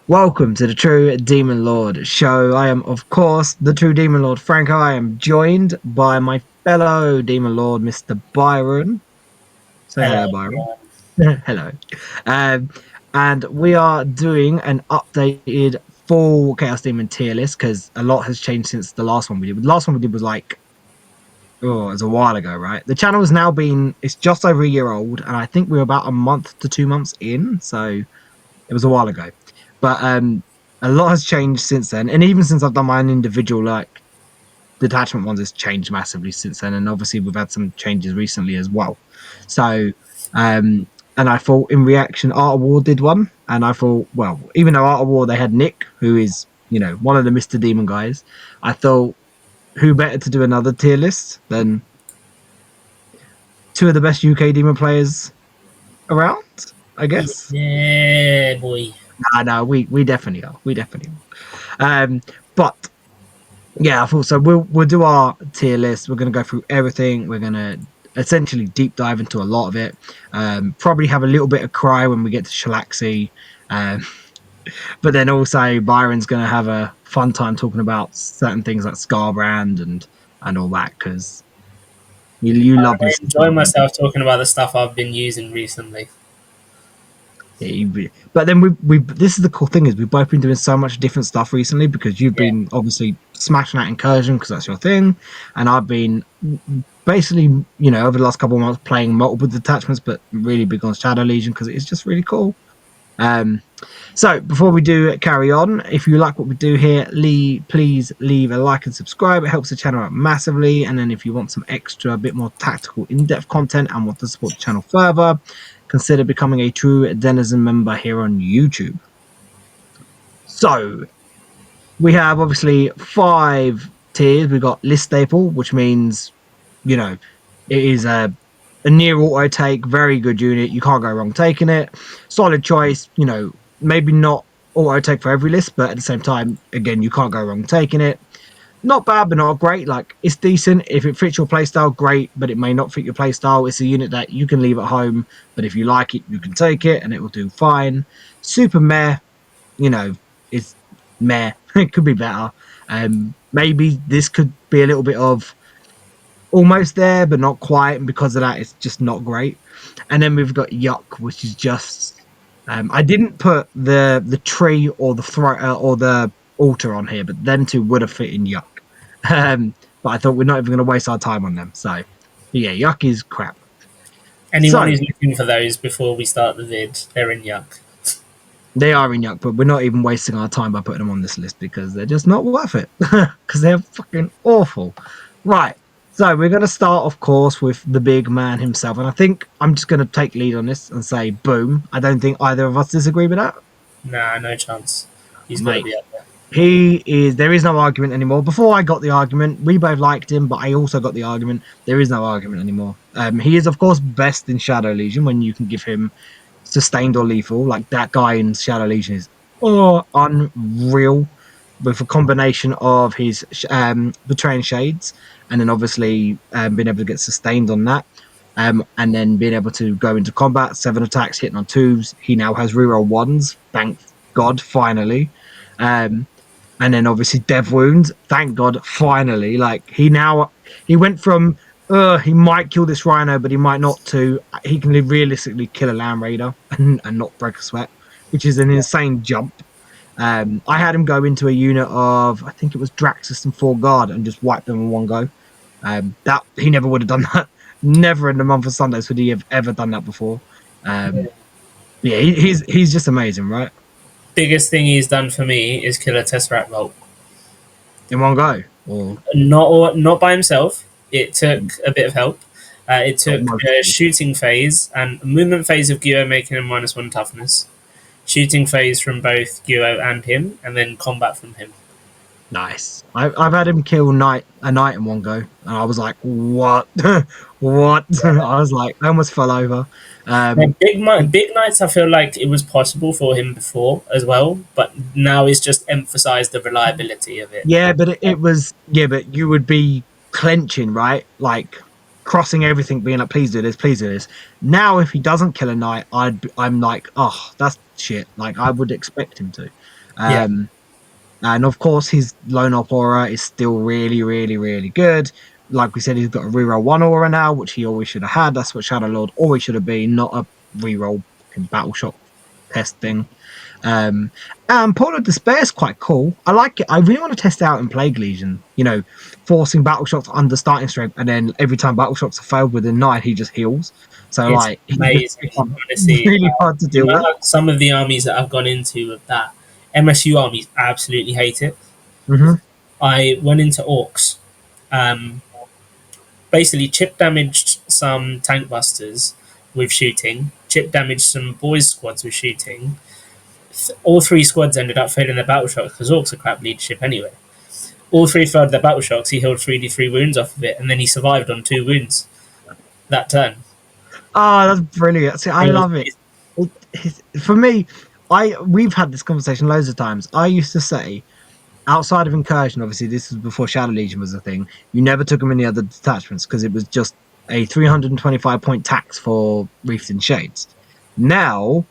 Welcome to the True Demon Lord show. I am, of course, the True Demon Lord Franco. I am joined by my fellow Demon Lord, Mr. Byron. Say Hello, hello, Byron. everyone. Hello. Um, and we are doing an updated full Chaos Demon tier list because a lot has changed since the last one we did. The last one we did was like, oh, it was a while ago, right? The channel has now been, it's just over a year old, and I think we're about a month to 2 months in. So it was a while ago, but a lot has changed since then, and even since I've done my own individual like detachment ones, has changed massively since then. And obviously, we've had some changes recently as well. So, um, and I thought in reaction, Art of War did one, and I thought, well, even though Art of War they had Nick, who is one of the Mister Demon guys, I thought who better to do another tier list than two of the best UK Demon players around, I guess. Yeah, boy. No, we definitely are. We definitely are. But yeah, I thought so. We'll do our tier list. We're gonna go through everything. We're gonna essentially deep dive into a lot of it. Probably have a little bit of cry when we get to Shalaxi. Um, but then also Byron's gonna have a fun time talking about certain things like Scarbrand and all that because you love I Mr. enjoy Scarbrand. myself talking about the stuff I've been using recently. But then we this is the cool thing is we've both been doing so much different stuff recently because you've Yeah, been obviously smashing that incursion because that's your thing, and I've been basically over the last couple of months playing multiple detachments, but really big on Shadow Legion because it's just really cool. Um, so before we do carry on, if you like what we do here, please leave a like and subscribe. It helps the channel out massively. And then if you want some extra, a bit more tactical, in-depth content and want to support the channel further, consider becoming a true Denizen member here on YouTube. So we have obviously 5 tiers. We've got list staple, which means, it is a near auto take, very good unit. You can't go wrong taking it. Solid choice, maybe not auto take for every list, but at the same time, again, you can't go wrong taking it. Not bad, but not great. Like it's decent. If it fits your playstyle, great, but it may not fit your playstyle. It's a unit that you can leave at home, but if you like it, you can take it and it will do fine. Super meh, you know, it's meh. It could be better. Maybe this could be a little bit of almost there, but not quite. And because of that, it's just not great. And then we've got Yuck, which is just. I didn't put the tree or the throat or the altar on here, but them two would have fit in Yuck. But I thought we're not even going to waste our time on them. So yeah, Yuck is crap. anyone So who's looking for those before we start the vid, they're in Yuck. they are in Yuck, but we're not even wasting our time by putting them on this list because they're just not worth it because they're fucking awful. Right. So we're going to start, of course, with the big man himself. And I think I'm just going to take lead on this and say, boom. I don't think either of us disagree with that. Nah, no chance. He's got to Mate, be up there. there is no argument anymore. Before I got the argument, we both liked him, but I also got the argument. There is no argument anymore. He is, of course, best in Shadow Legion when you can give him sustained or lethal. Like that guy in Shadow Legion is unreal with a combination of his betraying shades and then obviously being able to get sustained on that. And then being able to go into combat, 7 attacks, hitting on 2s. He now has reroll 1s. Thank God, finally. And then obviously Dev Wounds. Thank God, finally. Like he went from he might kill this rhino, but he might not to he can realistically kill a Land Raider and not break a sweat, which is an Yeah. insane jump. I had him go into a unit of I think it was Draxus and 4 guard and just wipe them in one go. That he never would have done that. Never in the month of Sundays would he have ever done that before. Yeah, he's just amazing, right? Biggest thing he's done for me is kill a Tesseract Vault. In one go, or Not by himself. It took a bit of help. It oh, took a shooting phase and a movement phase of Gyo making him -1 toughness. Shooting phase from both Gyo and him, and then combat from him. nice. I've had him kill a knight in one go, and I was like, what, what? I was like, I almost fell over. Big Knights, I feel like it was possible for him before as well, but now it's just emphasized the reliability of it. Yeah, but it was but you would be clenching, right? Like crossing everything, being like, please do this, please do this. Now, if he doesn't kill a knight, I'm like, oh, that's shit. Like I would expect him to. Yeah. And of course, his lone op aura is still really, really, really good. Like we said, he's got a reroll one aura now, which he always should have had. That's what Shadow Lord always should have been, not a reroll battle shock test thing. Um, and Portal of Despair is quite cool. I like it. I really want to test it out in Plague Legion. You know, forcing battle shocks under starting strength, and then every time battle shocks are failed within 9, he just heals. So It's like, he's amazing, honestly. really hard to You deal know, with. like some of the armies that I've gone into with that, MSU armies absolutely hate it. Hmm. I went into Orcs, um, basically chip damaged some tank busters with shooting, chip damaged some boys squads with shooting. All three squads ended up failing their battle shocks because Orcs are crap leadership anyway. All three failed their battle shocks. He healed 3d3 wounds off of it, and then he survived on 2 wounds that turn. Oh, that's brilliant. See, I It was love it. For me, we've had this conversation loads of times. I used to say, outside of incursion, obviously this was before Shadow Legion was a thing. You never took them in the other detachments because it was just a 325 point tax for Reefed in Shades. Now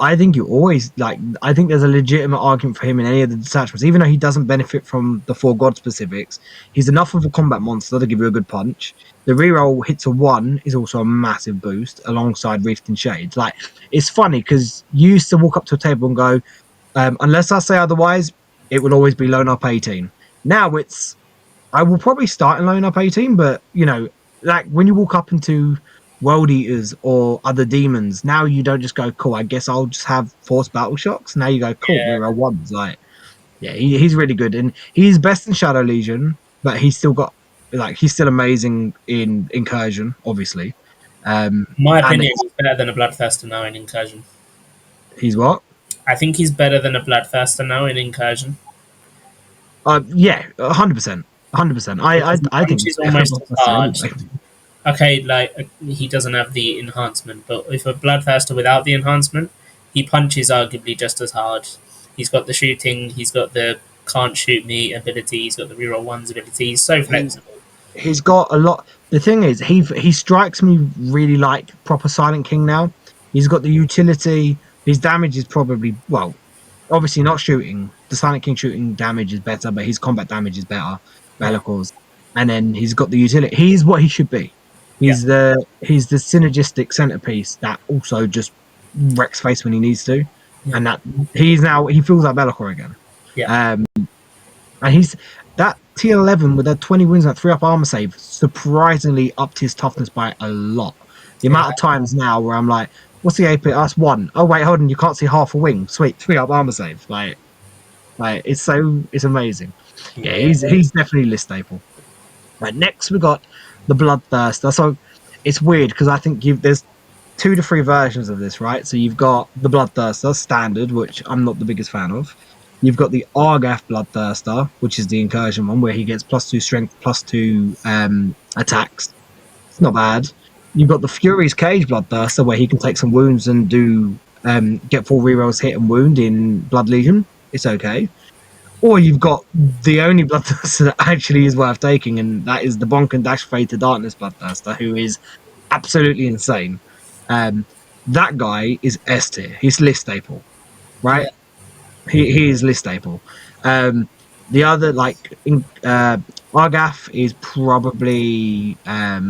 I think you always like. I think there's a legitimate argument for him in any of the detachments, even though he doesn't benefit from the four god specifics. He's enough of a combat monster to give you a good punch. The reroll hits a 1 is also a massive boost alongside Reefed in Shades. Like it's funny because you used to walk up to a table and go, unless I say otherwise, it will always be lone up 18. Now it's I will probably start in line up 18, but you know, like when you walk up into World Eaters or other demons, now you don't just go, cool, I guess I'll just have force battle shocks. Now you go, cool, yeah. reroll ones. Like, yeah, he's really good. And he's best in Shadow Legion, but he's still got he's still amazing in incursion, obviously. In my And opinion, he's better than a Bloodthirster now in Incursion. he's what? I think he's better than a Bloodthirster now in Incursion. Yeah, 100%. 100%. Because he I think he's punches better almost than as Bloodthirster hard. anyway. Okay, like he doesn't have the enhancement, but if a Bloodthirster without the enhancement, he punches arguably just as hard. He's got the shooting, he's got the can't shoot me ability, he's got the reroll ones ability. He's so He flexible. he's got a lot. The thing is, he strikes me really like proper Silent King now. He's got the utility. His damage is probably obviously not shooting. The Silent King shooting damage is better, but his combat damage is better. Yeah, Bellicles, and then he's got the utility. He's what he should be. yeah, He's the synergistic centerpiece that also just wrecks face when he needs to, yeah, and that he feels like Bellicor again. yeah, Um, and he's that tier 11 with that 20 wins, that 3 up armor save, surprisingly upped his toughness by a lot. The yeah, amount of times now where I'm like, what's the AP? That's 1. Oh, wait, hold on. You can't see half a wing. Sweet. 3 up armor save. It's amazing. Yeah, yeah. he's definitely list staple. Right. Next, we got the Bloodthirster. So it's weird because I think there's 2 to 3 versions of this, right? So you've got the Bloodthirster standard, which I'm not the biggest fan of. You've got the Argath Bloodthirster, which is the incursion one, where he gets +2 strength, +2 attacks. It's not bad. You've got the Fury's Cage Bloodthirster, where he can take some wounds and do get 4 rerolls hit and wound in Blood Legion. It's okay. Or you've got the only Bloodthirster that actually is worth taking, and that is the Bonk and Dash Fade to Darkness Bloodthirster, who is absolutely insane. That guy is S tier. He's list staple, right? Yeah. He is list staple. The other Argath is probably a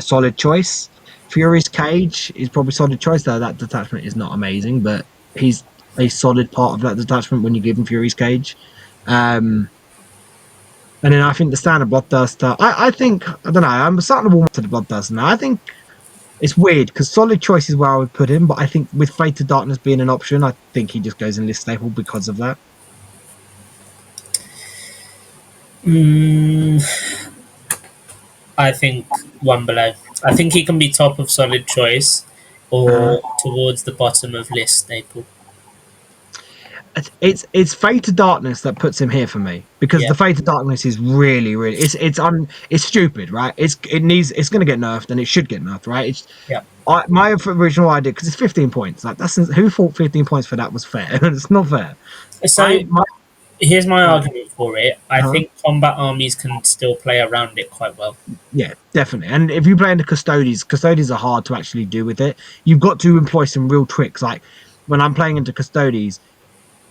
solid choice. Fury's Cage is probably solid choice, though that detachment is not amazing, but he's a solid part of that detachment when you give him Fury's Cage. And then I think the standard Bloodthirster, I think, I don't know, I'm starting to warm up to the Bloodthirster now. I think it's weird because solid choice is where I would put him, but I think with Fate to Darkness being an option, I think he just goes in list staple because of that. Mm, I think one below. I think he can be top of solid choice Uh, or towards the bottom of list staple. it's Fate to Darkness that puts him here for me because Yeah, the Fate to Darkness is really it's stupid, right? It's going to get nerfed and it should get nerfed, right? yeah. My original idea because it's 15 points. Like that's who thought 15 points for that was fair? It's not fair. So here's my Uh, argument for it. I uh-huh. think combat armies can still play around it quite well. Yeah, definitely. And if you play into custodies are hard to actually do with it. You've got to employ some real tricks. Like when I'm playing into custodies,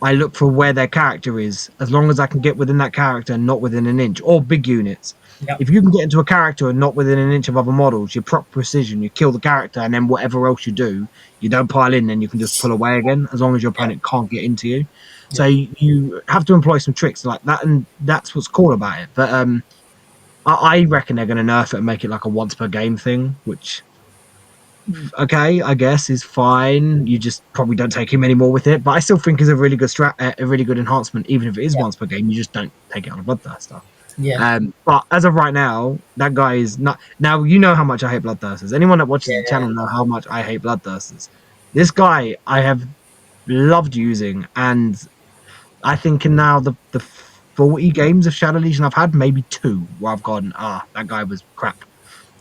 I look for where their character is, as long as I can get within that character and not within an inch, or big units. Yep. If you can get into a character and not within an inch of other models, you're prop precision, you kill the character, and then whatever else you do, you don't pile in, then you can just pull away again, as long as your Yep. opponent can't get into you. So Yep. you have to employ some tricks like that, and that's what's cool about it. But I reckon they're going to nerf it and make it like a once per game thing, which okay, I guess is fine. You just probably don't take him anymore with it, but I still think is a really good a really good enhancement, even if it is Yeah. once per game. You just don't take it on a bloodthirster. Yeah. But as of right now, that guy is not. Now you know how much I hate bloodthirsters. Anyone that watches the Yeah. channel know how much I hate bloodthirsters. This guy I have loved using, and I think in now the 40 games of Shadow Legion I've had, maybe two where I've gone, that guy was crap,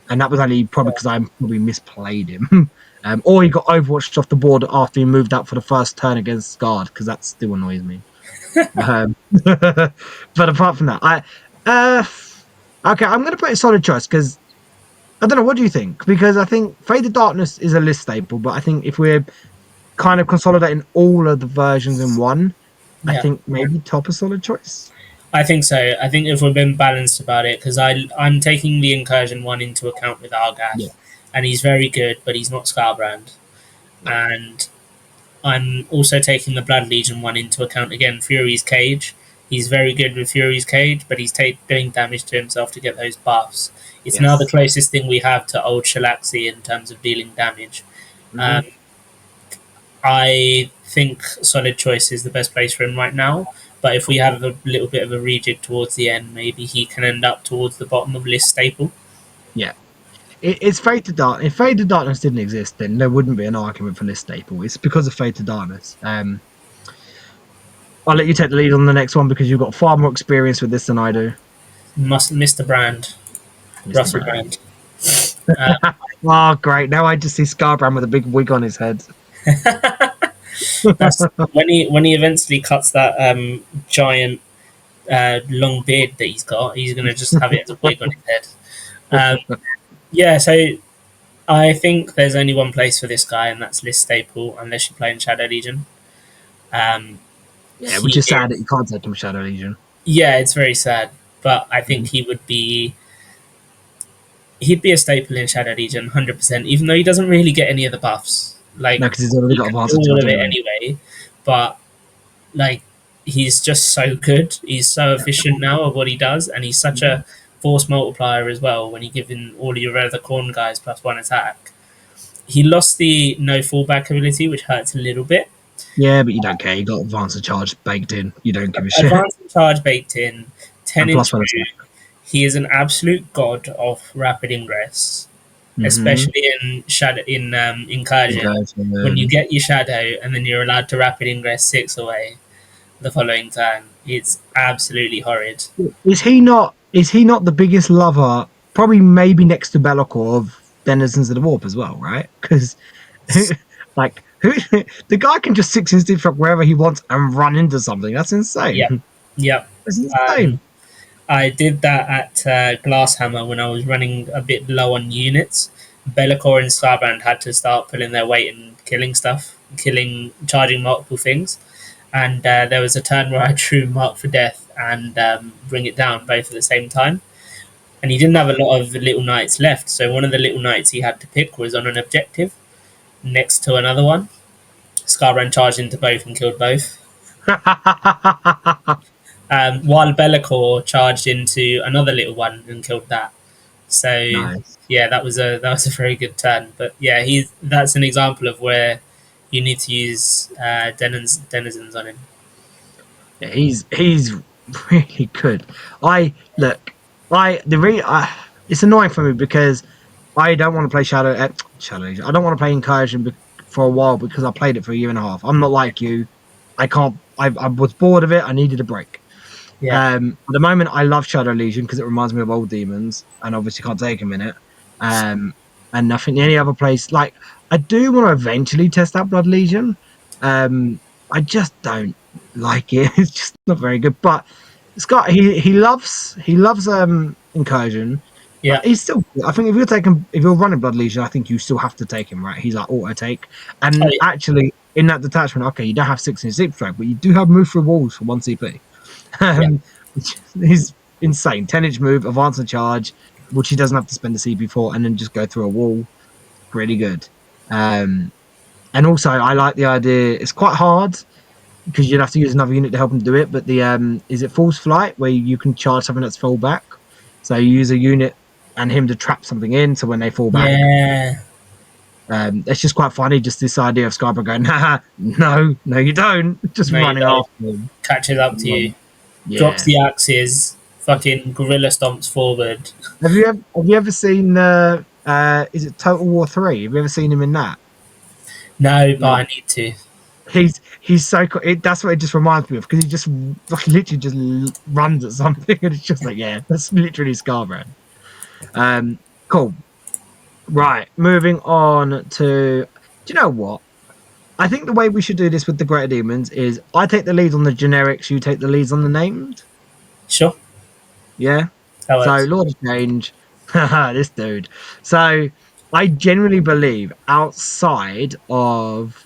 and that was only probably because I probably misplayed him. Or he got overwatched off the board after he moved up for the first turn against Scarred, because that still annoys me. But apart from that, okay, I'm going to put a solid choice because I don't know. What do you think? Because I think Fade to Darkness is a list staple, but I think if we're kind of consolidating all of the versions in one, I Yeah. think maybe top a solid choice. I think so. I think if we've been balanced about it, because I'm taking the incursion one into account with Yeah, Argath, and he's very good, but he's not Scarbrand. no, And I'm also taking the Blood Legion one into account again. Fury's Cage. He's very good with Fury's Cage, but he's doing damage to himself to get those buffs. It's now the yes. closest thing we have to old Shalaxi in terms of dealing damage. Mm-hmm. Um, I think Solid Choice is the best place for him right now. But if we have a little bit of a rejig towards the end, maybe he can end up towards the bottom of list staple. Yeah. It's Fade to Dark. If Fade to Darkness didn't exist, then there wouldn't be an argument for this staple. It's because of Fade to Darkness. I'll let you take the lead on the next one because you've got far more experience with this than I do, Mr. Brand, Mr. Russell Brand. Brand. Uh, Oh, great! Now I just see Scarbrand with a big wig on his head. that's when he eventually cuts that giant long beard that he's got. He's gonna just have it as a wig on his head. Yeah, so I think there's only one place for this guy, and that's list staple, unless you're playing Shadow Legion. Um, Yeah, which is he sad that is, you can't take him Shadow Legion. yeah, it's very sad, but I think Mhm. he'd be a staple in Shadow Legion, 100%. Even though he doesn't really get any of the buffs, like No, because he's already he got can advanced do all charge of it anyway. anyway. But like, he's just so good. He's so efficient now of what he does, and he's such a force multiplier as well. When you give in all of your other corn guys plus one attack, he lost the no fallback ability, which hurts a little bit. Yeah, but you don't care. You got advanced charge baked in. You don't give a shit. Advanced charge baked in, ten And plus inch one move. attack. He is an absolute god of rapid ingress, Mm-hmm. especially in shadow in incursion. Okay, so, When you get your shadow and then you're allowed to rapid ingress 6 away the following turn, it's absolutely horrid. is he not? Is he not the biggest lover? Probably, maybe next to Be'lakor of Denizens of the Warp as well, right? Because, like, the guy can just 6 instant shock wherever he wants and run into something. That's Yep, insane. yep. That's insane. I did that at Glasshammer when I was running a bit low on units. Be'lakor and Scarbrand had to start pulling their weight and killing stuff, charging multiple things. And there was a turn where I drew Mark for Death and bring it down both at the same time. And he didn't have a lot of little knights left, so one of the little knights he had to pick was on an objective next to another one. Scarbrand charged into both and killed both. While Be'lakor charged into another little one and killed that. So Nice. yeah, that was a very good turn. But yeah, that's an example of where you need to use denizens on him. Yeah, he's really good. I look. I the re. It's annoying for me because I don't want to play Shadow Legion. I don't want to play Incursion for a while because I played it for a year and a half. I'm not like you. I can't. I was bored of it. I needed a break. Yeah, At the moment, I love Shadow Legion because it reminds me of old demons, and obviously can't take them in it. And nothing any other place. Like I do want to eventually test out Blood Legion. I just don't like it. It's just not very good. But Scott, he loves Incursion. But yeah, he's still. I think if you're running Blood Legion, I think you still have to take him, right? He's like auto take, oh, and yeah. actually, in that detachment, okay, you don't have 6 in zip strike, but you do have move through walls for 1 CP. Yeah. Which is insane. 10-inch move, advance and charge, which he doesn't have to spend the CP for, and then just go through a wall. Pretty good. Um, and also, I like the idea. It's quite hard because you'd have to use another unit to help him do it. But the is it false flight where you can charge something that's fall back? So you use a unit and him to trap something in, so when they fall back, Yeah. it's just quite funny. Just this idea of Scarborough going, nah, no, no, you don't, just No, you running don't. after him. Catches up to you. Drops Yeah. the axes. Fucking gorilla stomps forward. Have you ever seen is it Total War 3? Have you ever seen him in that? No, but Like I need to. he's so cool. That's what it just reminds me of because he just like literally just runs at something and it's just like yeah, that's literally Scarborough. Um, cool. Right, moving on to. Do you know what? I think the way we should do this with the Greater Demons is I take the lead on the generics, you take the leads on the named. Sure. Yeah. That So works. Lord of Change, this dude. So I genuinely believe outside of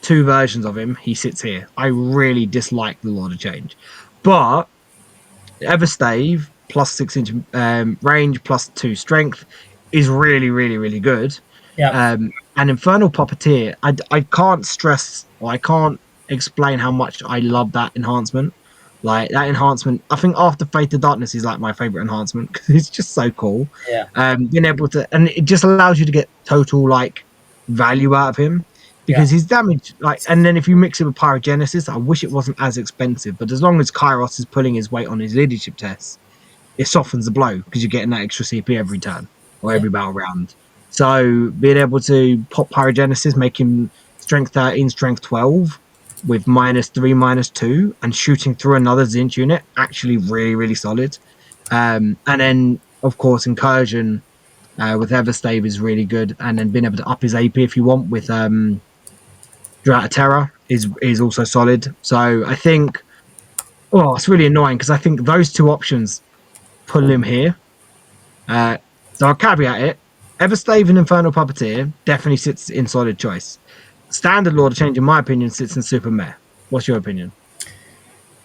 two versions of him, he sits here. I really dislike the Lord of Change, but Everstave plus 6-inch range plus 2 strength is really, really, really good. Yep. And Infernal Puppeteer, I can't stress or I can't explain how much I love that enhancement. Like that enhancement, I think after Fate to Darkness is like my favorite enhancement because it's just so cool. Yeah. Being able to, and it just allows you to get total like value out of him Yeah. because his damage, like, and then if you mix it with Pyrogenesis, I wish it wasn't as expensive, but as long as Kairos is pulling his weight on his leadership tests, it softens the blow because you're getting that extra CP every turn or Yeah. every battle round. So being able to pop Pyrogenesis, make him strength 13, strength 12 with -3, -2, and shooting through another Zinch unit, actually really, really solid. And then, of course, Incursion with Everstave is really good. And then being able to up his AP if you want with Drought of Terror is also solid. So I think, oh, it's really annoying because I think those two options pull him here. Uh, so I'll caveat it. Everstave and Infernal Puppeteer definitely sits in solid choice. Standard Lord of Change, in my opinion, sits in Super Meh. What's your opinion?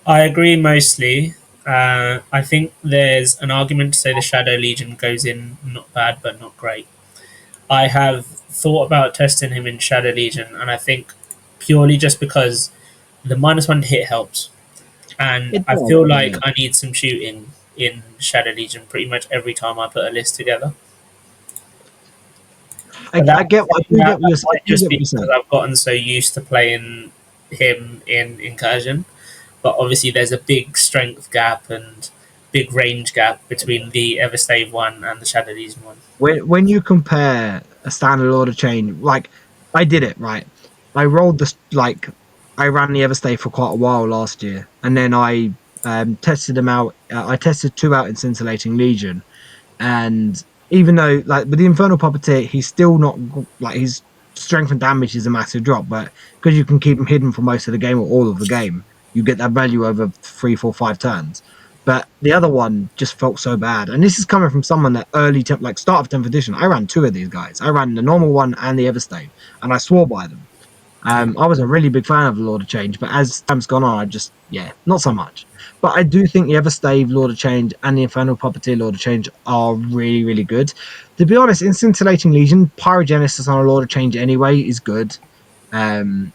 I agree mostly. I think there's an argument to say the Shadow Legion goes in not bad but not great. I have thought about testing him in Shadow Legion, and I think purely just because the -1 to hit helps, and It I does, feel like yeah. I need some shooting in Shadow Legion pretty much every time I put a list together. I, But I get, I do get what that you're, I might do just get what be you're because saying. I've gotten so used to playing him in Incursion. But obviously, there's a big strength gap and big range gap between the Everstave one and the Shadow Legion one. When you compare a standard Lord of Change, like I did it right. I rolled this like I ran the Everstay for quite a while last year, and then I tested them out. I tested two out in Scintillating Legion, and even though like with the Infernal Puppeteer, he's still not like his strength and damage is a massive drop, but because you can keep him hidden for most of the game or all of the game, you get that value over 3, 4, 5 turns. But the other one just felt so bad, and this is coming from someone that like start of 10th edition. I ran two of these guys. I ran the normal one and the Everstave, and I swore by them. Yeah, I was a really big fan of the Lord of Change, but as time's gone on, I just not so much. But I do think the Everstave Lord of Change and the Infernal Puppeteer Lord of Change are really, really good. To be honest, in Scintillating Legion, Pyrogenesis on a Lord of Change anyway is good. Um,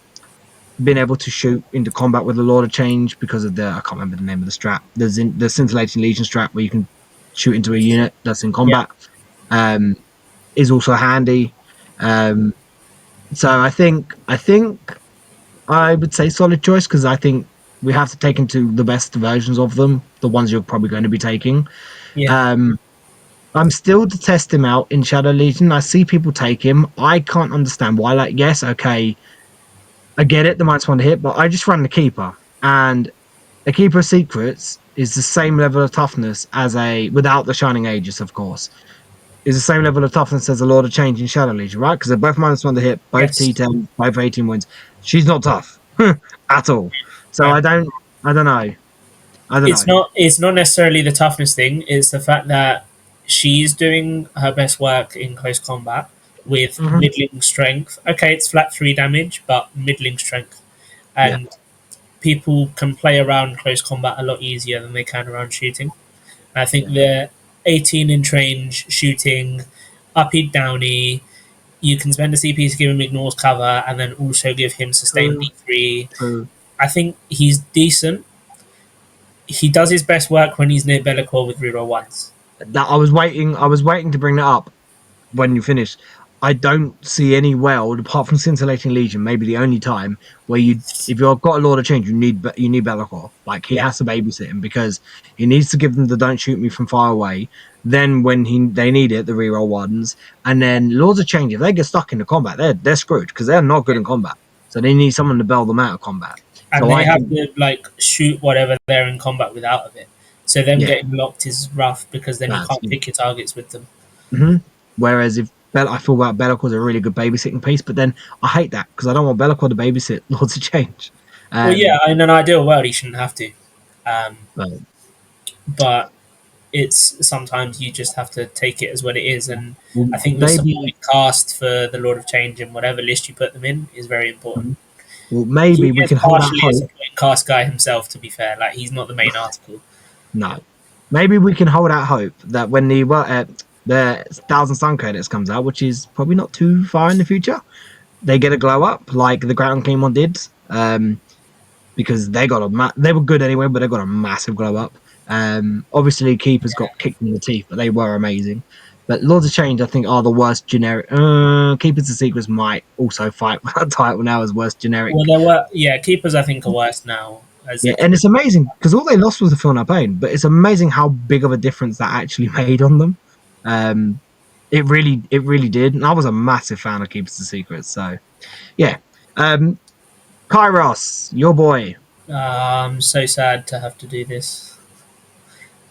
Being able to shoot into combat with the Lord of Change because of the I can't remember the name of the strat. The Scintillating Legion strat where you can shoot into a unit that's in yeah, combat um, is also handy. Um, so I think I would say solid choice because I think we have to take into the best versions of them, the ones you're probably going to be taking. yeah, Um, I'm still to test him out in Shadow Legion. I see people take him. I can't understand why. Like, yes, okay, I get it, the -1 to hit, but I just ran the Keeper, and a Keeper of Secrets is the same level of toughness as a without the Shining Aegis, of course. Is the same level of toughness as a Lord of Change in Shadow Legion, right? Because they're both -1 to hit, both yes, T10, both 18 wins. She's not tough at all. So right. I don't know. I don't know. It's not necessarily the toughness thing. It's the fact that she's doing her best work in close combat, with Hmm. middling strength. Okay, it's flat 3 damage, but middling strength. Yeah. And people can play around close combat a lot easier than they can around shooting. I think Yeah. the 18-inch range shooting, uppy downy, you can spend a CP to give him ignores cover and then also give him sustained True. D3. True. I think he's decent. He does his best work when he's near Bellicor with reroll ones. That I was waiting. I was waiting to bring that up when you finish. I don't see any world apart from scintillating legion. Maybe the only time where you, if you've got a Lord of Change, you need Be'lakor. Like he Yeah. has to babysit him because he needs to give them the don't shoot me from far away. Then when they need it, the reroll ones, and then Lords of Change. If they get stuck into combat, they're screwed because they're not good in combat. So they need someone to bail them out of combat. And So they I have think, to like shoot whatever they're in combat with out of it. So them yeah, getting locked is rough because then you that's can't pick your targets with them. hmm. Whereas if I feel like Bellacor's a really good babysitting piece, but then I hate that because I don't want Be'lakor to babysit Lords of Change. Well, yeah, Um, in an ideal world, he shouldn't have to. Um, but, but it's sometimes you just have to take it as what it is. And well, I think the maybe supporting cast for the Lord of Change in whatever list you put them in is very important. well, maybe He we is can hold out partially a hope. supporting cast guy himself, to be fair. Like, he's not the main article. No, maybe we can hold out hope that when the Thousand Sun Credits comes out, which is probably not too far in the future, they get a glow up like the Ground Claymore did. Because they were good anyway, but they got a massive glow up. Obviously, Keepers got kicked in the teeth, but they were amazing. But Lords of Change, I think, are the worst generic. Keepers of Secrets might also fight for that title now as worst generic. Well, there were, yeah, keepers I think are worse now as Yeah, they and it's amazing because all they lost was the Feel No Pain, but it's amazing how big of a difference that actually made on them. Um, it really did, and I was a massive fan of Keepers of Secrets. So yeah, um, Kairos, your boy. I'm so sad to have to do this.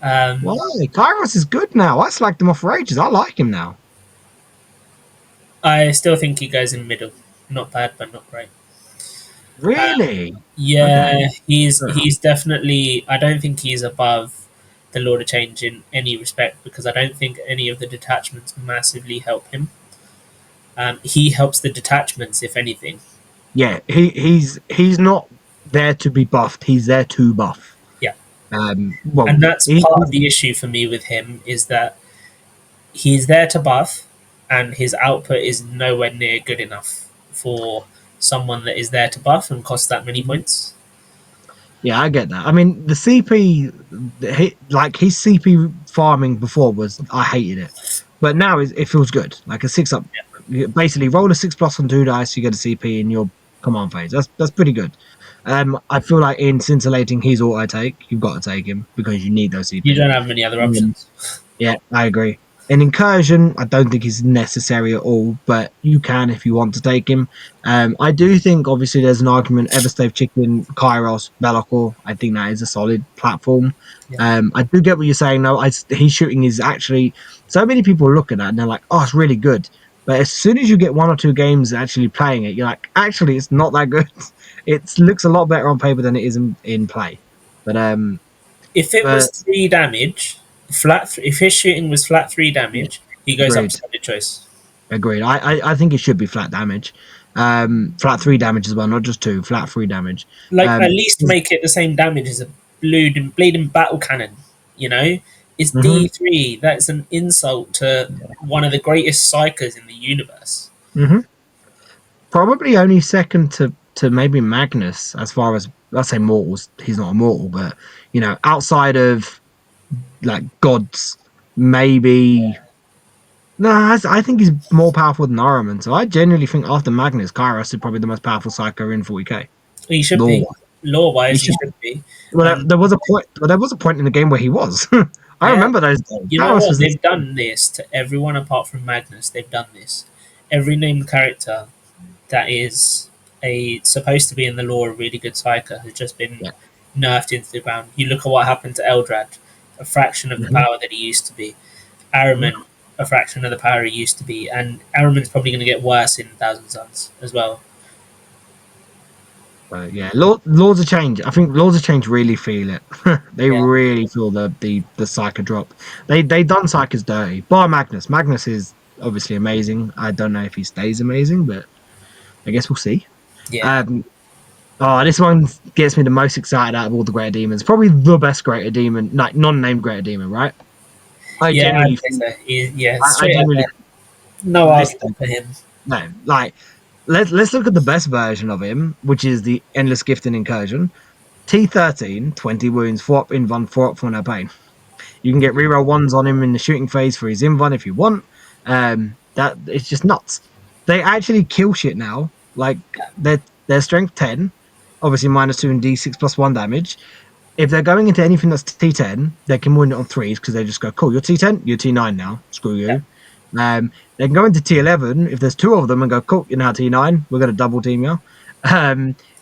Why? Um, Kairos is good now. I slacked him off for ages. I like him now. I still think he goes in the middle. Not bad, but not great. Really? Okay. Yeah, Fair enough. he's definitely. I don't think he's above the Lord of Change in any respect because I don't think any of the detachments massively help him. He helps the detachments, if anything. Yeah, he's not there to be buffed. He's there to buff. Yeah, Well, and that's part of the issue for me with him is that he's there to buff, and his output is nowhere near good enough for someone that is there to buff and cost that many points. yeah, I get that. I mean, the CP, like his CP farming before was, I hated it, but now it feels good. Like a 6 up, you basically roll a 6+ on 2 dice, you get a CP in your command phase. That's pretty good. I feel like in scintillating, he's auto take. You've got to take him because you need those You CP. don't have many other options. Yeah, I agree. An incursion, I don't think is necessary at all, but you can if you want to take him. I do think obviously there's an argument Everstave Chicken, Kairos, Be'lakor. I think that is a solid platform. Yeah. I do get what you're saying. No, his shooting is actually so many people look at that and they're like, "Oh, it's really good." But as soon as you get 1 or 2 games actually playing it, you're like, "Actually, it's not that good." It looks a lot better on paper than it is in play. But If it but was 3 damage, if his shooting was flat 3 damage, yeah, he goes up agreed. solid choice. Agreed. I think it should be flat damage. Flat 3 damage as well, not just 2, flat 3 damage. Like at Um, least make it the same damage as a bleeding battle cannon. You know, it's mhm, D3. That's an insult to one of the greatest psychers in the universe. mhm. Probably only second to maybe Magnus as far as let's say mortals. He's not immortal, but outside of like gods, maybe. No, I think he's more powerful than Ahriman. So I genuinely think after Magnus, Kairos is probably the most powerful psycho in 40k. He should Lore. be law He wise. He should. should be. Well, And there was a point. Well, there was a point in the game where he was. I yeah, remember those days. you know Kairos what? was They've insane. done this to everyone apart from Magnus. They've done this. Every named character that is a supposed to be in the lore a really good psyker has just been Yeah. nerfed into the ground. You look at what happened to Eldrad, a fraction of the Mhm, power that he used to be. mhm. Araman, a fraction of the power he used to be, and Araman's probably going to get worse in Thousand Suns as well. Yeah, Lords of Change. I think Lords of Change really feel it. They Yeah, really feel the Psyker drop. They done Psykers dirty. Bar Magnus. Magnus is obviously amazing. I don't know if he stays amazing, but I guess we'll see. Yeah, Um, oh, this one gets me the most excited out of all the Greater Demons. Probably the best Greater Demon, like non-named Greater Demon, right? I yeah, genuinely I'd say think, so. Yeah, I straight up genuinely there. No this argument for him. no, like let's look at the best version of him, which is the Endless Gifting Incursion. T13, 20 wounds, 4 up invuln, 4 up for no pain. You can get reroll ones on him in the shooting phase for his invuln if you want. That it's just nuts. They actually kill shit now. Like their strength 10, obviously -2 and D6 +1 damage. If they're going into anything that's T10, they can win it on threes because they just go, cool, you're T10, you're T9 now. Screw Yeah, you. They can go into T11 if there's two of them and go, cool, you're now T9. We're going to double team you.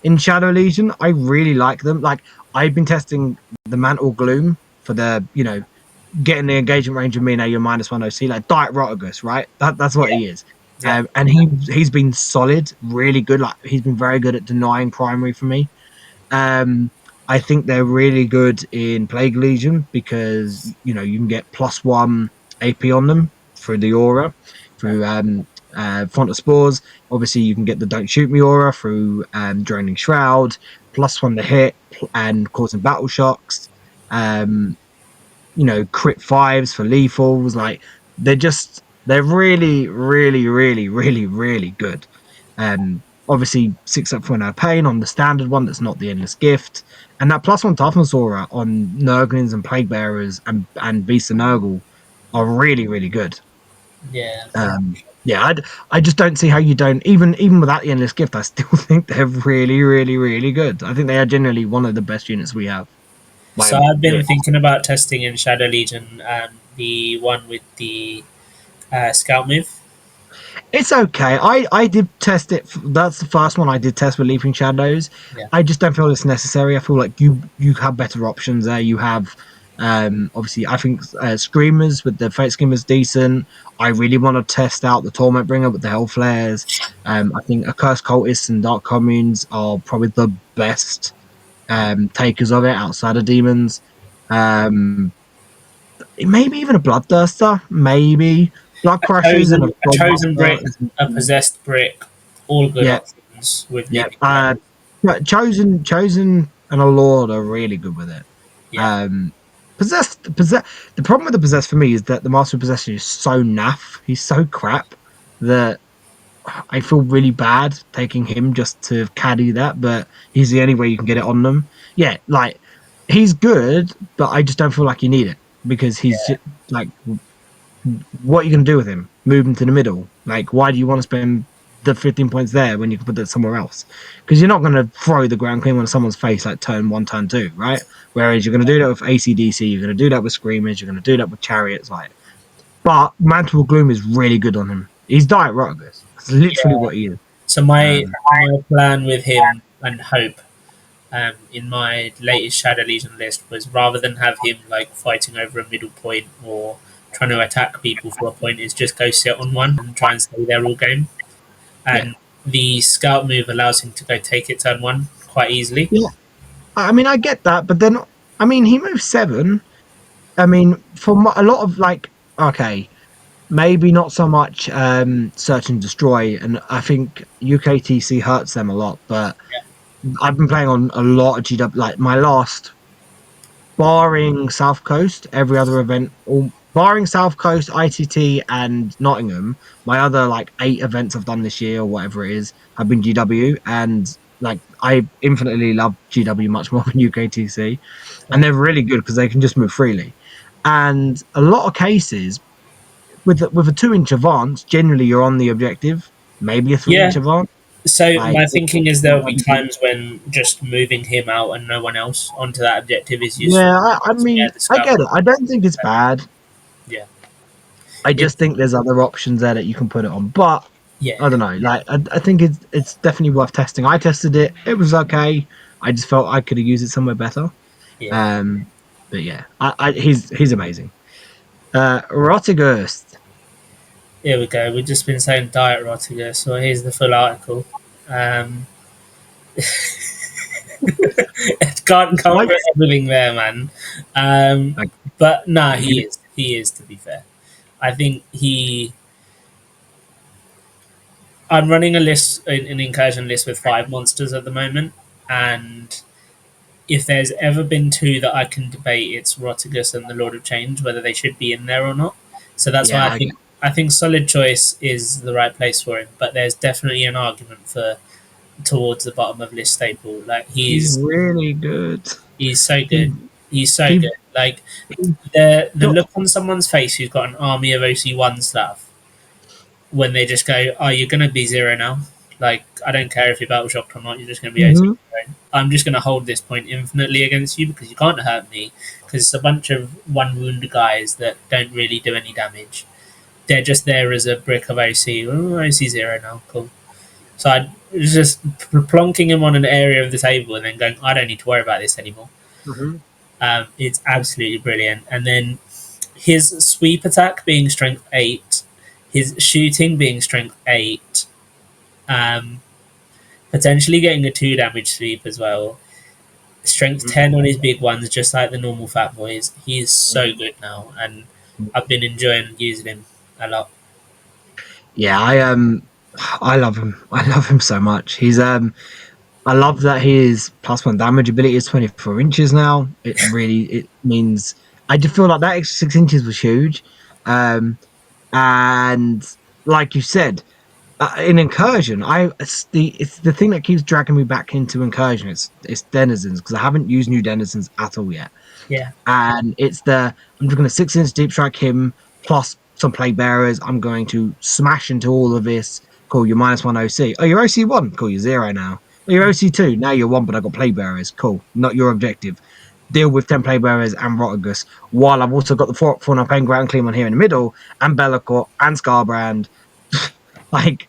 In Shadow Legion, I really like them. Like I've been testing the Mantle Gloom for the, getting the engagement range of me now you're -1 OC, like Diet Rotigus, right? That's what yeah, he is. yeah. And he's been solid, really good. Like he's been very good at denying primary for me. Um, I think they're really good in Plague Legion because you can get +1 AP on them through the aura, Yeah. through Font of Spores. Obviously, you can get the Don't Shoot Me aura through Draining Shroud, +1 to hit and causing battle shocks. Um, crit fives for lethals. Like they're really, really, really, really, really good. Obviously 6 up for no pain on the standard one that's not the endless gift, and that +1 toughness aura on Nurglings and Plague Bearers and Beast and Nurgle are really, really good. Yeah. Yeah, I just don't see how you don't even without the endless gift. I still think they're really, really, really good. I think they are generally one of the best units we have. So By I've yeah. been thinking about testing in Shadow Legion the one with the scout move. It's okay. I did test it. That's the first one I did test with Leaping Shadows. Yeah. I just don't feel it's necessary. I feel like you have better options there. You have obviously I think Screamers with the Fate Screamers decent. I really want to test out the Torment Bringer with the Hell Flares. I think Accursed Cultists and Dark Communes are probably the best takers of it outside of demons. Um, Maybe even a Bloodthirster, maybe Blood Crushers and a A chosen brick, Bloodmaster. a possessed brick, all good Yeah, options with yeah. Leaping Shadows. Chosen, and a Lord are really good with it. Yeah. Um, possessed. The problem with the possessed for me is that the Master of Possession is so naff. He's so crap that I feel really bad taking him just to caddy that. But he's the only way you can get it on them. Yeah, like he's good, but I just don't feel like you need it because he's just, like, what are you going to do with him? Move him to the middle? Like, why do you want to spend the 15 points there when you can put that somewhere else? Because you're not going to throw the ground cream on someone's face like turn one, turn two, right? Whereas you're going to do that with ACDC, you're going to do that with Screamers, you're going to do that with Chariots, like. But Mantle of Gloom is really good on him. He's Diet Rotigus. That's literally Yeah. what he is. So my Um, my plan with him and hope in my latest Shadow Legion list was rather than have him like fighting over a middle point or trying to attack people for a point, is just go sit on one and try and stay there all game. yeah, And the scout move allows him to go take it turn one quite easily. yeah. I mean, I get that, but then I mean, he moves 7. I mean, for a lot of like, okay, maybe not so much search and destroy, and I think UKTC hurts them a lot. But I've been playing on a lot of GW. Like my last, barring South Coast, every other event, all barring South Coast, ITT, and Nottingham, my other like 8 events I've done this year or whatever it is have been GW, and like I infinitely love GW much more than UKTC, Yeah. and they're really good because they can just move freely. And a lot of cases with a 2-inch advance, generally you're on the objective, maybe a 3-inch Yeah. advance. So Like my thinking is there will be times when just moving him out and no one else onto that objective is useful. yeah, I So yeah, mean, the I scout get it. move. I don't think it's bad. Yeah. I just It's think there's other options there that you can put it on. But I yeah. don't know. Like I think it's definitely worth testing. I tested it. It was okay. I just felt I could have used it somewhere better. Yeah. Um, but yeah, he's amazing. Rotigust. Here we go. We've just been saying diet Rotiger, so here's the full article. Um, can't Like, put everything there, man. Um, like but nah, he is. He is, to be fair. I think he. I'm running a list, an incursion list with 5 monsters at the moment, and if there's ever been two that I can debate, it's Rotigus and the Lord of Change, whether they should be in there or not. So that's why Yeah, I think Solid Choice is the right place for him. But there's definitely an argument for towards the bottom of list staple. Like he's really good. he's so He good. He's so he good. Like he the got look on someone's face who's got an army of OC1 stuff when they just go, "Oh, you're gonna be zero now." Like I don't care if you're battle shocked or not. You're just gonna be OC. mhm, I'm just gonna hold this point infinitely against you because you can't hurt me because it's a bunch of one wound guys that don't really do any damage. They're just there as a brick of OC. Oh, OC zero now, cool. So I was just plonking him on an area of the table and then going, I don't need to worry about this anymore. mhm, It's absolutely brilliant. And then his sweep attack being strength 8, his shooting being strength 8, um, potentially getting a 2 damage sweep as well. Strength mhm, 10 on his big ones, just like the normal fat boys. He is so mhm. good now, and I've been enjoying using him a lot. Yeah, I love him. I love him so much. I love that his +1 damage ability is 24 inches now. It means I just feel like that extra 6 inches was huge. Um, and like you said, in incursion, it's the thing that keeps dragging me back into incursion. It's denizens because I haven't used new denizens at all yet. Yeah, And I'm just going to 6 inch deep strike him plus some plague bearers. I'm going to smash into all of this. Cool, you're -1 OC. Oh, you're OC1. Cool, you're zero now. Oh, you're OC2. Now you're one, but I got plague bearers. Cool, not your objective. Deal with 10 plague bearers and Rotigus. While I've also got the Fauna Pain Ground Claim on here in the middle, and Bellacourt and Scarbrand. Like,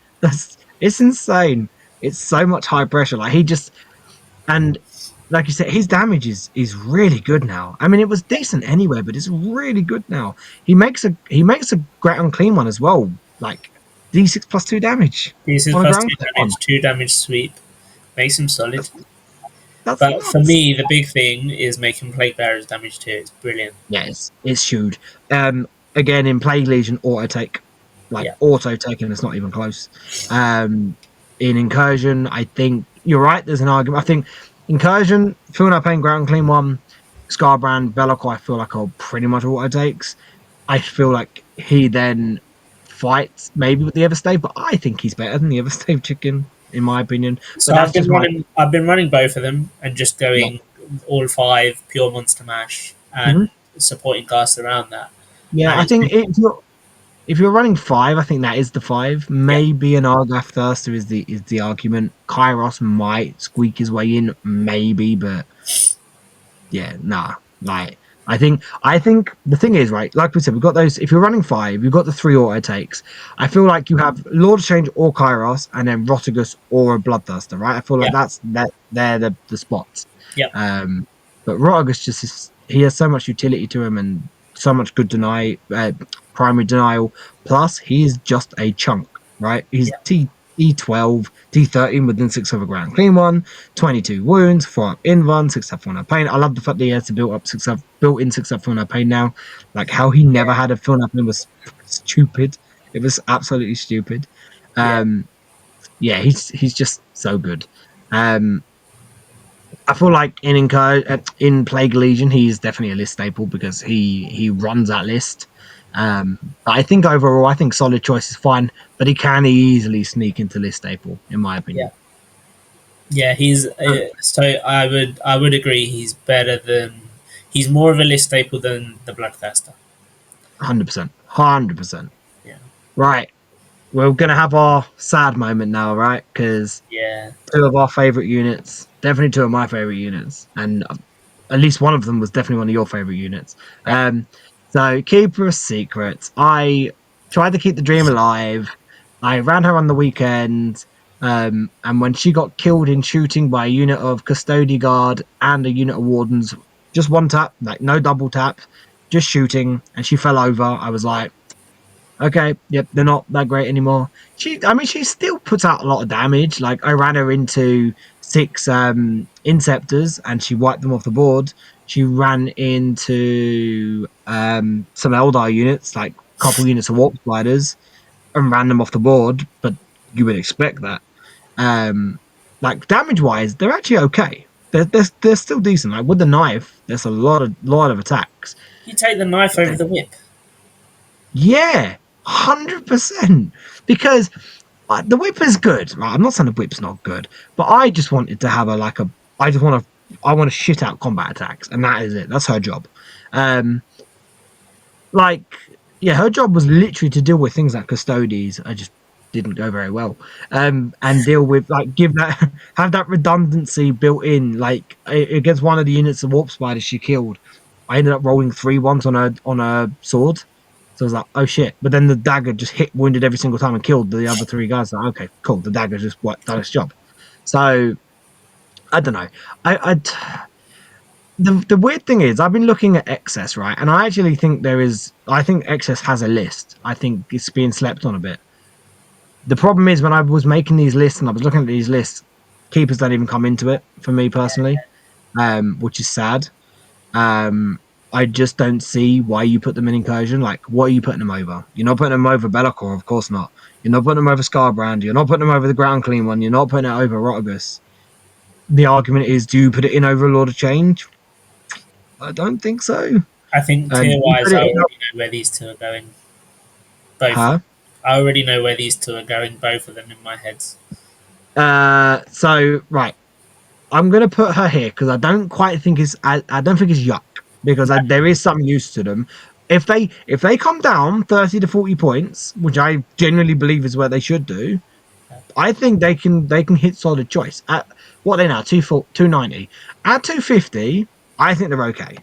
it's insane. It's so much high pressure. Like, he just, and like you said, his damage is really good now. I mean, it was decent anyway, but it's really good now. He makes a great unclean one as well, like D6 +2 damage this is on a plus ground 2 one. damage, 2 damage sweep. Makes him solid. That's, that's But for nuts. me, the big thing is making plague bearers damage too. It's brilliant. Yeah, it's huge. Again, in Plague Legion, auto take, like Yeah, auto taking, it's not even close. Um, in Incursion, I think you're right. There's an argument. I think Incursion, Feel No Pain, Ground Clean one, Scarbrand, Belloc, I feel like are pretty much auto takes. I feel like he then fights maybe with the Everstave, but I think he's better than the Everstave chicken, in my opinion. But so that's just my I've been running both of them and just yeah. going all 5 pure monster mash Mhm. and supporting casts around that. Yeah, And I it's think if you're running 5, I think that is the 5. yeah, Maybe an Argath Thirster is the argument. Kairos might squeak his way in, maybe, but yeah, nah. Like I think the thing is, right, like we said, we've got those. If you're running 5, you've got the 3 auto takes. I feel like you have Lord of Change or Kairos, and then Rotigus or a Bloodthirster, right? I feel like yeah, they're the spots. yeah, Um but Rotigus he has so much utility to him and so much good primary denial. Plus, he is just a chunk, right? He's yeah, T12, T13 within 6 of a ground clean one, 22 wounds, 4 up invuln, 6 up for no pain. I love the fact that he has to built in 6 up for no pain now. Like how he never yeah, had a fill no pain was stupid. It was absolutely stupid. yeah, Um, yeah, he's just so good. Um, I feel like in Plague Legion, he's definitely a list staple because he runs that list. But I think overall, I think Solid Choice is fine, but he can easily sneak into list staple, in my yeah. opinion. Yeah, he's so I would agree he's better than he's more of a list staple than the Bloodthirster. 100%, 100%. Yeah, Right, we're gonna have our sad moment now, right? Because yeah, two of our favorite units, definitely two of my favorite units, and at least one of them was definitely one of your favorite units. yeah, So Keeper of Secrets. I tried to keep the dream alive. I ran her on the weekend, and when she got killed in shooting by a unit of Custody Guard and a unit of Wardens, just one tap, like no double tap, just shooting, and she fell over. I was like, okay, yep, they're not that great anymore. I mean, she still puts out a lot of damage. Like I ran her into 6 Inceptors and she wiped them off the board. She ran into some Eldar units, like a couple units of Warp Spiders, and ran them off the board. But you would expect that. Um, like damage wise, they're actually okay. They're still decent. Like with the knife, there's a lot of attacks. You take the knife over the whip. Yeah, 100%. Because the whip is good. Right? I'm not saying the whip's not good, but I just wanted to have a like a. I just want to. I want to shit out combat attacks, and that is it. That's her job. Um, like yeah, her job was literally to deal with things like custodies. I just didn't go very well. And deal with like give that have that redundancy built in. Like against one of the units of warp spiders she killed, I ended up rolling 3 ones on her sword. So I was like, oh shit! But then the dagger just hit wounded every single time and killed the other 3 guys. Like, okay, cool. The dagger just done its job. So I don't know. I the weird thing is I've been looking at excess, right? And I actually think I think excess has a list. I think it's being slept on a bit. The problem is when I was making these lists and I was looking at these lists, keepers don't even come into it for me personally, which is sad. Um, I just don't see why you put them in incursion. Like, what are you putting them over? You're not putting them over Be'lakor, of course not. You're not putting them over Scarbrand. You're not putting them over the ground clean one. You're not putting it over Rotagus. The argument is, do you put it in over Lord of Change? I don't think so. I think Do tier you wise, put I it in already know where these two are going. Both. her? I already know where these two are going. Both of them in my head. So right, I'm gonna put her here because I don't quite think it's I don't think it's yuck because there is some use to them. If they come down 30 to 40 points, which I genuinely believe is where they should do, I think they can hit solid choice at what they now 290 at 250. I think they're okay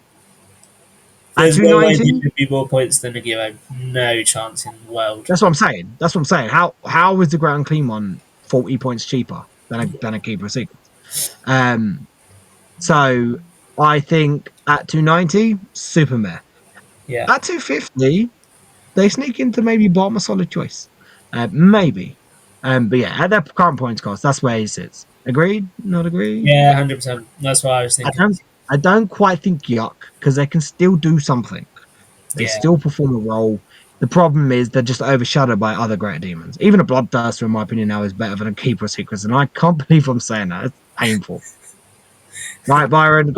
at There's no way 290. these would be more points than a Giro. No chance in the world. That's what I'm saying. That's what I'm saying. How is the ground clean one 40 points cheaper than a keeper of secrets? Um, So I think at 290, super meh. Yeah. At 250, they sneak into maybe bottom a solid choice. Maybe. But yeah, at their current points cost, that's where he sits. Agreed? Not agreed? Yeah, 100%. That's what I was I thinking. don't I don't quite think yuck, because they can still do something. They Yeah. still perform a role. The problem is they're just overshadowed by other great demons. Even a Bloodthirster, in my opinion, now is better than a Keeper of Secrets, and I can't believe I'm saying that. It's painful. Right, Byron,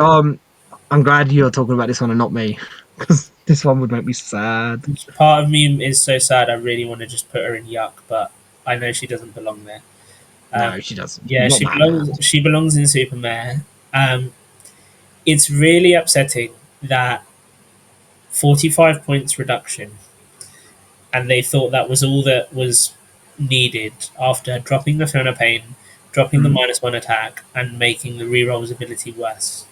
I'm glad you're talking about this one and not me, because this one would make me sad. Part of me is so sad. I really want to just put her in yuck, but I know she doesn't belong there. No, she doesn't. Yeah, Not she that bad. belongs. She belongs in Supermare. It's really upsetting that 45 points reduction, and they thought that was all that was needed after dropping the Fiona Pain, dropping the Mm. -1 attack, and making the rerolls ability worse.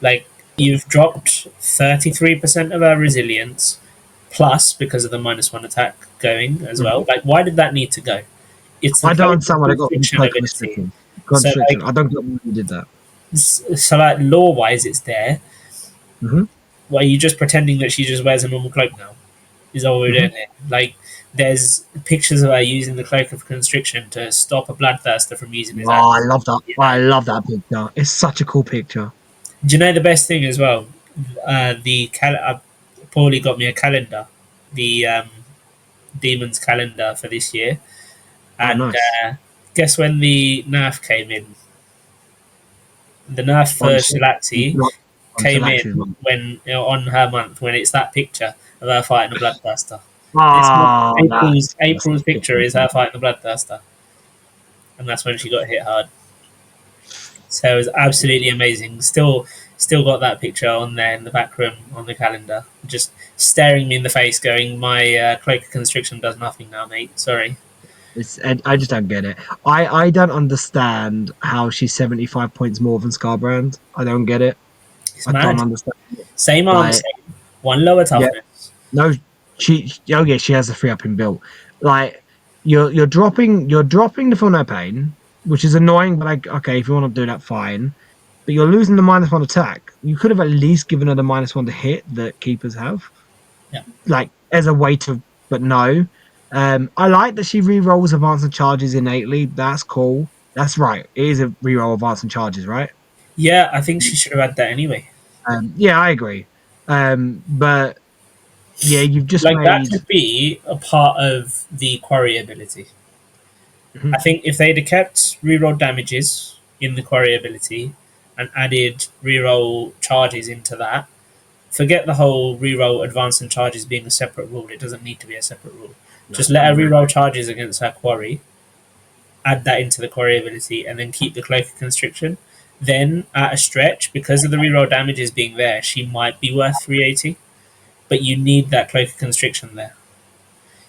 Like, you've dropped 33% of our resilience, plus because of the -1 attack going as Mm. well. Like, why did that need to go? It's the I don't cloak of understand what I got from constriction Cloak ability. Constriction. So, Constriction. like, I don't get why you did that. like lore wise, it's there. Hmm. Why are you just pretending that she just wears a normal cloak now? Is all we're Hmm. doing here. Like, there's pictures of her using the cloak of constriction to stop a bloodthirster from using his Oh, I axe. love that. You know? I love that picture. It's such a cool picture. Do you know the best thing as well? Paulie got me a calendar, the Demon's calendar for this year, Oh, and nice. guess when the nerf came in? The nerf On for shit. Shalaxi On came Chillax's in one. when on her month when it's that picture of her fighting a bloodthirster. This month, Oh, that's April's sick. picture is her fighting a bloodthirster, and that's when she got hit hard. So it was absolutely amazing. Still got that picture on there in the back room on the calendar, just staring me in the face, going, "My cloak of constriction does nothing now, mate. Sorry." I just don't get it. I don't understand how she's 75 points more than Scarbrand. I don't get it. It's I don't mad. understand it. Same arm Like, set, one lower yeah, toughness. no, oh yeah, she has a free up in built. Like, you're dropping the full no pain, which is annoying, but like, okay, if you want to do that, fine. But you're losing the -1 attack. You could have at least given her the -1 to hit that keepers have, Yeah, like as a way to, but no. I like that she re-rolls advanced and charges innately. That's cool. That's right. It is a re-roll advanced and charges, right? yeah. I think she should have had that anyway. Yeah, I agree. But yeah, you've just Like that made. could be a part of the quarry ability. Mhm. I think if they'd have kept reroll damages in the quarry ability and added reroll charges into that, forget the whole reroll advance and charges being a separate rule. It doesn't need to be a separate rule. No, Just let I her agree. reroll charges against her quarry, add that into the quarry ability, and then keep the cloak of constriction. Then at a stretch, because of the reroll damages being there, she might be worth 380, but you need that cloak of constriction there.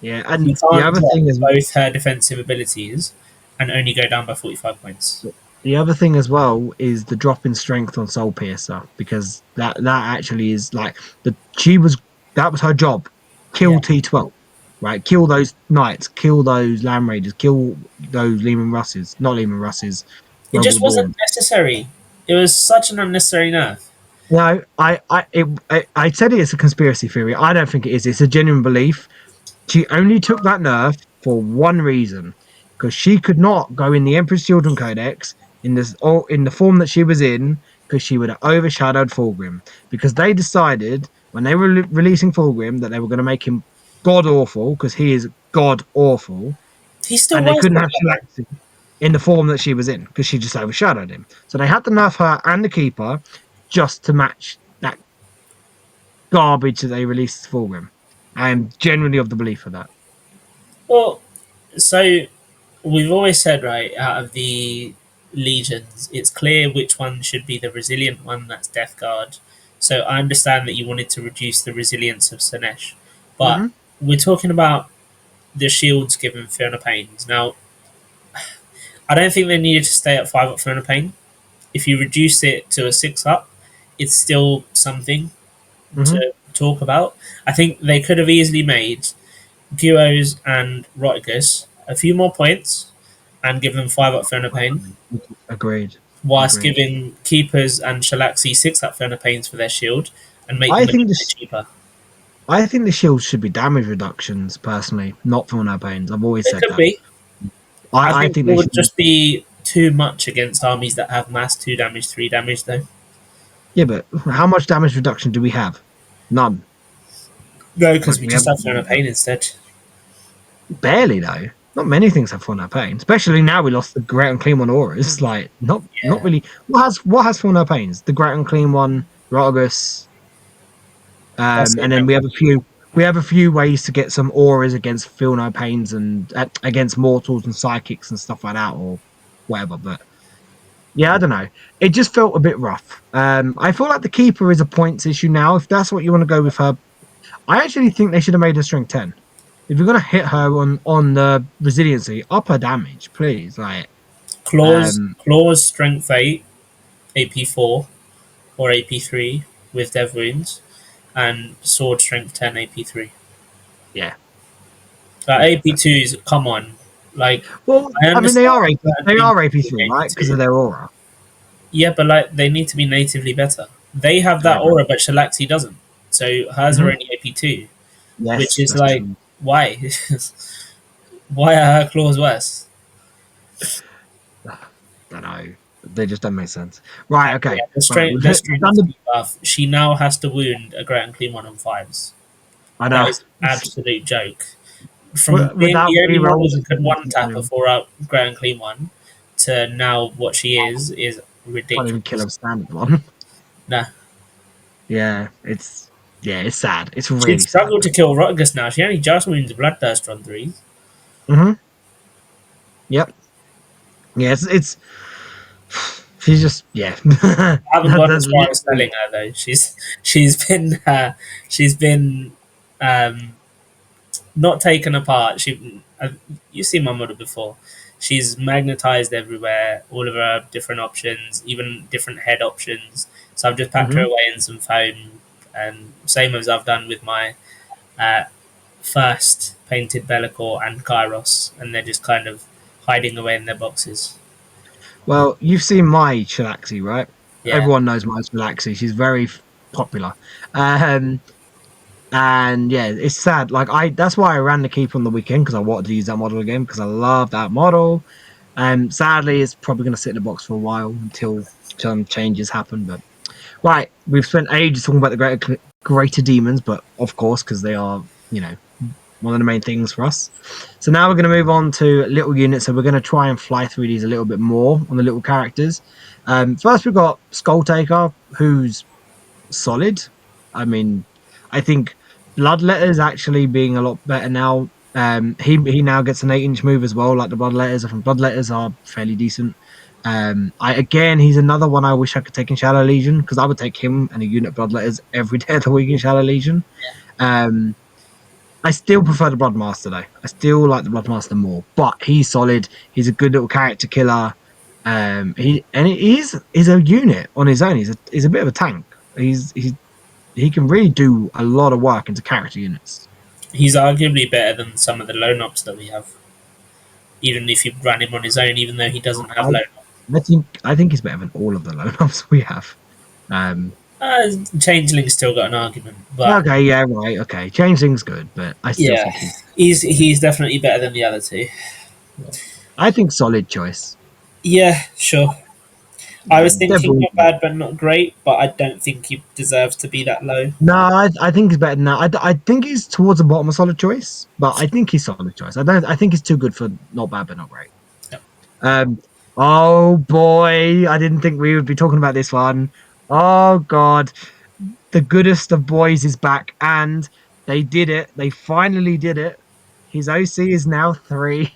Yeah, You and the can't other drop thing is both her defensive abilities and only go down by 45 points. the other thing as well is the drop in strength on Soul Piercer because that actually is like the she was that was her job. Yeah. Kill T12, right? Kill those knights, kill those Land Raiders, kill those Lehman Russes, not Lehman Russes, It Rebel just wasn't Dawn. necessary. It was such an unnecessary nerf. No, I said it is a conspiracy theory. I don't think it is. It's a genuine belief. She only took that nerf for one reason, because she could not go in the Emperor's Children Codex in this or in the form that she was in, because she would have overshadowed Fulgrim. Because they decided when they were releasing Fulgrim that they were going to make him god awful, because he is god awful, He still and they was couldn't good have though. Shalaxi in the form that she was in because she just overshadowed him. So they had to nerf her and the Keeper just to match that garbage that they released as Fulgrim. I am generally of the belief of that. Well, so we've always said, right, out of the legions, it's clear which one should be the resilient one, that's Death Guard. So I understand that you wanted to reduce the resilience of Sinesh, but Hmm. we're talking about the shields given Fiona Pains. Now, I don't think they needed to stay at 5 up Fiona Pain. If you reduce it to a 6 up, it's still something Hmm. to talk about. I think they could have easily made Duos and Rotigus a few more points and give them 5 up Fiona Pain, Agreed. whilst Agreed. giving Keepers and Shalaxi 6 up Fiona Pains for their shield and make I them a little think bit this. cheaper. I think the shields should be damage reductions, personally, not for no pains. I've always It said could that. be. I I think think it they would should be. just be too much against armies that have mass 2 damage, 3 damage, though. Yeah, but how much damage reduction do we have? None. No, because Like we we have just have Fiona Pain instead. barely though. Not many things have full no pain, especially now we lost the Great and Clean one auras. Like not Yeah. really. What has full no pains? The Great and Clean one, Rotagus, That's it. and then we have a few ways to get some auras against feel no pains and against mortals and psychics and stuff like that or whatever. But yeah, I don't know. It just felt a bit rough. I feel like the keeper is a points issue now. If that's what you want to go with her, I actually think they should have made her strength 10. If you're gonna hit her on the resiliency, up her damage, please. Like, um, Claws Strength 8, AP4, or AP3 with Dev Wounds, and Sword Strength 10, AP3. yeah, yeah. AP2 is, come on. Like, Well, I I mean, understand certain they things are with AP3, right? Because AP2. of their aura. Yeah, but like, they need to be natively better. They have I that agree. aura, but Shalaxi doesn't. So hers are Hmm. only AP2, which Yes, is that's like, true. why? Why are her claws worse? Don't know. They just don't make sense. Right. Yeah, Okay. the Right. strength, We've the hit. We've done strength the. buff. She now has to wound a Great and Clean one on fives. I That know. is an absolute joke. From being Without the only model rerolls, that it's could one tap a can't 4 up Great and Clean one to now what she is even kill ridiculous. a standard one. Nah. Yeah. It's sad. It's She'd really sad. struggle to kill Rutgus now. She only just wounds Bloodthirst on threes. Hmm. Yep. Yeah. It's she's just yeah. I haven't gone as That's far as literally. selling her though. She's been um, not taken apart. You've seen my model before. She's magnetized everywhere, all of her different options, even different head options. So I've just packed her Hmm. away in some foam, and same as I've done with my uh, first painted Bellicor and Kairos, and they're just kind of hiding away in their boxes. Well, you've seen my Chilaxi, right? Yeah, Everyone knows my Chilaxi. She's very popular. Um, and yeah, it's sad. Like that's why I ran the keep on the weekend because I wanted to use that model again because I love that model. Sadly, it's probably going to sit in the box for a while until some changes happen. But right, we've spent ages talking about the greater demons, but of course, because they are, you know, one of the main things for us. So now we're going to move on to little units. So we're going to try and fly through these a little bit more on the little characters. First, we've got Skull Taker, who's solid. I mean, I think Bloodletter's actually being a lot better now. He now gets an 8-inch move as well, like the Bloodletters. I think Bloodletters are fairly decent. I again, he's another one I wish I could take in Shadow Legion because I would take him and a unit of Bloodletters every day of the week in Shadow Legion. Um, I still prefer the Bloodmaster though. I still like the Bloodmaster more, but he's solid. He's a good little character killer. He's a unit on his own. He's a bit of a tank. He can really do a lot of work into character units. He's arguably better than some of the lone ops that we have. Even if you run him on his own, even though he doesn't have I, lone I think he's better than all of the lone ops we have. Changeling's still got an argument, but Okay, yeah, right, okay. Changeling's good, but I still yeah, think he's definitely better than the other two. I think solid choice. Yeah, sure. I was thinking Devil. not bad but not great, but I don't think he deserves to be that low. No, I think he's better than that. I think he's towards the bottom of solid choice, but I think he's solid choice. I think he's too good for not bad but not great. Yep. Oh boy, I didn't think we would be talking about this one. Oh god, the goodest of boys is back, and they did it. They finally did it. His OC is now 3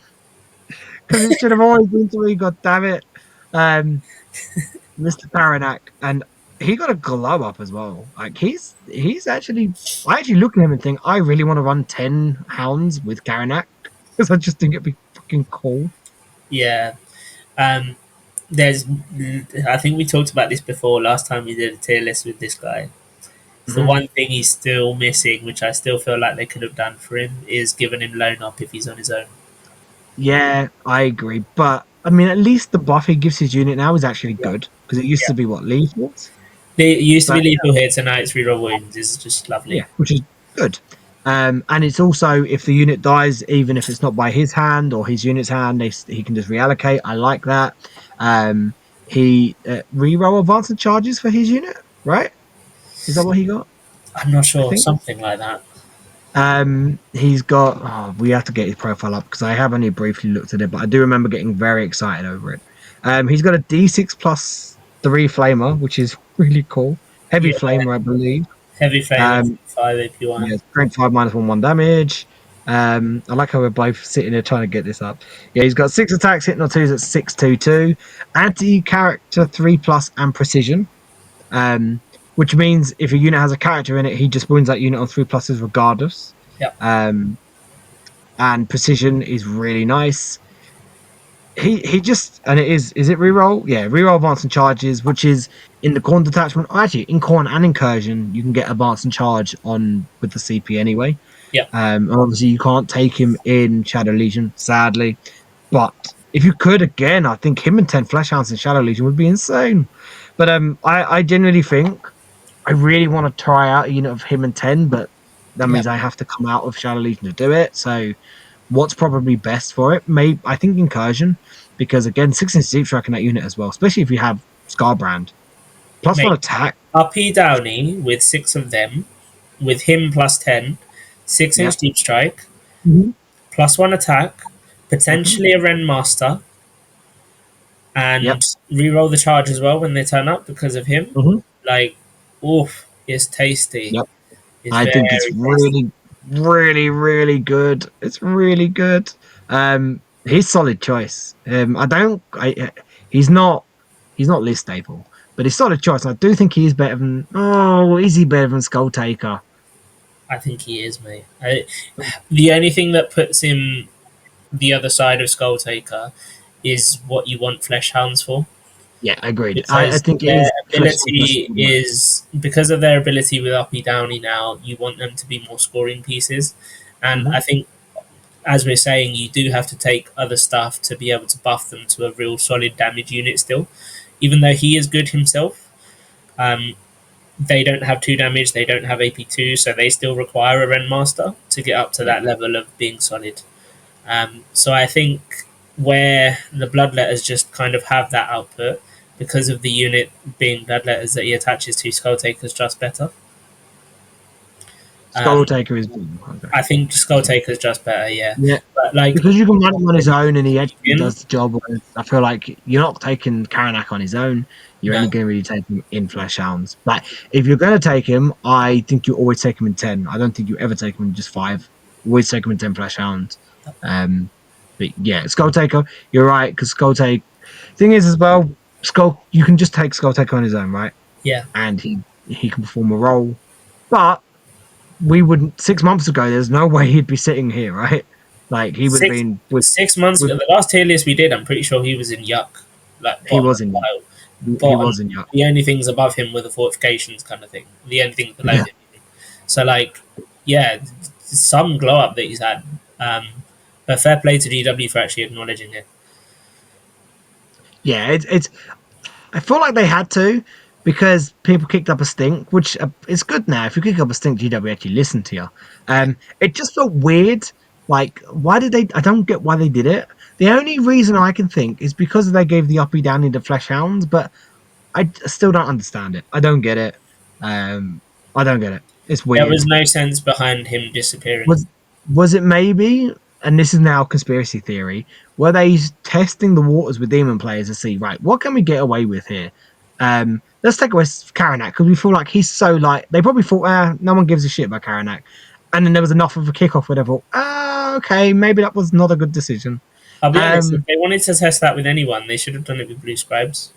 because it should have always been 3. God damn it, Mr. Paranak, and he got a glow up as well. Like he's actually, I actually look at him and think I really want to run 10 hounds with Karanak because I just think it'd be fucking cool. Yeah. Um, there's, I think we talked about this before last time we did a tier list with this guy. So the Mhm. one thing he's still missing, which I still feel like they could have done for him, is given him loan up if he's on his own. Yeah, I agree. But I mean, at least the buff he gives his unit now is actually Yeah. good because it used Yeah. to be what lethal. It used to be But lethal hits, and now it's reroll wounds. Is just lovely. yeah, which is good. And it's also if the unit dies, even if it's not by his hand or his unit's hand, he can just reallocate. I like that. He reroll advanced charges for his unit, right? Is that what he got? I'm not I sure, think. something like that. He's got. Oh, we have to get his profile up because I have only briefly looked at it, but I do remember getting very excited over it. He's got a D6 plus 3 flamer, which is really cool. Heavy Yeah, flamer, I believe. heavy flame Um, 5 AP1. yeah, strength 5 -1 damage. I like how we're both sitting there trying to get this up. Yeah, he's got 6 attacks, hitting on 2s at 622, anti character 3 plus, and precision. Um, which means if a unit has a character in it, he just wins that unit on 3 pluses regardless. Yep. Um, and precision is really nice. He just, and is it reroll? Yeah, reroll advance and charges, which is in the corn detachment. Oh, actually, in corn and incursion, you can get advance and charge on with the CP anyway. Yep. Obviously you can't take him in Shadow Legion, sadly. But if you could again, I think him and 10 Flesh Hounds in Shadow Legion would be insane. But I genuinely think I really want to try out a unit of him and 10, but that means Yep. I have to come out of Shadow Legion to do it. So what's probably best for it? Maybe I think incursion, because again, 6-inch deep strike in that unit as well, especially if you have Scarbrand. Plus Mate, 1 attack. RP Downey with 6 of them, with him plus 10, 6 Yeah. inch deep strike, Mhm. plus 1 attack, Mhm. potentially a Ren Master, Yep. and reroll the charge as well when they turn up because of him. Mhm. Like, oof, it's tasty. Yep. It's I think it's very tasty. really, really, really good. It's really good. He's solid choice. I don't. He's not list staple, but he's solid choice. I do think he's better than. Oh, is he better than Skull Taker? I think he is, mate. The only thing that puts him the other side of Skull Taker is what you want Flesh Hounds for. Yeah, agreed. I Because think it their is flesh ability is because of their ability with Uppy Downy now, you want them to be more scoring pieces. And Mhm. I think as we're saying, you do have to take other stuff to be able to buff them to a real solid damage unit still. Even though he is good himself, um, they don't have 2 damage, they don't have AP2, so they still require a Ren Master to get up to Yeah. that level of being solid. So I think where the Bloodletters just kind of have that output, because of the unit being Bloodletters that he attaches to, Skull Taker's just better. Skull Taker is okay. I think Skull Taker's just better, yeah. Yeah, But like, because you can run him on his own and he actually him, does the job. Whereas I feel like you're not taking Karanak on his own. You're no, only going to really take him in Flesh Hounds. Like, if you're going to take him, I think you always take him in 10. I don't think you ever take him in just 5. Always take him in 10 Flesh Hounds. Um, but yeah, Skull Taker, you're right, because Skull Taker. Thing is, as well, you can just take Skull Taker on his own, right? yeah. And he can perform a role. But we wouldn't 6 months ago. There's no way he'd be sitting here, right? Like he would have Six been with 6 months with ago, the last tier list we did, I'm pretty sure he was in Yuck, like he bottom of was the in pile. he Bottom. was in Yuck. The only things above him were the fortifications kind of thing. The only things below Yeah, him. So like, yeah, some glow up that he's had. Um, but fair play to DW for actually acknowledging it. yeah. It's I feel like they had to because people kicked up a stink, which is good now. If you kick up a stink, GW actually listen to you. It just felt weird. Like, why did they? I don't get why they did it. The only reason I can think is because they gave the uppy down into Flesh Hounds, but I still don't understand it. I don't get it. Um, I don't get it. It's There weird. was no sense behind him disappearing. Was was it maybe? And this is now conspiracy theory. Were they testing the waters with demon players to see right? What can we get away with here? Let's take away Karanak because we feel like he's so like they probably thought no one gives a shit about Karanak, and then there was enough of a kickoff where they thought okay, maybe that was not a good decision. I'll be honest, if Um, they wanted to test that with anyone, they should have done it with Blue Scribes.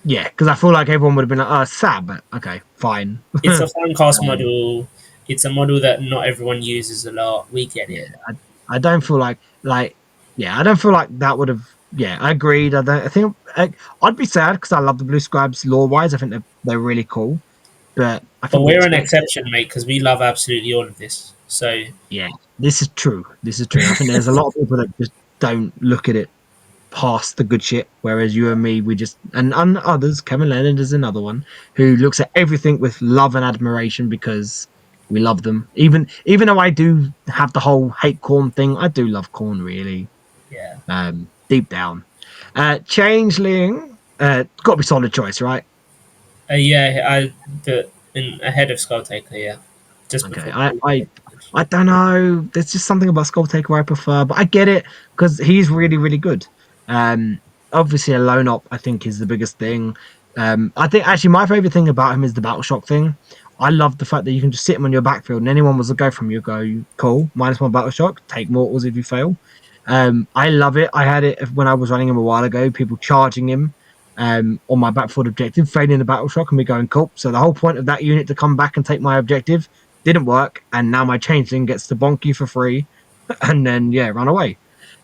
yeah, because I feel like everyone would have been like, sad, but okay, fine. It's a fun cast Um, model. It's a model that not everyone uses a lot. We get yeah, it. I don't feel like yeah, I don't feel like that would have. Yeah, I agreed. I don't. I think I'd be sad because I love the Blue Scribes lore wise. I think they're really cool, but I But think we we're an expected it. exception, mate, because we love absolutely all of this. So Yeah, this is true. This is true. I think there's a lot of people that just don't look at it past the good shit, whereas you and me, we just and others. Kevin Leonard is another one who looks at everything with love and admiration because we love them. Even though I do have the whole hate corn thing, I do love corn really. yeah, Deep down. Changeling, got to be solid choice, right? yeah, ahead of Skull Taker, yeah, just Okay, before. I don't know. There's just something about Skull Taker I prefer, but I get it because he's really really good. Obviously a lone op I think is the biggest thing. I think actually my favorite thing about him is the battle shock thing. I love the fact that you can just sit him on your backfield and anyone was to go from you, go cool, -1 battle shock, take mortals if you fail. I love it. I had it when I was running him a while ago. People charging him on my backfield objective, failing the battle shock, and me going cool. So the whole point of that unit to come back and take my objective didn't work, and now my changeling gets to bonk you for free, and then yeah, run away.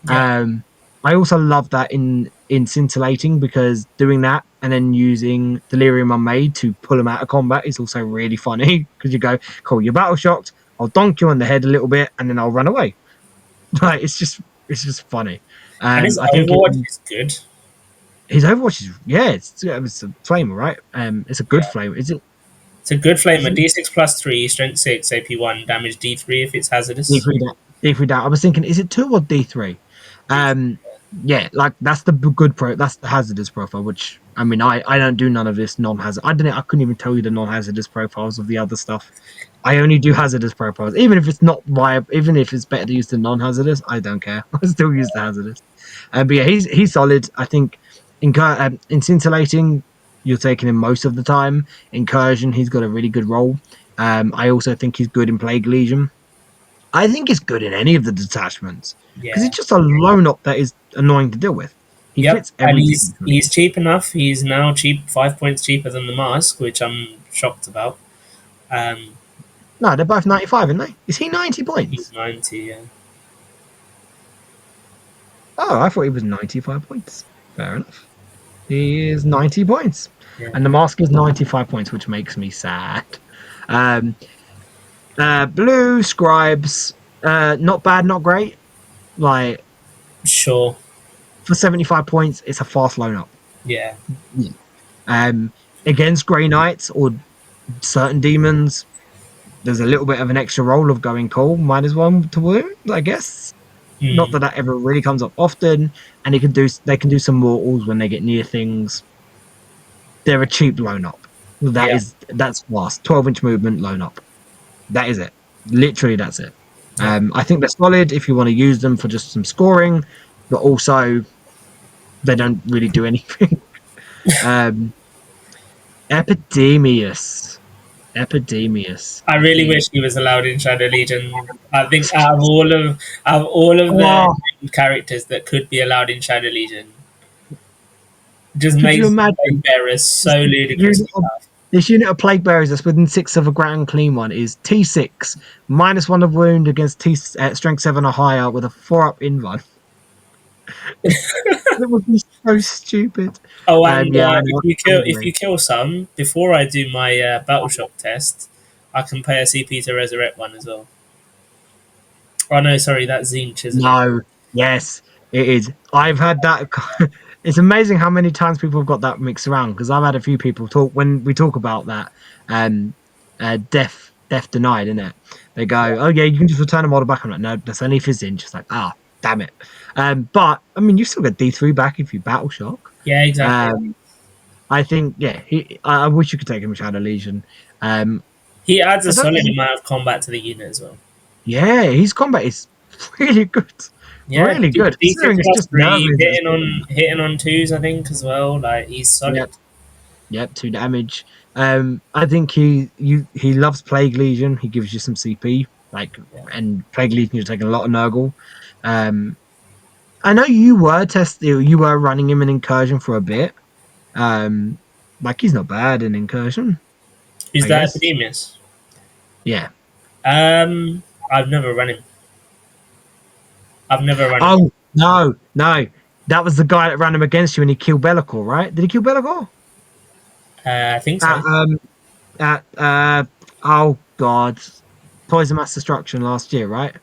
Yeah, Um, I also love that in scintillating because doing that and then using delirium unmade to pull them out of combat is also really funny because you go cool, you're battle shocked. I'll donk you on the head a little bit, and then I'll run away. Like it's just funny. and his I think Overwatch is good. his Overwatch is yeah, it's a flamer, right? It's a good Yeah, flamer. it's a good Is flamer. it D6 plus 3, strength 6, AP 1, damage D3 if it's hazardous. D3 down? D3 down. I was thinking, is it 2 or D3? D3. Yeah, like that's the good pro. That's the hazardous profile. Which I mean, I don't do none of this non-hazard. I didn't. I couldn't even tell you the non-hazardous profiles of the other stuff. I only do hazardous profiles, even if it's not viable. Even if it's better to use the non-hazardous, I don't care. I still use the hazardous. But yeah, he's solid. I think in scintillating, you're taking him most of the time. Incursion, he's got a really good role. I also think he's good in Plague Legion. I think he's good in any of the detachments because he's Yeah. just a lone op that is annoying to deal with. He Yep, fits and every he's cheap enough. He's now cheap, 5 points cheaper than the mask, which I'm shocked about. Um, No, they're both 95, aren't they? Is he 90 he's points? 90. Yeah, Oh, I thought he was 95 points. Fair enough. He is 90 points. yeah, And the mask is 95 points, which makes me sad. Um, Blue Scribes, not bad, not great. Like, sure. for 75 points, it's a fast loan up. Yeah, Yeah. Against Grey Knights or certain demons, there's a little bit of an extra roll of going cool, -1 to wound, I guess. Not mm, that ever really comes up often, and they can do some mortals when they get near things. They're a cheap loan up. yeah. That's fast. 12-inch movement loan up. That is it. Literally, that's it. Yeah. I think they're solid if you want to use them for just some scoring, but also they don't really do anything. um, Epidemius. Epidemius. I really wish he was allowed in Shadow Legion. I think out of all of the Oh, characters that could be allowed in Shadow Legion, just could you makes imagine Plague Bearer this so unit ludicrously of, tough. this unit of plague bearers that's within 6 of a ground clean one is T6 -1 of wound against T strength 7 or higher with a 4-up invuln. It would be so stupid. Oh, and Yeah, I if know. you I kill if agree. you kill some before I do my battle shock test, I can pay a CP to resurrect one as well. Oh no, sorry, that's Zinch, isn't it? No, yes, it is. I've had that. It's amazing how many times people have got that mixed around because I've had a few people talk when we talk about that. Um, death denied, isn't it? They go, oh yeah, you can just return a model back. I'm like, no, that's only if it's in. Just like, ah, damn it. But I mean, you still get D3 back if you battle shock. Yeah, exactly. Um, I think, yeah, I wish you could take him with Shadow Legion. Um, He adds I a don't solid think, amount of combat to the unit as well. yeah, his combat is really good, Yeah, really good. D6 Considering it's plus just three, nerves. hitting on twos, I think as well. Like he's Yeah, solid. yep, 2 damage. I think he loves Plague Legion. He gives you some CP, like, Yeah. and Plague Legion, you're taking a lot of Nurgle. Um, I know you were running him in Incursion for a bit. Um, like he's not bad in Incursion, Who's I that guess. Epidemius? Yeah. I've never run him. I've never run him. Oh no, no, that was the guy that ran him against you and he killed Bellicor, right? Did he kill Bellicor? I think At so. at oh god, Poison Mass Destruction last year, right?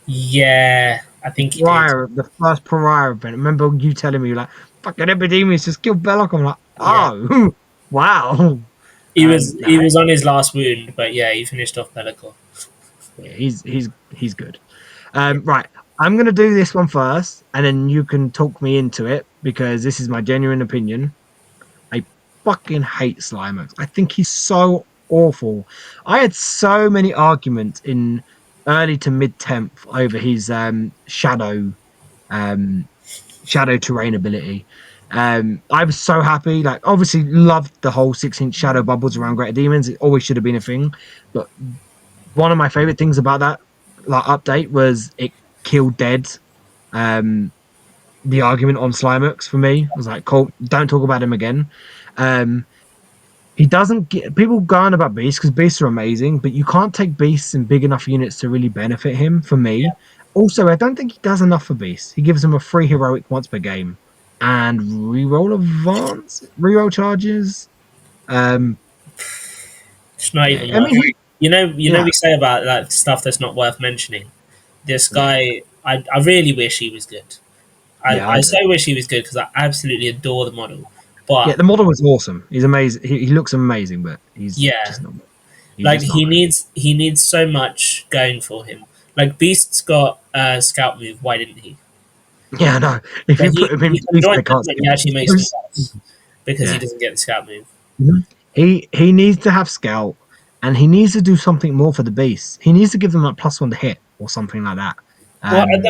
Yeah, I think he did. The first Pariah event. I remember you telling me like, "Fucking Epidemius just killed Belloc." I'm like, Yeah, "Oh, wow." he was Nah, he was on his last wound, but yeah, he finished off Bellicor. yeah, he's good. Yeah. Right, I'm gonna do this one first, and then you can talk me into it because this is my genuine opinion. I fucking hate Slimex. I think he's so awful. I had so many arguments in early to mid 10th over his um shadow terrain ability. I was so happy. Like, obviously, loved the whole 6-inch shadow bubbles around Greater Demons. It always should have been a thing. But one of my favorite things about that like update was it killed dead. Um, the argument on Slimex for me I was like, cool, don't talk about him again. Um, he doesn't get people go on about beasts because beasts are amazing, but you can't take beasts in big enough units to really benefit him. For me, also, I don't think he does enough for beasts. He gives them a free heroic once per game and reroll charges. Um, It's not yeah, even I mean, worth. You know, yeah, we say about like stuff that's not worth mentioning. This yeah, guy, I really wish he was good. I, yeah, I I do. so wish he was good because I absolutely adore the model. Yeah, But the model was awesome. He's amazing. He looks amazing, but he's yeah, just not. He's like just not he good. needs he needs so much going for him. Like Beast's got a scout move. Why didn't he? Yeah, no. If But you put he, him he in can beast, join they them, can't but see he actually makes them him. worse because he Yeah. doesn't get the scout move. Mhm. He needs to have scout, and he needs to do something more for the beast. He needs to give them like +1 to hit or something like that. Well, at Um,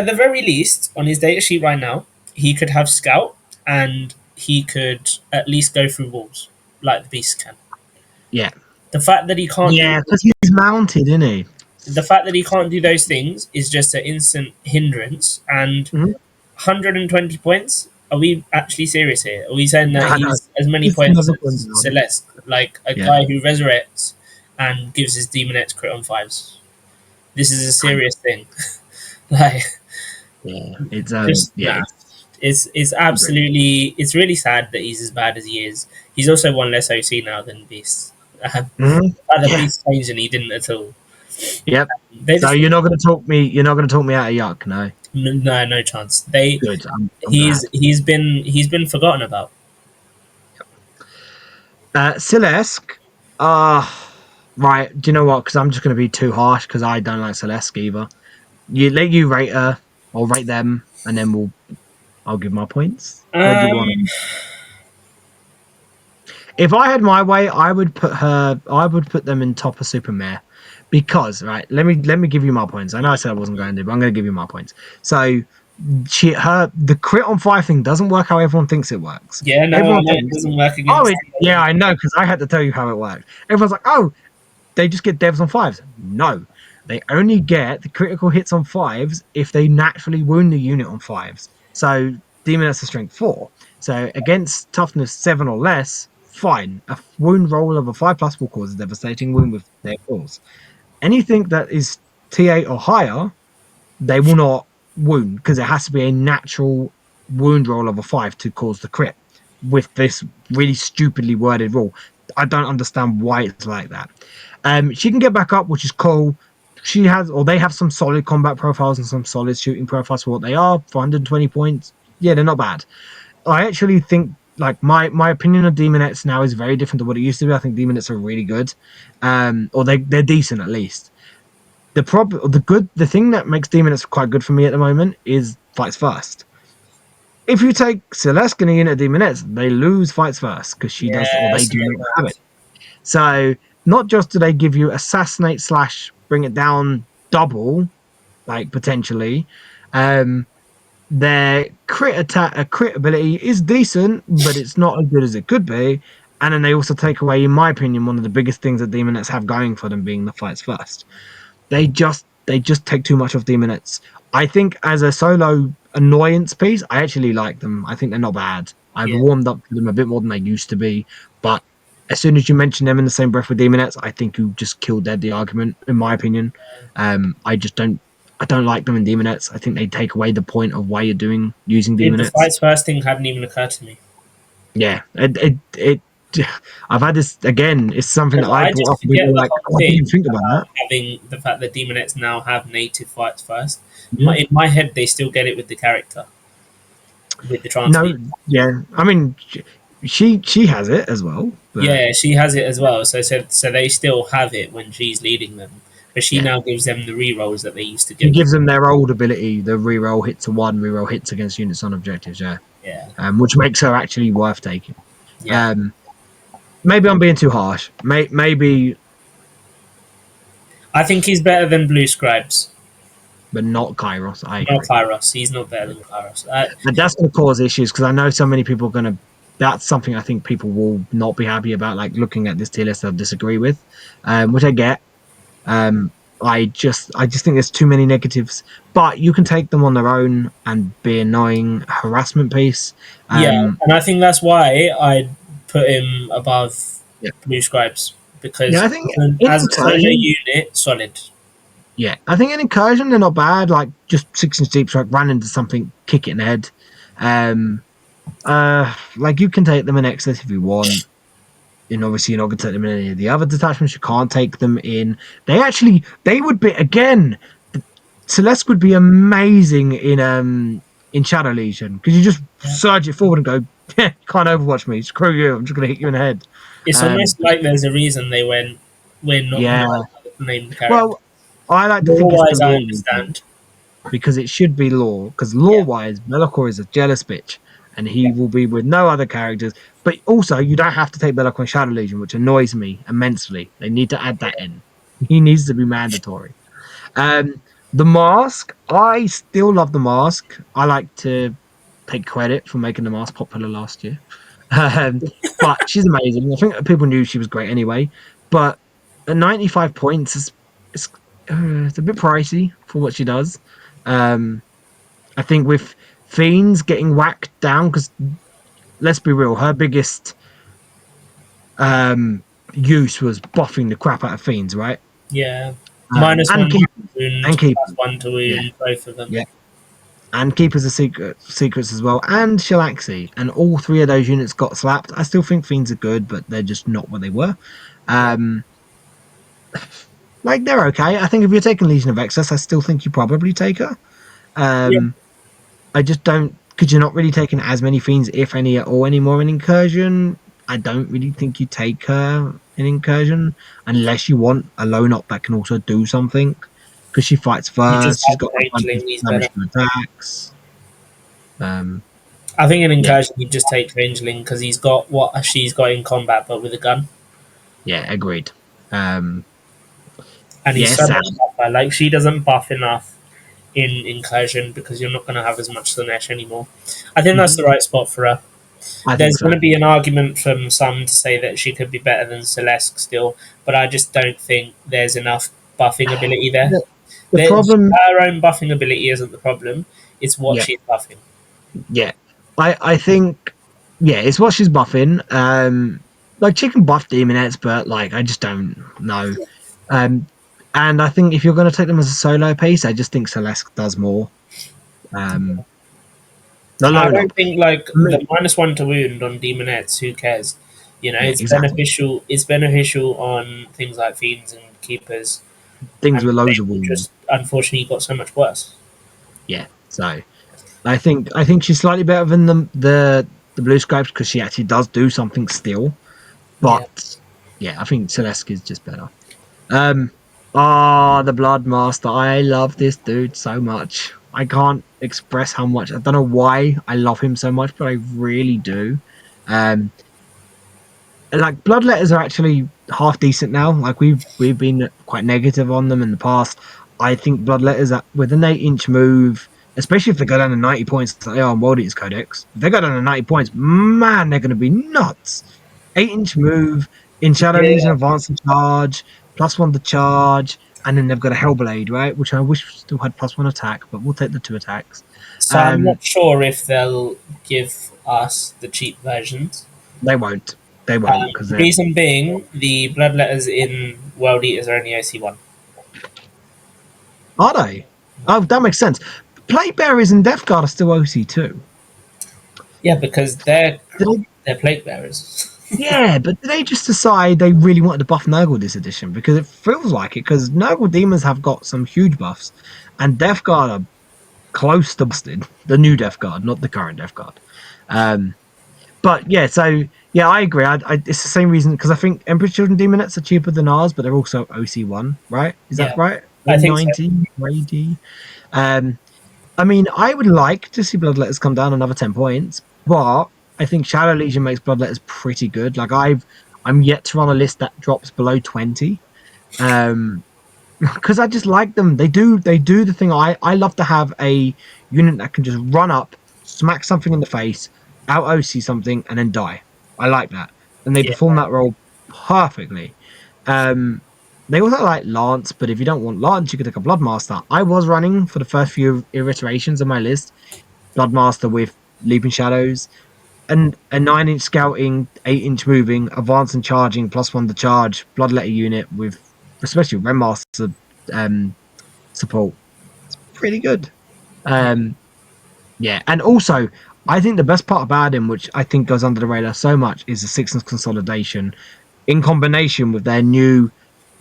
the very least, on his data sheet right now, he could have scout and he could at least go through walls like the beast can. yeah, The fact that he can't do yeah, because he's mounted, isn't he? the fact that he can't do those things is just an instant hindrance. And Mhm. 120 points. Are we actually serious here? Are we saying that I know. he's as many It's points never gone as down. Celeste, like a Yeah, guy who resurrects and gives his demonette crit on fives? This is a I know. serious thing. Like, Yeah, it's just no. yeah, It's agree. absolutely it's really sad that he's as bad as he is. He's also one less OC now than Beast. Mhm. Other Yeah, Beast changed and he didn't at all. yep. They So just you're not gonna talk me. You're not gonna talk me out of yuck, no. no chance. They Good. I'm he's glad. he's been forgotten about. Celeste. Right. Do you know what? Because I'm just gonna be too harsh because I don't like Celeste either. You rate her or rate them, and then I'll give my points. Where do you want Um, them? If I had my way, I would put them in top of Super Mare. because right, let me give you my points. I know I said I wasn't going to, but I'm going to give you my points. So the crit on 5 thing doesn't work how everyone thinks it works. Yeah, no, I Everyone know it thinks, doesn't work oh, against. yeah, I know because I had to tell you how it works. Everyone's like, oh, they just get devs on 5s. No, they only get the critical hits on 5s if they naturally wound the unit on 5s. So Demoness is strength 4. So against toughness 7 or less, fine. A wound roll of a 5 plus will cause a devastating wound with their balls. Anything that is T8 or higher, they will not wound because it has to be a natural wound roll of a 5 to cause the crit with this really stupidly worded rule. I don't understand why it's like that. She can get back up, which is cool. She has, or they have some solid combat profiles and some solid shooting profiles for what they are. For 120 points, yeah, they're not bad. I actually think like my opinion of Demonettes now is very different to what it used to be. I think Demonettes are really good, or they're decent at least. The thing that makes Demonettes quite good for me at the moment is fights first. If you take Celeste and a unit of Demonettes, they lose fights first because she does, or Yeah, they she do gets not have it. worse. So not just do they give you assassinate slash bring it down double, like potentially, um, their crit attack, crit ability is decent, but it's not as good as it could be. And then they also take away, in my opinion, one of the biggest things that Demonettes have going for them being the fights first. They just take too much of Demonettes. I think as a solo annoyance piece, I actually like them. I think they're not bad. I've Yeah, warmed up to them a bit more than they used to be, but as soon as you mention them in the same breath with Demonettes, I think you just killed dead the argument, in my opinion. I just don't like them in Demonettes. I think they take away the point of why you're using dude, the Demonettes. fights first thing hadn't even occurred to me. Yeah, it I've had this again. It's something that Because I I brought just up, and people forget were the like, whole "Oh, I didn't thing even think about about that." having the fact that Demonettes now have native fights first. Yeah. In my head, they still get it with the character, with the transmute. No, yeah. I mean, she has it as well, but Yeah, she has it as well. So they still have it when she's leading them, but she yeah, now gives them the rerolls that they used to she get with. gives them their old ability, the reroll hit to one, reroll hits against units on objectives. Yeah, Yeah, which makes her actually worth taking. yeah. Um, maybe I'm being too harsh. Maybe, I think he's better than Blue Scribes, but not Kairos. I not agree. Kairos. He's not better than Kairos. And that's going to cause issues because I know so many people are going to. That's something I think people will not be happy about. Like looking at this tier list, they'll disagree with, which I get. Um, I just think there's too many negatives, but you can take them on their own and be annoying harassment piece. Yeah, Um, and I think that's why I put him above yeah, Blue Scribes yeah. because I think in as a solo incursion, unit, solid. yeah, I think in incursion they're not bad. Like just 6 inch deep strike, run into something, kick it in the head. Um, like you can take them in excess if you want. And obviously you're not going to take them in any of the other detachments. You can't take them in. They would be again. Celeste would be amazing in Shadow Legion because you just Yeah. surge it forward and go, yeah, you can't overwatch me. Screw you. I'm just gonna hit you in the head. It's Um, almost like there's a reason they went. We're not going yeah. to name the character. Well, I like to think Lore it's the wise, I law reason understand. because it should be law. Because Yeah, law wise, Bellicor is a jealous bitch and he will be with no other characters. But also, you don't have to take Bellicor in Shadow Legion, which annoys me immensely. They need to add that in. He needs to be mandatory. Um, the mask, I still love the mask. I like to take credit for making the mask popular last year. Um, but she's amazing. I think people knew she was great anyway. But at 95 points, it's, it's a bit pricey for what she does. Um, I think with Fiends getting whacked down, because let's be real, her biggest um, use was buffing the crap out of Fiends, right? yeah. Minus And one keep to wound, and keep plus one to yeah wound, both of them. yeah and Keepers of Secrets as well, and Shalaxi, and all three of those units got slapped. I still think Fiends are good, but they're just not what they were. Yeah, Um, like they're okay. I think if you're taking Legion of Excess, I still think you probably take her. yeah. Um, I just don't because you're not really taking as many Fiends, if any at all, anymore in Incursion. I don't really think you take her in Incursion unless you want a lone op that can also do something. Because she fights You just first, she's have got a bunch of Rangeling, he's better. damage to attacks. Um, I think in yeah, Incursion, you just take Rangeling because he's got what she's got in combat, but with a gun. yeah, agreed. Um, and he's Yeah, so Sam. much tougher. Like she doesn't buff enough in incursion because you're not going to have as much Slanesh anymore. I think that's Mhm. the right spot for her. I think There's going so. to be an argument from some to say that she could be better than Celeste still, but I just don't think there's enough buffing ability there. The, the problem, Her own buffing ability isn't the problem; it's what yeah, she's buffing. yeah. I think, yeah, it's what she's buffing. Like she can buff demonettes, but like I just don't know. Um, and I think if you're going to take them as a solo piece, I just think Celeste does more. Um, I Alone don't up. think like I the mean, -1 to wound on demonettes. Who cares? You know, yeah, it's exactly. beneficial. It's beneficial on things like fiends and keepers, Things and with loads of they wounds. just unfortunately got so much worse. Yeah. So I think she's slightly better than the blue scopes because she actually does do something still. Yeah. But yeah, I think Celeste is just better. Um, the Blood Master. I love this dude so much. I can't express how much. I don't know why I love him so much, but I really do. Um, like Bloodletters are actually half decent now. Like we've been quite negative on them in the past. I think Bloodletters with an 8-inch move, especially if they go down to 90 points, like they are on World Eaters Codex. If they go down to 90 points, man, they're going to be nuts. 8-inch move in Shadow Legion, Yeah. advance and charge, +1 to charge, and then they've got a Hellblade, right? Which I wish still had +1 attack, but we'll take the 2 attacks. So I'm Um, not sure if they'll give us the cheap versions. they won't. They won't because they're Reason being, the bloodletters in World Eaters are only OC1. Are they? Oh, that makes sense. Plate Bearers and Death Guard are still OC2. Yeah, because Did they, they're plate bearers. yeah, but did they just decide they really wanted to buff Nurgle this edition? Because it feels like it, because Nurgle Demons have got some huge buffs, and Death Guard are close to busted. The new Death Guard, not the current Death Guard. Um, but yeah, so yeah, I agree. It's the same reason, because I think Emperor's Children Demonettes are cheaper than ours, but they're also OC1, right? Is that Yeah, right? I think so. 190 AD. Um, I mean, I would like to see Bloodletters come down another 10 points, but I think Shadow Legion makes Bloodletters pretty good. Like I'm yet to run a list that drops below 20. Um because I just like them. They do the thing I love to have a unit that can just run up, smack something in the face, out OC something, and then die. I like that. And they Yeah, perform that role perfectly. Um they also like Lance, but if you don't want Lance, you could take a Bloodmaster. I was running for the first few iterations of my list, Bloodmaster with Leaping Shadows, and a 9-inch scouting, 8-inch moving, advance and charging, +1 to charge, Bloodletter unit with especially Renmaster um, support. It's pretty good. yeah, Um, yeah, and also I think the best part about him, which I think goes under the radar so much, is the Sixth consolidation in combination with their new.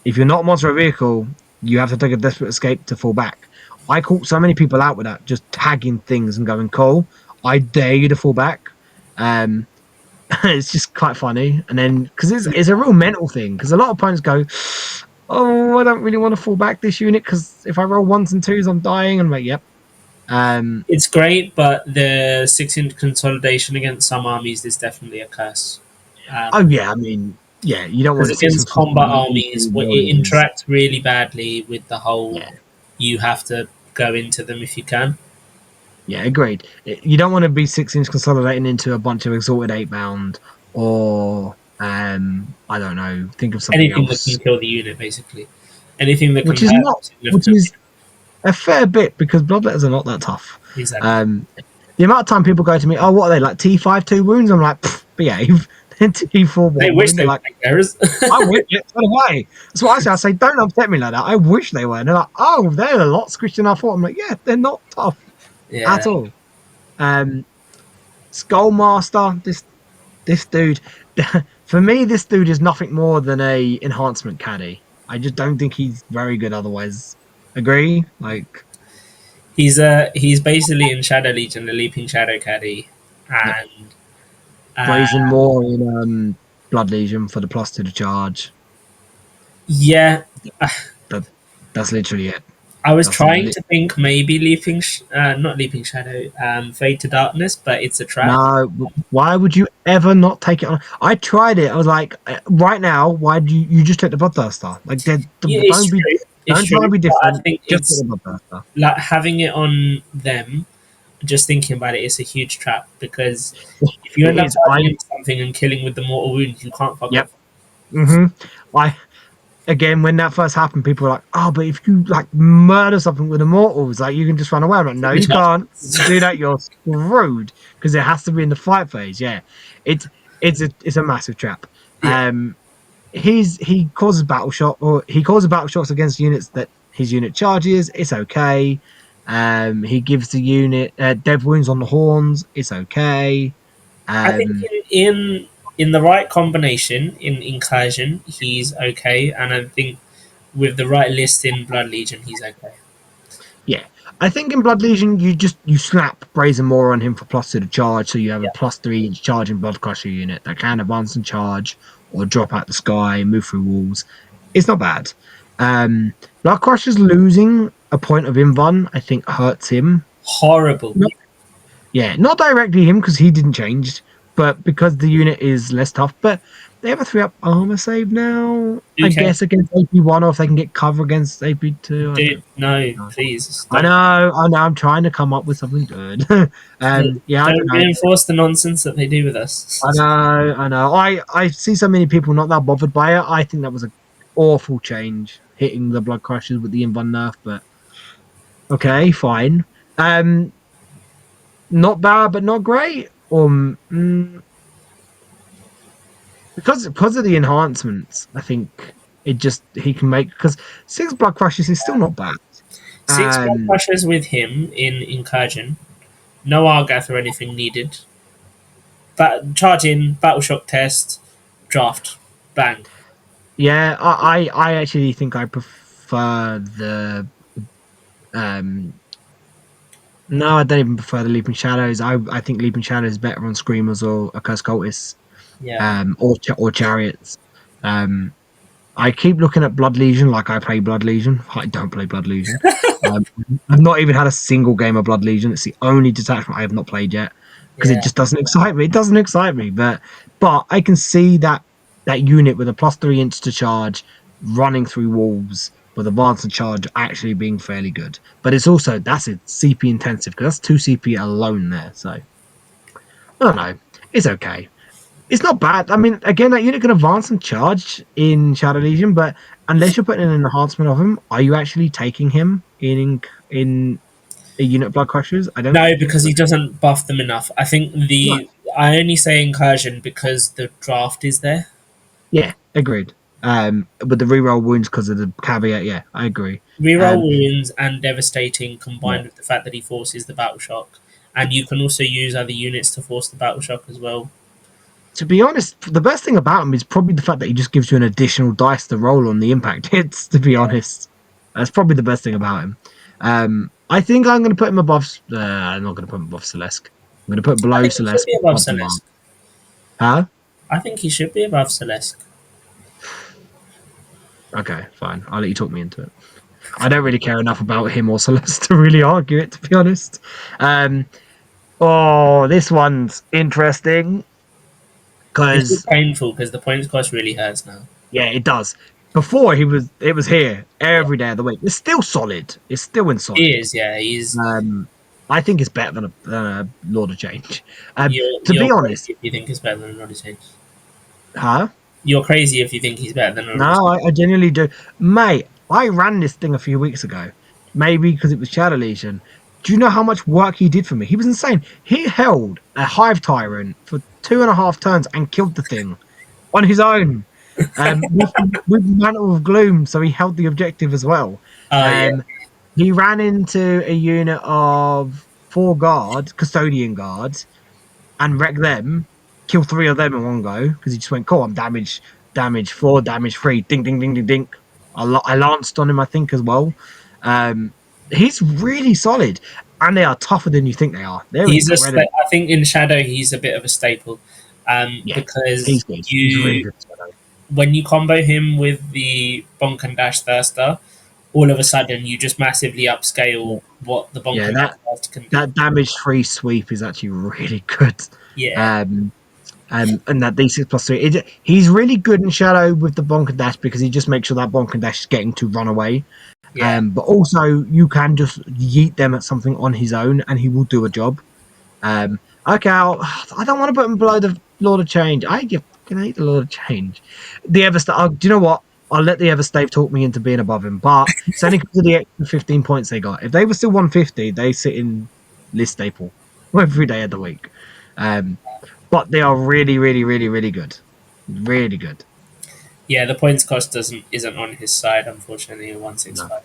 If you're not a monster vehicle, you have to take a desperate escape to fall back. I caught so many people out with that, just tagging things and going, Cole, I dare you to fall back. Um, it's just quite funny. And then, because it's a real mental thing, because a lot of opponents go, oh, I don't really want to fall back this unit, because if I roll ones and twos, I'm dying. And I'm like, yep. Um, it's great, but the 6-inch consolidation against some armies is definitely a curse. oh, yeah, I mean, yeah, you don't want Because a six against combat armies, into world it eaters. interacts really badly with the whole. Yeah. You have to go into them if you can. Yeah, agreed. You don't want to be 6-inch consolidating into a bunch of exalted 8 bound or I don't know, think of something Anything that can else. kill the unit, basically. Anything that can Which is hurt not which significantly. is a fair bit because bloodletters are not that tough. Exactly. Um the amount of time people go to me, oh, what are they like T5 2 wounds? I'm like, behave. Then T4 They 1 wish wound. They're they were like, big errors. I wish it. So do I. That's what I say. I say, don't upset me like that. I wish they were. And they're like, oh, they're a lot squished than I thought. I'm like, yeah, they're not tough Yeah. at all. Um Skullmaster, this dude, for me, this dude is nothing more than a enhancement caddy. I just don't think he's very good otherwise. Agree? Like, He's basically in Shadow Legion, the Leaping Shadow Caddy, yep. and uh, Brazen more in Blood Legion for the plus to the charge. yeah, That that's literally it. I was That's trying li- to think maybe not Leaping Shadow, Fade to Darkness, but it's a trap. no. Why would you ever not take it on? I tried it. I was like, right now, why do you just take the Bloodthirster? Like, Yeah, it's don't be true. It's Don't try true, to be but I different. think Just get it's the bloodthirster. like having it on them. Just thinking about it, it's a huge trap because if you It end up is. charging into something and killing with the mortal wounds, you can't fuck Yep. off. hmm I again, when that first happened, people were like, "Oh, but if you like murder something with immortals, like you can just run away." I'm like, "No, you can't. If you do that, you're screwed because it has to be in the fight phase." Yeah, it's it's a massive trap. Yeah, He causes battle shot or he causes battle shots against units that his unit charges. It's okay. He gives the unit dev wounds on the horns. It's okay. I think Um, in the right combination in incursion, he's okay, and I think with the right list in Blood Legion, he's okay. Yeah, I think in Blood Legion you slap Brazen Maw on him for +2 to charge, so you have a Yeah, +3 charging Blood Crusher unit that can advance and charge or drop out the sky, move through walls. It's not bad. Blood Crusher's losing a point of invuln, I think, hurts him. horrible. Not, yeah, not directly him because he didn't change, but because the unit is less tough. But they have a 3-up armor save now. I Okay, guess against AP1 or if they can get cover against AP2. I dude, don't no, know. please I don't. know, I know. I'm trying to come up with something good. Yeah, I don't Don't know. reinforce the nonsense that they do with us. I know, I know. I see so many people not that bothered by it. I think that was an awful change, hitting the blood crushers with the invuln nerf. But okay, fine. Um, not bad, but not great. Because of the enhancements, I think it just he can make because 6 blood crushes is still not bad. Six blood Um, crushers with him in incursion. No Argath or anything needed. Charge in, battle shock test, draft, bang. yeah, I actually think I prefer the um no, I don't even prefer the Leaping Shadows. I think Leaping Shadows is better on Screamers or Accursed Cultists, Yeah, or Chariots. Um, I keep looking at Blood Legion like I play Blood Legion. I don't play Blood Legion. Um, I've not even had a single game of Blood Legion. It's the only detachment I have not played yet because it yeah. just doesn't excite me. It doesn't excite me, but I can see that unit with a +3 inch to charge running through walls with advance and charge actually being fairly good. But it's also that's it CP intensive because that's 2 CP alone there. So I don't know. It's okay. It's not bad. I mean, again, that unit can advance and charge in Shadow Legion, but unless you're putting an enhancement of him, are you actually taking him in a unit of Blood Crushers? I don't No, think because so. he doesn't buff them enough. I think No. I only say incursion because the draft is there. Yeah, agreed. With the reroll wounds because of the caveat, yeah, I agree. Reroll Um, wounds and devastating yeah. combined with the fact that he forces the battle shock. And you can also use other units to force the battle shock as well. To be honest, the best thing about him is probably the fact that he just gives you an additional dice to roll on the impact hits. To be Yeah. honest, that's probably the best thing about him. I think I'm going to put him above. I'm not going to put him above Celeste. I'm going to put I below think he should Celeste, be above above Mark. Celeste. Huh? I think he should be above Celeste. Okay, fine. I'll let you talk me into it. I don't really care enough about him or Celeste to really argue it. To be honest. Um. Oh, this one's interesting This is because painful because the points cost really hurts now. yeah, it does. Before it was here Yeah. every day of the week. It's still solid. It's still in He solid. is, yeah. He's Um, I think it's better than a Lord of Change. To you're be honest, crazy if you think he's better than an Odyssey. huh? You're crazy if you think he's better than an Odyssey. No, I genuinely do. Mate, I ran this thing a few weeks ago. Maybe because it was Shadow Legion. Do you know how much work he did for me? He was insane. He held a Hive Tyrant for 2.5 turns and killed the thing on his own. With Mantle of Gloom, so he held the objective as well. Oh yeah. Um, he ran into a unit of 4 custodian guards, and wreck them, kill 3 of them in one go because he just went, cool, I'm damage 4, damage 3, ding, ding, ding, ding, ding. I lanced on him, I think, as well. Um, he's really solid, and they are tougher than you think they are. They're incredible. I think in Shadow he's a bit of a staple, Yeah, because he's good. He's really you good. when you combo him with the Bonk and Dash Thirster, all of a sudden you just massively Yeah, upscale what the Bonk yeah and Dash Thirster can do. that damage 3 sweep is actually really good. Yeah, Um, and that D6+3. He's really good in Shadow with the Bonk and Dash because he just makes sure that Bonk and Dash is getting to run away. Yeah. But also you can just yeet them at something on his own, and he will do a job. Okay, I don't want to put him below the Lord of Change. I fucking hate the Lord of Change. The Everstave. Do you know what? I'll let the Everstave talk me into being above him, but it's only because of the extra 15 points they got. If they were still 150, they sit in list staple every day of the week. Um, but they are really, really, really, really good. Really good. Yeah, the points cost isn't on his side, unfortunately, at No. 165.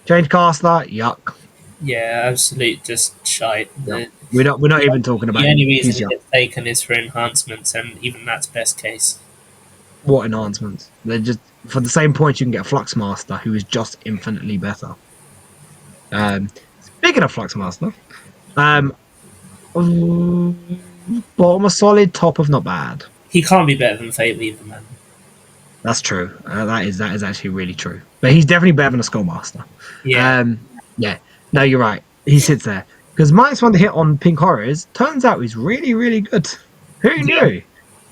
Change caster, yuck. Yeah, absolute just shite. Yuck. We're not even talking The about only him. reason He's it yuck. gets taken is for enhancements, and even that's best case. What enhancements? They're just for the same points you can get a Flux Master who is just infinitely better. Um, Speaking of Flux Master, um, bottom of solid, top of not bad. He can't be better than Fate Weaver, man. That's true. That is actually really true. But he's definitely better than a Skullmaster. Yeah. Um, yeah. No, you're right. He sits there because -1 to hit on Pink Horrors turns out he's really really good. Who Yeah. knew?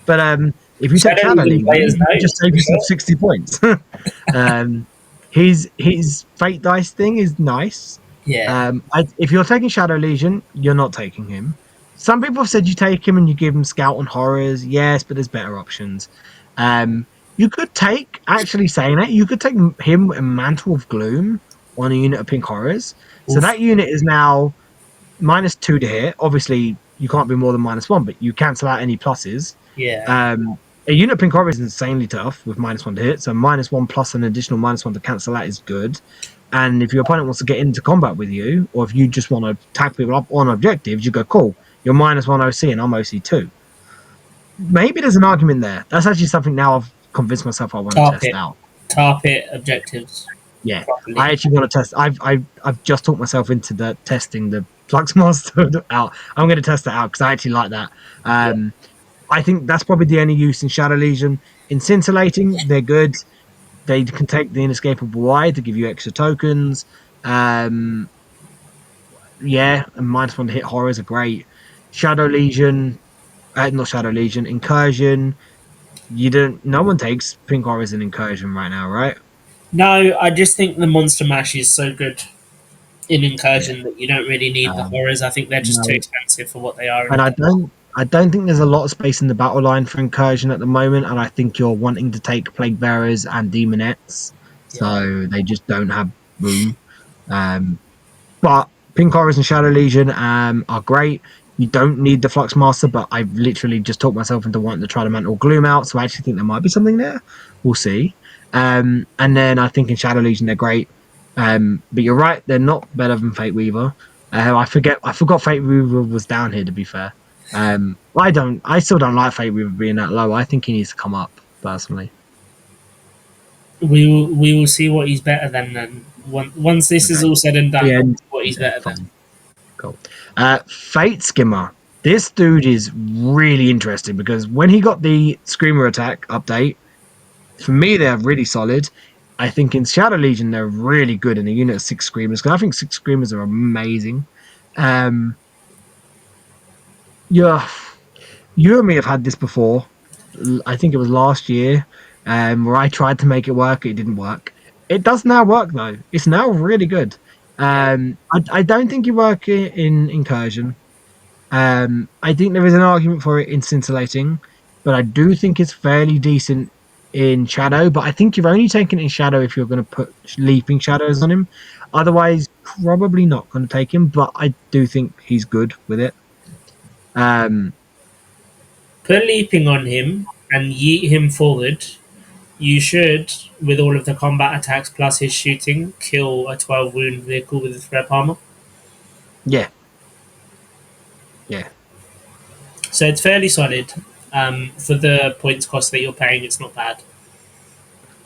But if you take Shadow Shadow Legion Legion, players you know, just to save be yourself fair. 60 points. um, his Fate Dice thing is nice. Yeah. If you're taking Shadow Legion, you're not taking him. Some people have said you take him and you give him Scout on Horrors. Yes, but there's better options. Um, you could take, actually saying it, you could take him and Mantle of Gloom on a unit of Pink Horrors. So Oof. that unit is now -2 to hit. Obviously, you can't be more than -1, but you cancel out any pluses. Yeah. A unit of Pink Horror is insanely tough with -1 to hit. So -1 plus an additional -1 to cancel that is good. And if your opponent wants to get into combat with you, or if you just want to tag people up on objectives, you go, cool, you're -1 OC and I'm OC2. Maybe there's an argument there. That's actually something now I've convinced myself I want to test Tarpit. out. Tarpit objectives Yeah, I properly. actually want to test. I've just talked myself into the testing the Flux Master out. I'm going to test that out because I actually like that. Yeah. I think that's probably the only use in Shadow Legion. In Scintillating, they're good. They can take the Inescapable Eye to give you extra tokens. Um, yeah, and -1 to hit horrors are great. Shadow Legion, not Shadow Legion, Incursion. You don't. No one takes Pink Horrors in Incursion right now, right? No, I just think the Monster Mash is so good in Yeah. Incursion that you don't really need the Um, horrors. I think they're just too no, expensive for what they are in and I Incursion. don't. I don't think there's a lot of space in the battle line for Incursion at the moment, and I think you're wanting to take Plague Bearers and Demonettes, Yeah. so they just don't have room. Um, But Pink Horrors and Shadow Legion are great. You don't need the Flux Master, but I've literally just talked myself into wanting to try the Mantle Gloom out, so I actually think there might be something there. We'll see. And then I think in Shadow Legion they're great. But you're right, they're not better than Fate Weaver. I forgot Fate Weaver was down here. To be fair, I still don't like Fate Weaver being that low. I think he needs to come up personally. We will see what he's better than. Then once this is Okay, all said and done, yeah, we'll see what he's yeah, better than. fine. Cool. Fate Skimmer. This dude is really interesting because when he got the Screamer attack update, for me, they're really solid. I think in Shadow Legion, they're really good in a unit of 6 Screamers because I think 6 Screamers are amazing. Um, yeah, you and me have had this before. I think it was last year, where I tried to make it work. It didn't work. It does now work though. It's now really good. Yeah. I don't think you work in Incursion. I think there is an argument for it in Scintillating, but I do think it's fairly decent in Shadow. But I think you're only taking it in Shadow if you're going to put Leaping Shadows on him. Otherwise, probably not going to take him. But I do think he's good with it. Um, Put leaping on him and yeet him forward. You should, with all of the combat attacks plus his shooting, kill a 12 wound vehicle with a threat armor. yeah, yeah. So it's fairly solid. For the points cost that you're paying, it's not bad.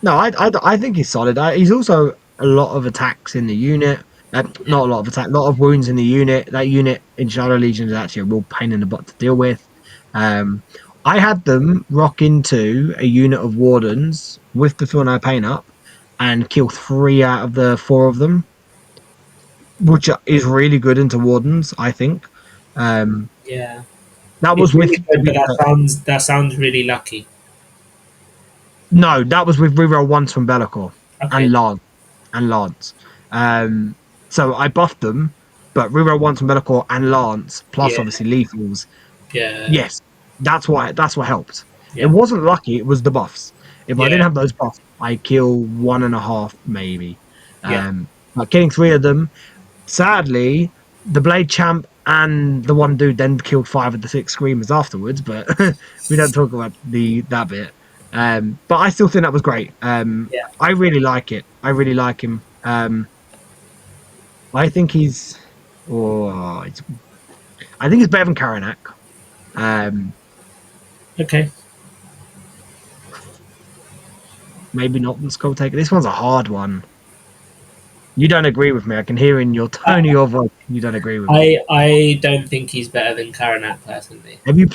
No, I think he's solid. He's also a lot of attacks in the unit. Yeah. Not a lot of attack, a lot of wounds in the unit. That unit in Shadow Legion is actually a real pain in the butt to deal with. Um, I had them rock into a unit of wardens with the Feel No Pain up and kill 3 out of the 4 of them, which is really good into wardens. I think. Um, Yeah. that It's was really with good, but that sounds really lucky. no, that was with reroll once from Be'lakor. Okay. and Lance. Um, so I buffed them, but reroll once from Bellacore and Lance, plus Yeah. obviously lethals. Yeah. Yes, that's what helped. It Yeah. wasn't lucky; it was the buffs. If I didn't Yeah. have those buffs, I kill one and a half maybe. Yeah. But getting three of them, sadly, the Blade Champ and the one dude then killed five of the six Screamers afterwards. But we don't talk about that bit. But I still think that was great. Yeah. I really like it. I really like him. I think he's, oh, I think he's better than Karanak. Um, Okay. maybe not the Skull Taker. This one's a hard one. You don't agree with me. I can hear in your I, tone of your voice. You don't agree with me. I don't think he's better than Karanak personally. Have you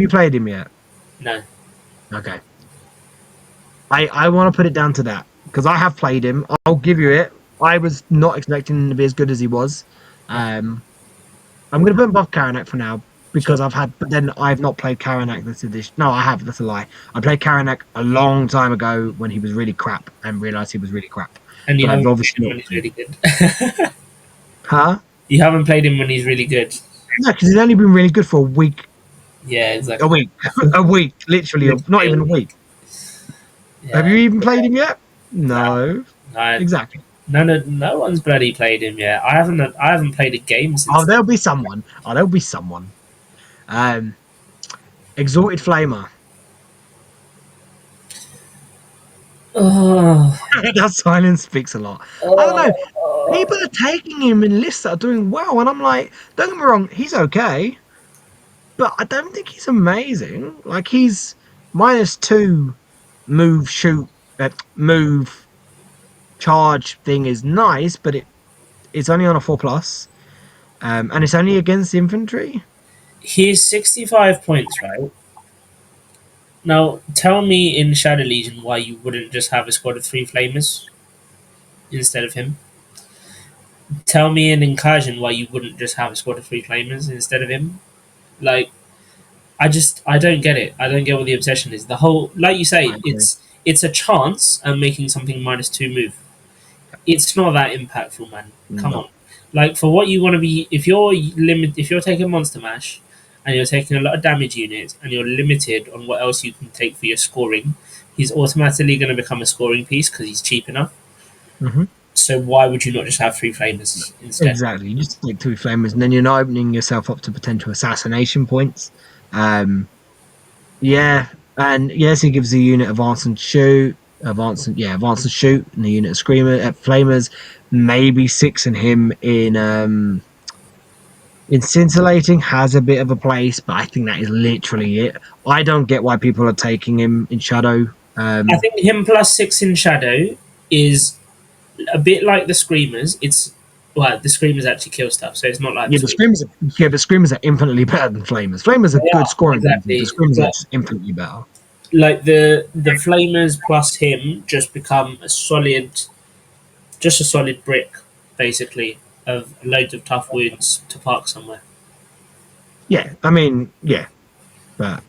played him yet? No. Okay. I want to put it down to that because I have played him. I'll give you it. I was not expecting him to be as good as he was. Okay. Um, I'm going to put him above Karanak for now Sure. because but then I've not played Karanak this edition. No, I have. That's a lie. I played Karanak a long time ago when he was really crap and realized he was really crap. And you But I've haven't played obviously him not when he's played. really good. Huh? You haven't played him when he's really good. No, because he's only been really good for a week. Yeah, A exactly. week. A week. Literally, not even a Literally, week. Have yeah. you even played him yet? No, No. no, Exactly. no one's bloody played him yet. I haven't played a game Oh, since. there'll be someone. Oh, there'll be someone. Um, Exalted Flamer. Oh, That silence speaks a lot. I don't know. People are taking him in lists that are doing well, and I'm like, don't get me wrong, he's okay, but I don't think he's amazing. Like he's -2 move, shoot, move, charge thing is nice, but it's only on a 4+, and it's only against infantry. he's 65 points, right? Now, tell me in Shadow Legion why you wouldn't just have a squad of three flamers instead of him. Tell me in Incursion why you wouldn't just have a squad of three flamers instead of him. Like, I don't get it. I don't get what the obsession is. The whole, like you I say, agree. it's a chance at making something -2 move. It's not that impactful, man. Come No. on. Like for what you want to be, if you're taking Monster Mash, and you're taking a lot of damage units, and you're limited on what else you can take for your scoring, he's automatically going to become a scoring piece because he's cheap enough. Hmm. So why would you not just have three flamers instead? Exactly. You just take two flamers, and then you're not opening yourself up to potential assassination points. Um, yeah, and yes, he gives the unit advance and shoot, advance and shoot, and the unit of screamer flamers, maybe six, and him in scintillating has a bit of a place, but I think that is literally it. I don't get why people are taking him in shadow. I think him +6 in Shadow is a bit like the Screamers. It's well, the Screamers actually kill stuff, so it's not like the Yeah, but Screamers. screamers are infinitely better than flamers. Flamers are They good are scoring pieces, but exactly, screamers are but just infinitely better. like the flamers plus him just become a solid brick, basically, of loads of tough wounds to park somewhere. Yeah, I mean, yeah, but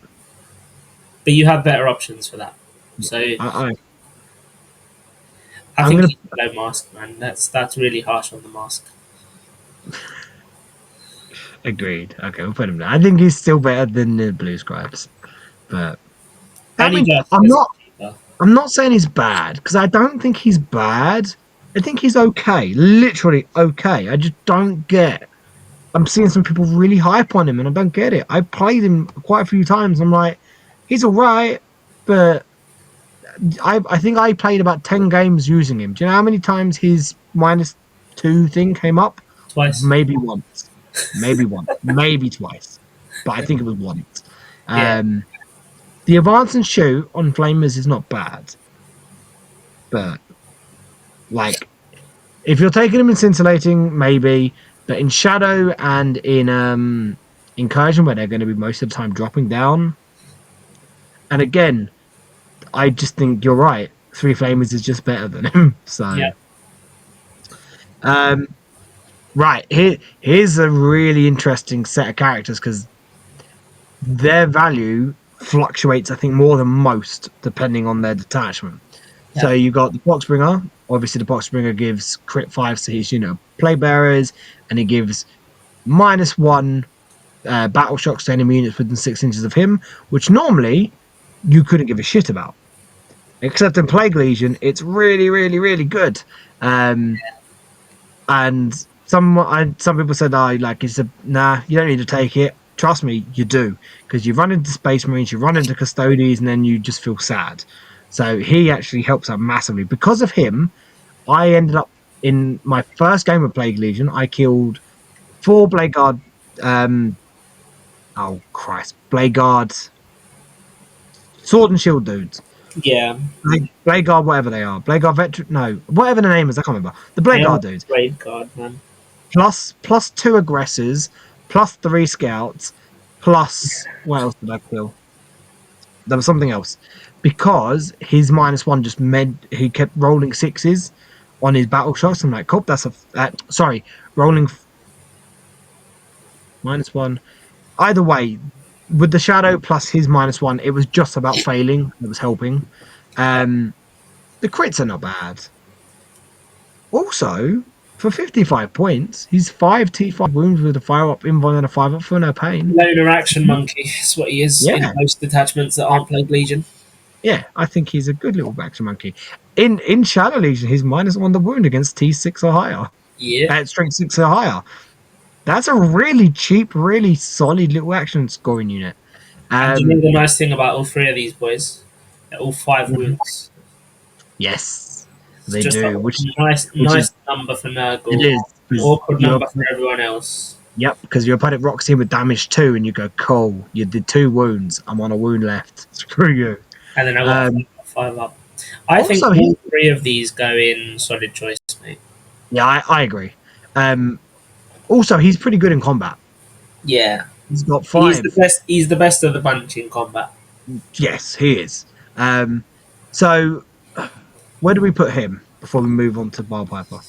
But you have better options for that. yeah, So I, I I I'm think gonna he's below mask, man. That's really harsh on the mask. agreed. Okay, we'll put him there. I think he's still better than the blue scribes, but I And he mean, just I'm does it not. cheaper. I'm not saying he's bad because I don't think he's bad. I think he's okay, literally okay. I just don't get. I'm seeing some people really hype on him, and I don't get it. I played him quite a few times. I'm like, he's all right, but I think I played about 10 games using him. Do you know how many times his -2 thing came up? Twice. Maybe once, maybe once, maybe twice, but I think it was once. Yeah. Um, the advance and shoot on flamers is not bad, but like if you're taking him in scintillating, maybe, but in shadow and in incursion, where they're going to be most of the time dropping down, and again, I just think you're right. Three flamers is just better than him. So, Yeah. um, right here's a really interesting set of characters because their value fluctuates, I think, more than most depending on their detachment. Yeah. So you got the Foxbringer Obviously, the Box Springer gives crit 5 to his unit of Plague Bearers, and he gives -1 battle shocks to enemy units within 6 inches of him, which normally you couldn't give a shit about. Except in Plague Legion, it's really, really, really good. And some people said, "I like." He said, "Nah, you don't need to take it. Trust me, you do, because you run into Space Marines, you run into Custodes, and then you just feel sad." So he actually helps out massively. Because of him, I ended up in my first game of Plague Legion. I killed 4 Blade Guard. Um, oh Christ, Blade Guard, Sword and Shield dudes. Yeah, Blade Guard, whatever they are. Blade Guard veteran, no, whatever the name is, I can't remember. The I Blade am a Guard dudes. great god, man. Plus 2 aggressors, plus 3 scouts, plus what else did I kill? There was something else. Because his -1 just meant he kept rolling sixes on his battle shots. I'm like, cool, that's sorry, rolling -1. Either way, with the shadow plus his -1, it was just about failing. It was helping. Um, the crits are not bad. Also, for 55 points, he's 5 T5 wounds with a fire up invuln and a 5 up for no pain. Loner action monkey is what he is in Yeah, most detachments that aren't Plague Legion. yeah, I think he's a good little action monkey. In Shadow Legion, he's -1 the wound against T6 or higher. Yeah. At strength 6 or higher. That's a really cheap, really solid little action scoring unit. And you know the nice thing about all three of these boys? They're all 5 wounds. Yes, It's they just a do, which is nice number for it Nurgle, is because awkward you're number for everyone else. yep, because your opponent rocks in with -2, and you go, cool, you did 2 wounds. I'm on a wound left. Screw you. And then I got Um, 5 up. I think also, he all three of these go in solid choice, mate. yeah, I agree. Um, also, he's pretty good in combat. Yeah. He's got 5. He's the best of the bunch in combat. Yes, he is. So where do we put him before we move on to Bar Piper?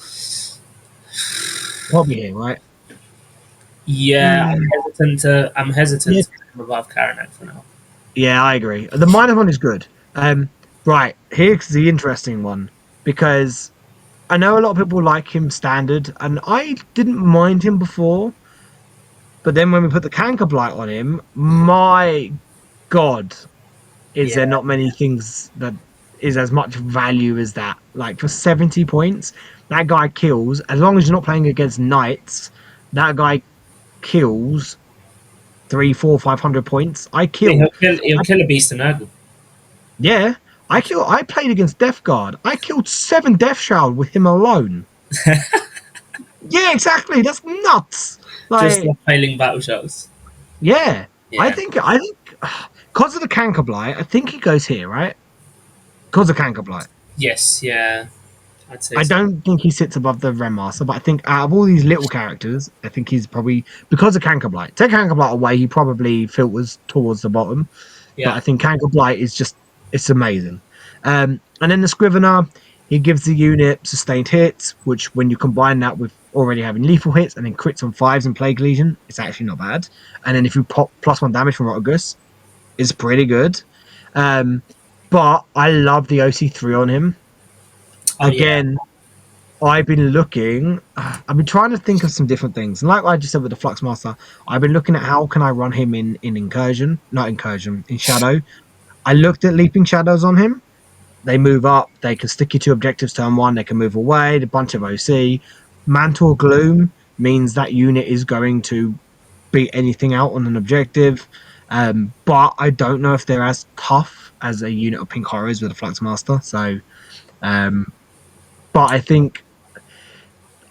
Probably here, right? Yeah, Mm, I'm hesitant yeah, to put him above Karanak for now. yeah, I agree. The -1 is good. Right, here's the interesting one because I know a lot of people like him standard, and I didn't mind him before, but then when we put the Canker Blight on him, my God, is Yeah. there not many things that is as much value as that? Like for 70 points, that guy kills. As long as you're not playing against knights, that guy kills 3, 4, 500 points. He'll kill a beast in Nurgle. Yeah, I played against Death Guard. I killed 7 Death Shroud with him alone. Yeah, exactly. That's nuts. Just Like, like failing battle shots. yeah, Yeah. I think because of the Canker Blight, I think he goes here, right? Because of Canker Blight. Yes, yeah. I'd say I so. don't think he sits above the Ren Master, but I think out of all these little characters, I think he's probably because of Canker Blight. Take Canker Blight away, he probably filters towards the bottom. But Yeah. I think Canker Blight is just it's amazing. And then the Scrivener, he gives the unit sustained hits, which when you combine that with already having lethal hits and then crits on 5s and Plague Legion, it's actually not bad. And then if you pop +1 damage from Rotogus, it's pretty good. But I love the OC3 on him. Oh yeah. Again, I've been looking. I've been trying to think of some different things, and like I just said with the Flux Master, I've been looking at how can I run him in incursion, not incursion, in shadow. I looked at leaping shadows on him. They move up. They can stick you to objectives turn 1. They can move away. A bunch of OC. Mantle of Gloom means that unit is going to beat anything out on an objective. But I don't know if they're as tough as a unit of Pink Horrors with a Flux Master. So, um, but I think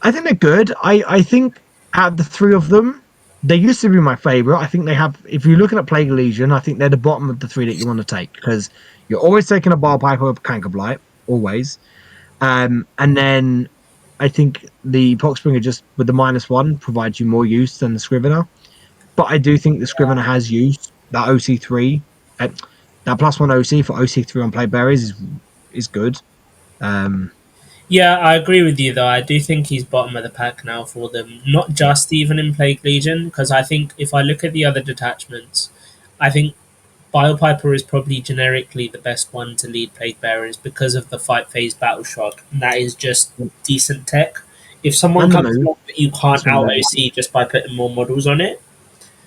they're good. I think out of the 3 of them, they used to be my favorite. I think they have. If you're looking at Plague Legion, I think they're the bottom of the 3 that you want to take because you're always taking a Bile Piper or Canker Blight, always. And then I think the Poxbringer just with the -1 provides you more use than the Scrivener. But I do think the Scrivener has use that OC3, that +1 OC for OC3 on Play Berries is good. Um, Yeah, I agree with you though. I do think he's bottom of the pack now for them. Not just even in Plague Legion, because I think if I look at the other detachments, I think Biopiper is probably generically the best one to lead Plague Bearers because of the fight phase battle shock. And that is just decent tech. If someone And the comes move. along that you That's can't what out move. OC just by putting more models on it,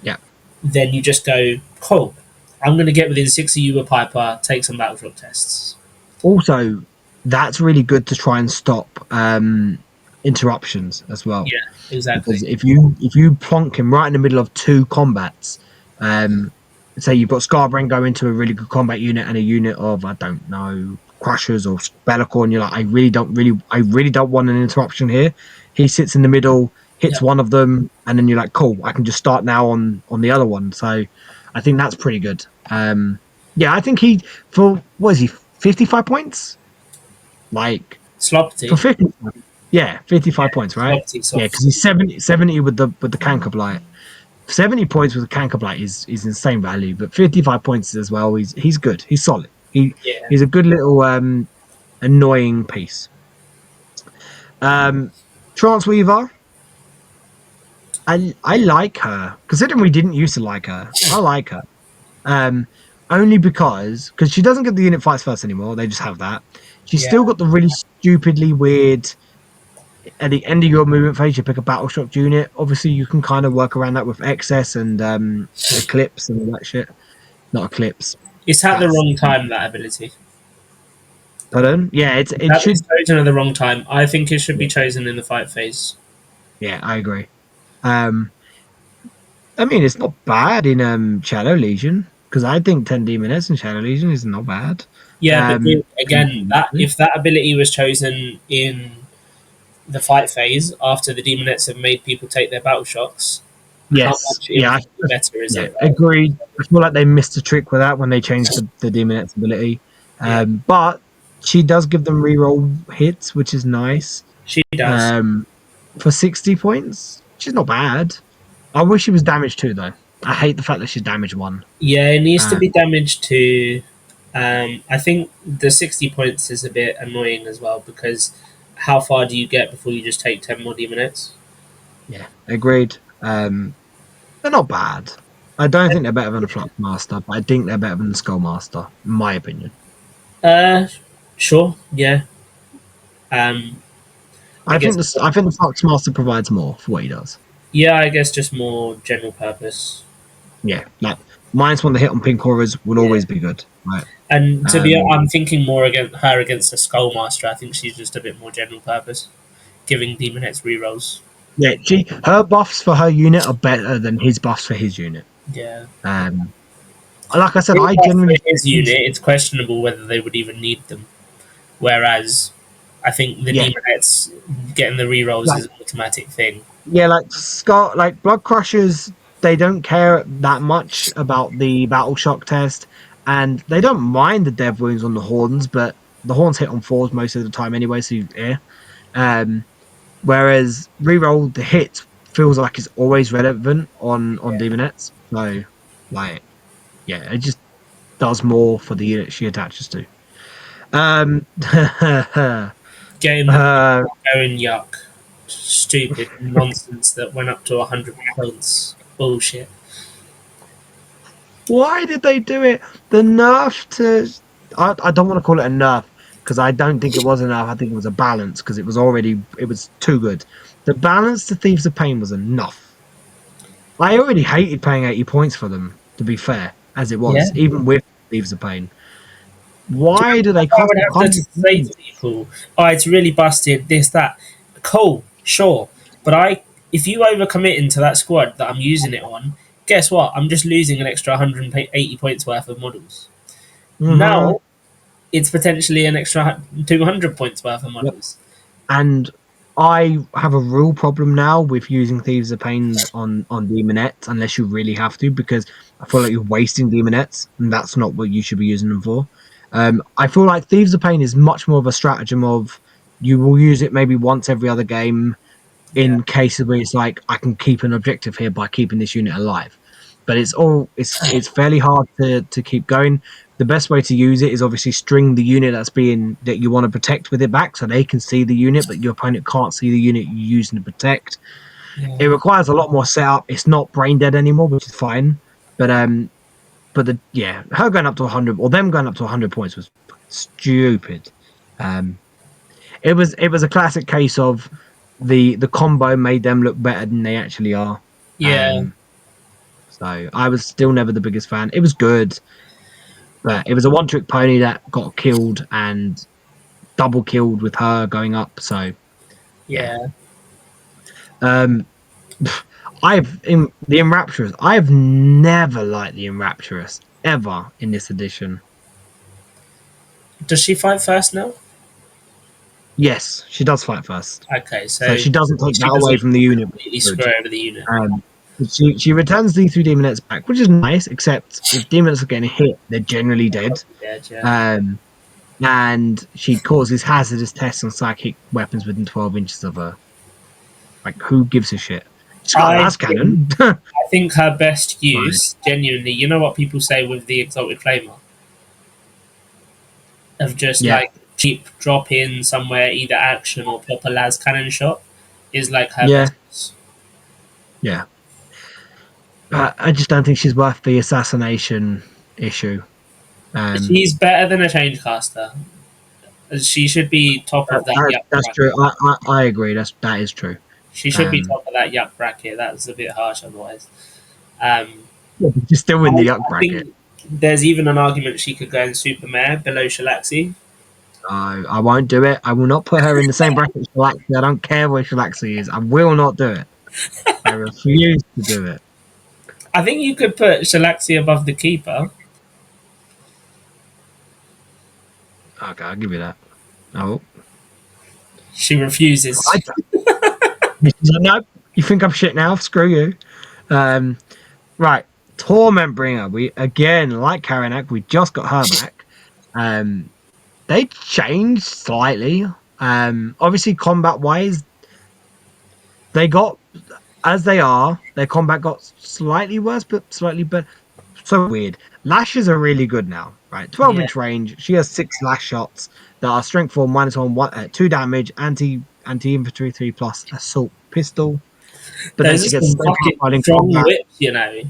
Yeah. then you just go, cool. I'm going to get within 6 of you with Piper, take some battle shock tests. Also, that's really good to try and stop interruptions as well. Yeah, exactly. Because if you plonk him right in the middle of two combats, um, say you've got Scarbrain go into a really good combat unit and a unit of I don't know Crushers or Bellicor, you're like I really don't want an interruption here. He sits in the middle, hits Yeah. one of them, and then you're like, cool, I can just start now on the other one. So I think that's pretty good. Yeah, I think he for what is he 55 points? Like for Slopty. 50, yeah, 55 Yeah, points, right? Slopty, Yeah, soft. because he's 70 with the Canker Blight. 70 points with the Canker Blight is insane value, but 55 points as well. He's good. He's solid. Yeah. He's a good little annoying piece. Um, Transweaver, I like her. Considering we didn't used to like her, I like her. Um, only because she doesn't get the unit fights first anymore. They just have that. She's Yeah. still got the really stupidly weird. At the end of your movement phase, you pick a battle shock unit. Obviously, you can kind of work around that with excess and eclipse and all that shit. Not eclipse. It's at the That's wrong time, that ability. pardon. Yeah, it That was should. chosen at the wrong time. I think it should be Yeah, chosen in the fight phase. yeah, I agree. Um, I mean, it's not bad in Shadow Legion because I think 10 Demonettes in Shadow Legion is not bad. Yeah, but Um, again, that if that ability was chosen in the fight phase after the demonettes have made people take their battle shocks, how yes, much yeah, infinitely better is yeah, it, right? agreed. I feel like they missed a trick with that when they changed the Demonette's ability. Yeah, But she does give them reroll hits, which is nice. she does. Um, for 60 points, she's not bad. I wish she was damaged too, though. I hate the fact that she's damage one. Yeah, it needs to Uh, be damaged to. I think the 60 points is a bit annoying as well because how far do you get before you just take 10 more demonettes? yeah, agreed. They're not bad. I don't think they're better than a Flux Master, but I think they're better than the Skull Master, in my opinion. Uh, sure, yeah. Um, I guess, I think the Flux Master provides more for what he does. yeah, I guess just more general purpose. Yeah, like minus one the hit on pink auras will Yeah. always be good, right? And to be, Um, I'm thinking more against her against the Skullmaster. I think she's just a bit more general purpose, giving Demonets rerolls. yeah, her buffs for her unit are better than his buffs for his unit. Yeah. Um, like I said, For I generally his unit, it's questionable whether they would even need them. Whereas, I think the yeah, Demonets getting the rerolls like is an automatic thing. yeah, like Scott, like Blood Crushers, they don't care that much about the Battle Shock test, and they don't mind the Dev wounds on the horns, but the horns hit on fours most of the time anyway, so yeah. Um, whereas reroll the hit feels like it's always relevant on Yeah. Demonettes, so like yeah, it just does more for the unit she attaches to. Um, Getting the uh, going yuck. Stupid nonsense that went up to 100 points. Bullshit. why did they do it? The nerf to I don't want to call it a nerf because I don't think it was a nerf. I think it was a balance because it was too good. The balance to Thieves of Pain was enough. I already hated paying 80 points for them, to be fair, as it Yeah. was, even with Thieves of Pain. Do you Why do know they what I cost would have to 100 say to points? people? Oh, it's really busted, this, that. Cool, sure. But if you overcommit into that squad that I'm using it on, guess what? I'm just losing an extra 180 points worth of models. Mm-hmm. Now, it's potentially an extra 200 points worth of models. And I have a real problem now with using Thieves of Pains on Demonettes unless you really have to, because I feel like you're wasting Demonettes, and that's not what you should be using them for. I feel like Thieves of Pain is much more of a stratagem of you will use it maybe once every other game Yeah, in cases where it's like I can keep an objective here by keeping this unit alive. But it's fairly hard to keep going. The best way to use it is obviously string the unit that you want to protect with it back so they can see the unit, but your opponent can't see the unit you're using to protect. It yeah. requires a lot more setup. It's not brain dead anymore, which is fine. But her going up to 100 or them going up to 100 points was stupid. Um, it was a classic case of the combo made them look better than they actually are. Yeah, Um, so I was still never the biggest fan. It was good, but it was a one trick pony that got killed and double killed with her going up. So yeah. yeah. Um, I've in the Enrapturous. I've never liked the Enrapturous ever in this edition. Does she fight first now? Yes, she does fight first, Okay, so so she doesn't take she that away doesn't from the unit. completely Good. screw over the unit. Um, she returns the 3 Demonettes back, which is nice, except if Demonettes are getting hit, they're generally dead. Dead, yeah. Um, and she causes hazardous tests on psychic weapons within 12 inches of her. Like, who gives a shit? She's got a I las think, cannon. I think her best Right. use, genuinely, you know what people say with the Exalted Flamer? Of just Yeah, like cheap drop in somewhere, either action or pop a las cannon shot, is like her yeah, best use. yeah. I just don't think she's worth the assassination issue. Um, She's better than a change caster. She should be top of that yuck that's true. bracket. I agree. That is true. She should be Um, top of that yuck bracket. That's a bit harsh otherwise. Um, yeah, but she's still in the yuck I bracket. think there's even an argument she could go in Super Mare below Shalaxi. I won't do it. I will not put her in the same bracket as Shalaxi. I don't care where Shalaxi is. I will not do it. I refuse to do it. I think you could put Shalaxi above the keeper. Okay, I'll give you that. Oh, She refuses. I don't. No, you think I'm shit now? Screw you. Right, Torment Bringer. We again, like Karanak, we just got her back. Um, they changed slightly. Obviously, combat wise, they got as they are. Their combat got slightly worse, but slightly better. So weird. Lashes are really good now, right? 12 Yeah. inch range. She has 6 lash shots that are strength 4, -1, 2 damage, anti infantry 3 plus assault pistol. But then Those she are gets some stay fucking power in strong combat. whips, you know.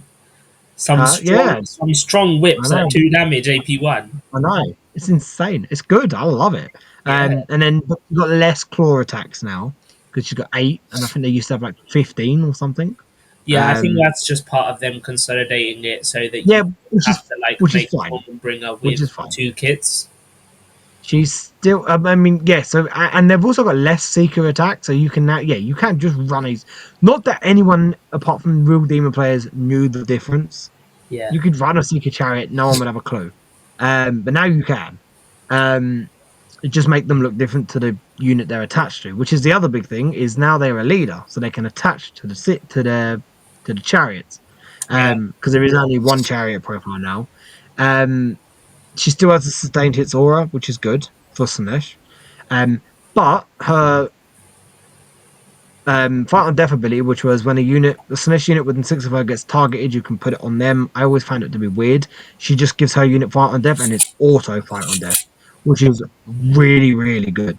Some Yeah, strong I whips at know. 2 damage AP1. I know. It's insane. It's good. I love it. Yeah. And then you've got less claw attacks now because she's got 8, and I think they used to have like 15 or something. Yeah, I think Um, that's just part of them consolidating it so that yeah, you which is have to like which is make fine. a bringer Which with is fine. 2 kits. She's still. I mean, yeah. So, and they've also got less seeker attack, so you can now. Yeah, you can't just run these. Not that anyone apart from real demon players knew the difference. Yeah. You could run a seeker chariot, no one would have a clue. But now you can. Um, it just make them look different to the unit they're attached to, which is the other big thing. Is now they're a leader, so they can attach to the chariots. Yeah. Because there is only one chariot profile now. Um, she still has a sustained hits aura, which is good for Slanesh. But her fight on death ability, which was when a Slanesh unit within 6 of her gets targeted, you can put it on them. I always found it to be weird. She just gives her unit fight on death, and it's auto fight on death, which is really, really good.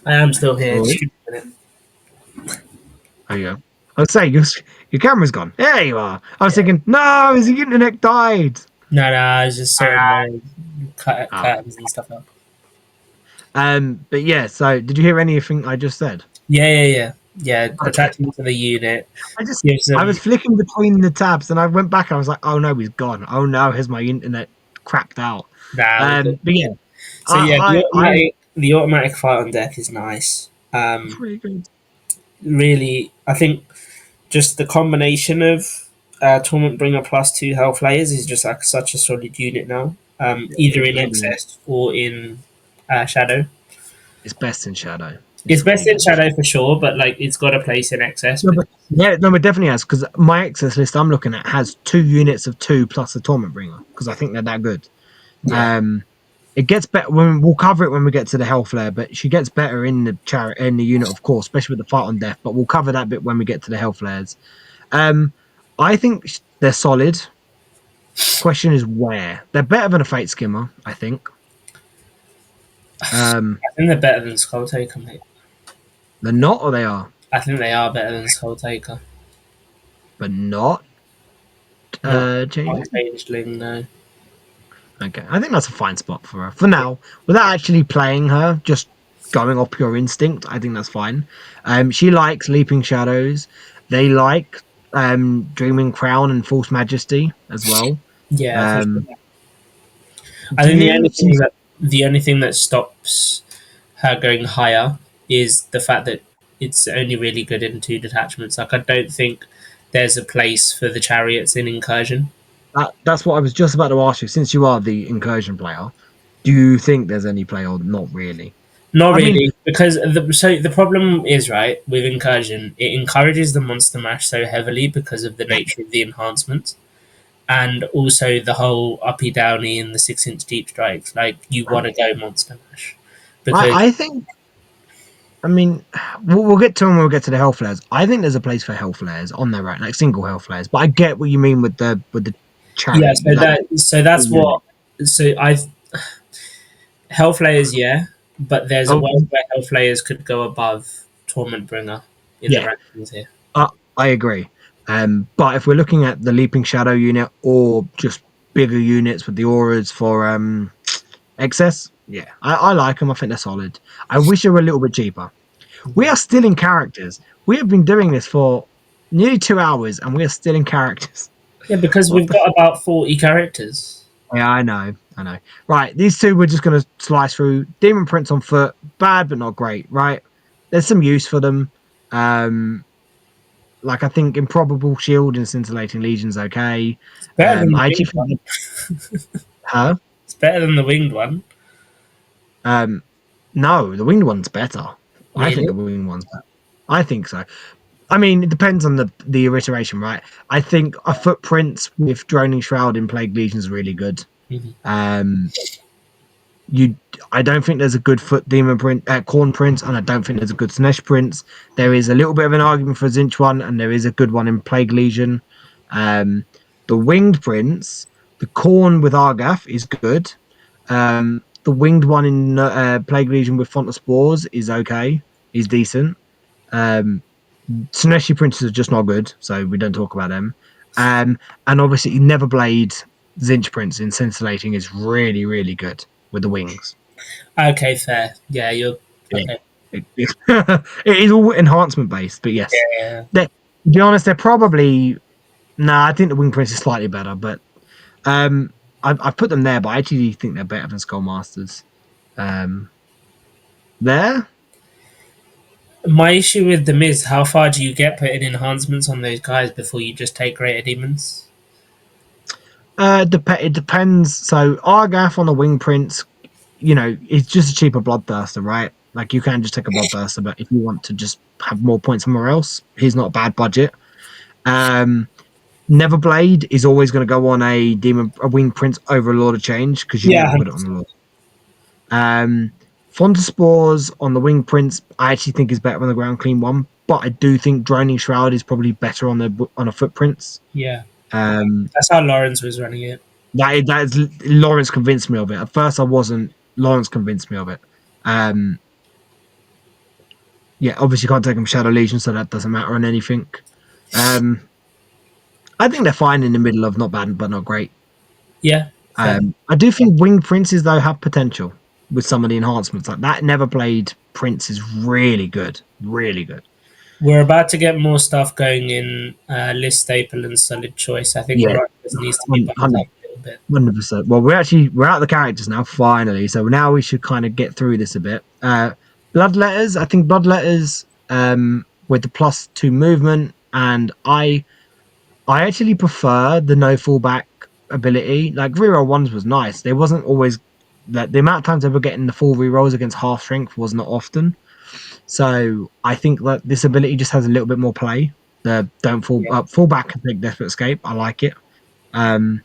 I am still here. Oh, Just give me a minute. there you go. I would say your camera's gone. There you are. I was thinking, no, his internet died. No, I was just sorting my Oh. curtains and stuff out. But yeah. So, did you hear anything I just said? Yeah. Okay. Attaching to the unit I just gives I them. was flicking between the tabs and I went back and I was like, oh no, he's gone. Oh no, has my internet crapped out? Nah, we're good. But yeah, So yeah, I the automatic fight on deck is nice. it's really good. Really, I think just the combination of Torment Bringer plus 2 health layers is just like such a solid unit now. Either It in really is. Excess or in Shadow. It's best in shadow. It's It's best really in good in shadow. Shadow for sure, but like it's got a place in Excess. No, But but yeah, no, it definitely has because my access list I'm looking at has 2 units of 2 plus the torment bringer because I think they're that good. yeah, Um, it gets better when we'll cover it when we get to the hell flare, but she gets better in the in the unit, of course, especially with the fight on death. But we'll cover that bit when we get to the hell flares. Um, I think they're solid. Question is where they're better than a fate skimmer. I think. I think they're better than Skull Taker, mate. They're not, or they are. I think they are better than Skull Taker. but not Not changeling. changeling, no. Okay, I think that's a fine spot for her for now. Without actually playing her, just going off pure instinct, I think that's fine. She likes Leaping Shadows. They like Dreaming Crown and False Majesty as well. Yeah, for sure. Um, I do think you see? the only thing that stops her going higher is the fact that it's only really good in two detachments. Like I don't think there's a place for the chariots in incursion. That's what I was just about to ask you. Since you are the incursion player, do you think there's any play or not really? Not I mean, really, because the problem is right with incursion. It encourages the monster mash so heavily because of the nature of the enhancements, and also the whole uppy downy and the 6-inch deep strikes. Like you want to go monster mash because I think. I mean, we'll get to them when we get to the hell flares. I think there's a place for hell flares on their own, like single hell flares. But I get what you mean with the yeah. chariot, So like that's unit. what. So I Hellflayers, yeah, but there's a Oh, world where Hellflayers could go above Torment Bringer in the yeah, rankings here. I agree. But if we're looking at the Leaping Shadow unit or just bigger units with the auras for excess, yeah, I like them. I think they're solid. I wish they were a little bit cheaper. We Yeah, are still in characters. We have been doing this for nearly 2 hours, and we are still in characters. yeah, because What we've the? got about 40 characters. Yeah, I know, I know. Right, these two we're just gonna slice through. Demon Prince on foot, bad but not great. Right, there's some use for them. Um, like I think Improbable Shield and Scintillating Legion's okay. It's better than the I actually winged think one. her. It's better than the winged one. Um, no, the winged one's better. I think the Really? winged one's better. I think so. I mean, it depends on the iteration, right? I think a footprints with Droning Shroud in Plague Legion is really good. Mhm. Um, you I don't think there's a good foot demon print corn prince, and I don't think there's a good Snesh prince. There is a little bit of an argument for a Zinch one, and there is a good one in Plague Legion. um the winged prince, the corn with Argath is good. The winged one in Plague Legion with Font of Spores is okay, is decent. um Sneshi princes are just not good, so we don't talk about them. And obviously Neverblade Zinch prince in scintillating is really really good with the wings. Okay, fair. Yeah, you're Yeah. okay. It is all enhancement based, but yes. Yeah, To be honest, they're probably nah, I think the Wing Prince is slightly better, but um I've put them there, but I actually think they're better than Skullmasters. Um there. my issue with them is how far do you get putting enhancements on those guys before you just take greater demons? It depends. So Argath on the Wing Prince, it's just a cheaper Bloodthirster, right? Like you can just take a Bloodthirster, but if you want to just have more points somewhere else, he's not a bad budget. Um Neverblade is always going to go on a Wing Prince over a Lord of Change because you Yeah, never put it on the 100%. Lord. Um, Spores on the Wing Prince, I actually think is better on the Ground Clean one, but I do think Droning Shroud is probably better on a Footprints. Yeah, Um, that's how Lawrence was running it. that is Lawrence convinced me of it. At first, I wasn't. Lawrence convinced me of it. Um, yeah, obviously can't take him Shadow Legion, so that doesn't matter on anything. Um, I think they're fine in the middle of not bad but not great. Yeah, fair. I do think Wing Princes though have potential with some of the enhancements. Like that Never Played Prince is really good, really good. We're about to get more stuff going in list staple and solid choice. I think Yeah, Rogers needs to be bumped up a little bit. 100%. Well, we're out of the characters now finally, so now we should kind of get through this a bit. Bloodletters, I think Bloodletters with the +2 movement, and I actually prefer the no fallback ability. Like reroll ones was nice. There wasn't always that the amount of times they were getting the full rerolls against half strength was not often. So I think that this ability just has a little bit more play. The don't Yeah, fall back and take desperate escape. I like it. Um,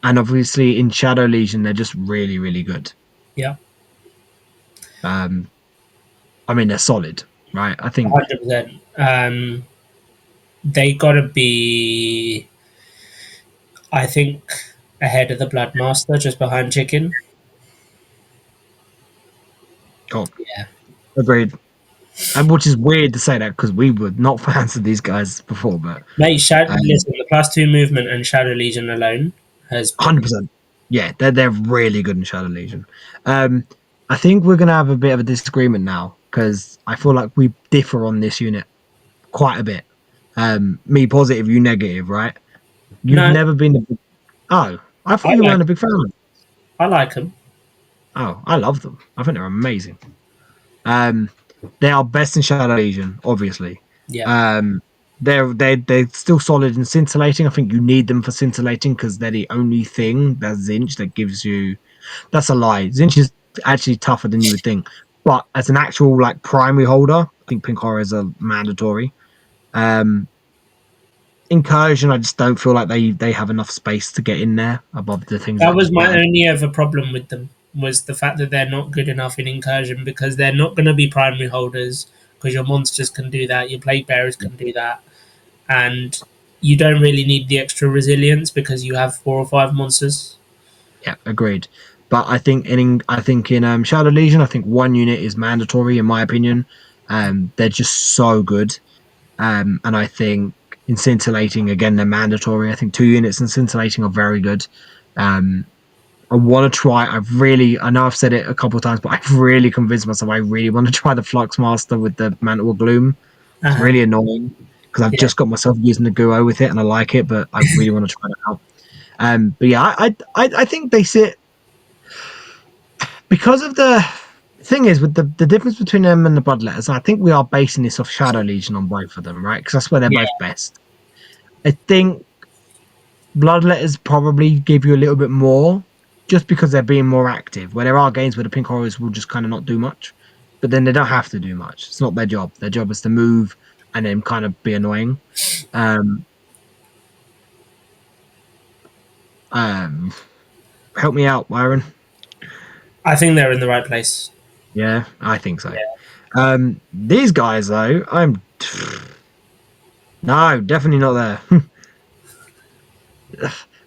and obviously in Shadow Legion they're just really really good. yeah, Um, I mean they're solid, right? I think 100%. They gotta be, I think, ahead of the Bloodmaster, just behind Chicken. oh, Yeah, agreed. and which is weird to say that because we were not fans of these guys before, but Mate, um, listen, the +2 movement and Shadow Legion alone has been. 100%. Yeah, they're really good in Shadow Legion. Um, I think we're gonna have a bit of a disagreement now because I feel like we differ on this unit quite a bit. Me positive, you negative, right? You've No, never been a big. Oh, I thought I you like weren't a big fan of them. I like them. Oh, I love them. I think they're amazing. Um, they are best in Shadow Legion, obviously. Yeah, Um, they're still solid in scintillating. I think you need them for scintillating because they're the only thing that's Zinch that gives you. That's a lie. Zinch is actually tougher than you would think. But as an actual like primary holder, I think Pink Horrors are mandatory. Um, Incursion, I just don't feel like they have enough space to get in there above the things that that are was just my better. only other problem with them was the fact that they're not good enough in incursion because they're not going to be primary holders because your monsters can do that, your plague bearers can do that, and you don't really need the extra resilience because you have 4 or 5 monsters. Yeah, agreed. But I think in Shadow Legion, I think one unit is mandatory in my opinion. They're just so good. And I think in scintillating again, they're mandatory. I think 2 units in scintillating are very good. Um, I want to try. I know I've said it a couple of times, but I've really convinced myself I really want to try the Flux Master with the Mantle of Gloom. It's Uh-huh. really annoying because I've Yeah, just got myself using the Guo with it and I like it, but I really want to try it out. But yeah, I think they sit because of the thing is with the difference between them and the Bloodletters. I think we are basing this off Shadow Legion on both of them, right? Because that's where they're yeah. both best. I think Bloodletters probably give you a little bit more just because they're being more active. Where there are games where the Pink Horrors will just kind of not do much, but then they don't have to do much. It's not their job. Their job is to move and then kind of be annoying. Um, um, Help me out, Byron. I think they're in the right place. Yeah, I think so. Yeah, These guys though, I'm no, definitely not there.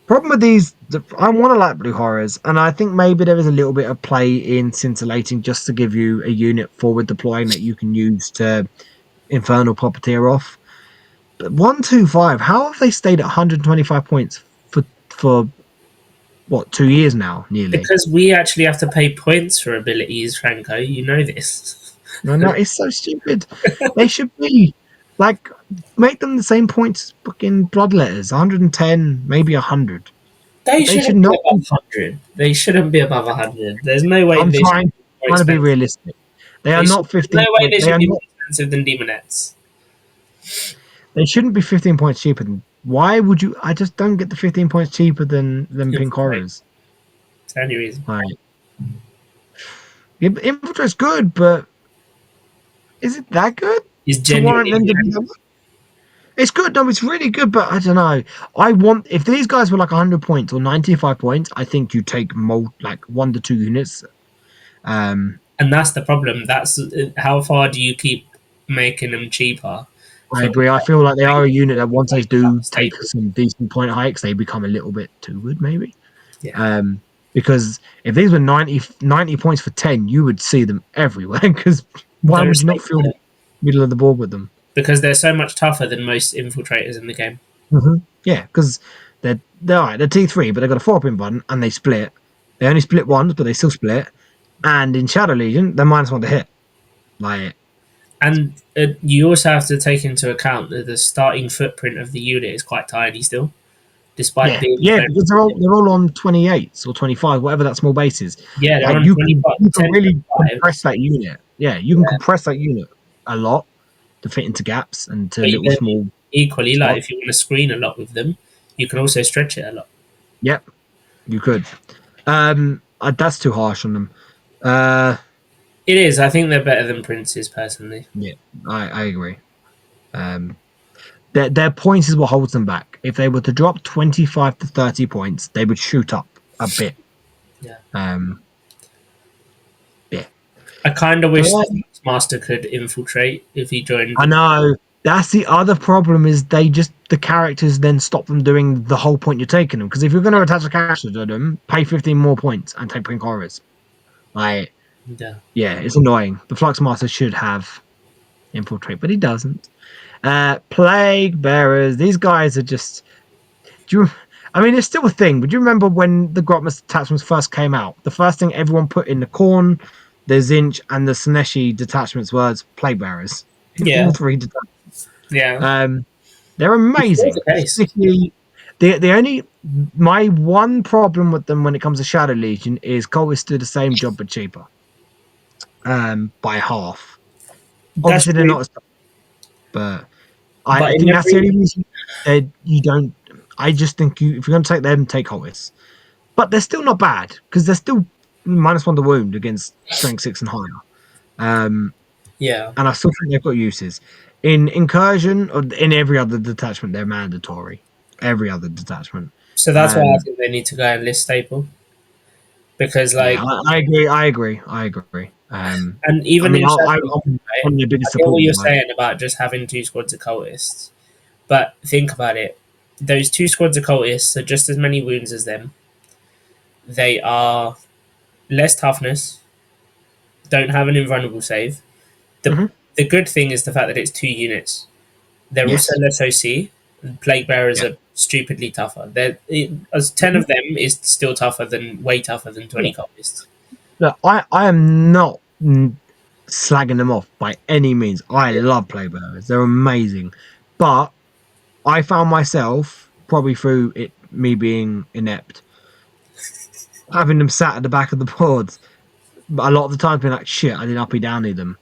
Problem with these, I want to like blue horrors, and I think maybe there is a little bit of play in scintillating just to give you a unit forward deploying that you can use to infernal puppeteer off. But 125, how have they stayed at 125 points for what 2 years now, nearly? because we actually have to pay points for abilities, Franco. You know this. No, no, it's so stupid. They should be like make them the same points as fucking bloodletters, 110, maybe 100. They They should shouldn't be not above be. 100. They shouldn't be above 100. There's no way I'm they should trying be more trying to be expensive. realistic. They are not There's no 15 way points. they They should are be more not. expensive than Demonettes. They shouldn't be 15 points cheaper than. Why would you? I just don't get the 15 points cheaper than Pink Infiltrate. Horrors. It's the only reason. Like, yeah, Infiltrate's good, but is it that good He's to warrant genuinely them to be? It's good. No, it's really good, but I don't know. I want if these guys were like 100 points or 95 points, I think you take like 1 to 2 units. Um, and that's the problem. That's how far do you keep making them cheaper? I For agree. I feel like they are a unit that once they like do take staple. some decent point hikes, they become a little bit too good, maybe. Yeah, Um, because if these were 90 points for 10, you would see them everywhere. Because why they're a would you not staple fill the middle of the board with them? because they're so much tougher than most infiltrators in the game. Yeah, because they're all right, they're T3, but they've got a 4 pin button and they split. They only split once, but they still split. And in Shadow Legion, they're -1 to hit. Like, And you also have to take into account that the starting footprint of the unit is quite tiny still, despite yeah, being yeah, very. because they're all on 28s or 25, whatever that small base is. Yeah, they're Like on you 20, can you can 10 really compress 25s. that unit. Yeah, you can Yeah. compress that unit a lot to fit into gaps and to But you little can small equally, like, spots. if you want to screen a lot with them, you can also stretch it a lot. Yep, you could. That's too harsh on them. Uh, It is. I think they're better than Princes, personally. yeah, I agree. Um, their points is what holds them back. If they were to drop 25 to 30 points, they would shoot up a bit. Yeah. Um, yeah. I kind of So wish the Master could infiltrate if he joined I them. know that's the other problem is the characters then stop them doing the whole point you're taking them. Because if you're going to attach a character to them, pay 15 more points and take Pink Horrors. Like, Yeah. yeah, it's annoying. The Flux Master should have. infiltrate, but he doesn't. Plague bearers. These guys are just. Do you? I mean, it's still a thing. But do you remember when the Grotmus detachments first came out? The first thing everyone put in the Khorne, the Zinch, and the Sineshi detachments was plague bearers in all Yeah, three detachments. yeah. Um, they're It's always amazing. the case. Sticky. The only my one problem with them when it comes to Shadow Legion is Colwys do the same job but cheaper. By half. That's Obviously they're true. not as but But I in think that's the every only reason that you don't. I just think if you're going to take them, take Hollis. But they're still not bad because they're still -1 to wound against strength 6 and higher. Um, yeah. and I still think they've got uses. In incursion or in every other detachment, they're mandatory. Every other detachment. So that's why I Um, think they need to go and list staple because yeah, like, I agree. I agree. I agree. and I even mean, in Shadow I'm Legion, right? one of the I biggest get what supporters you're of that. saying about just having two squads of cultists, but think about it. Those two squads of cultists are just as many wounds as them. They are less toughness, don't have an invulnerable save. The Hmm. the good thing is the fact that it's two units. They're also Yes. less OC. And plague bearers Yeah. are stupidly tougher. As 10 Mhm. of them is still tougher than way tougher than 20 cultists. Look, I am not slagging them off by any means. I love Playbearers. They're amazing. But I found myself, probably through it me being inept, having them sat at the back of the boards. But a lot of the time being like, shit, I didn't uppy downy them.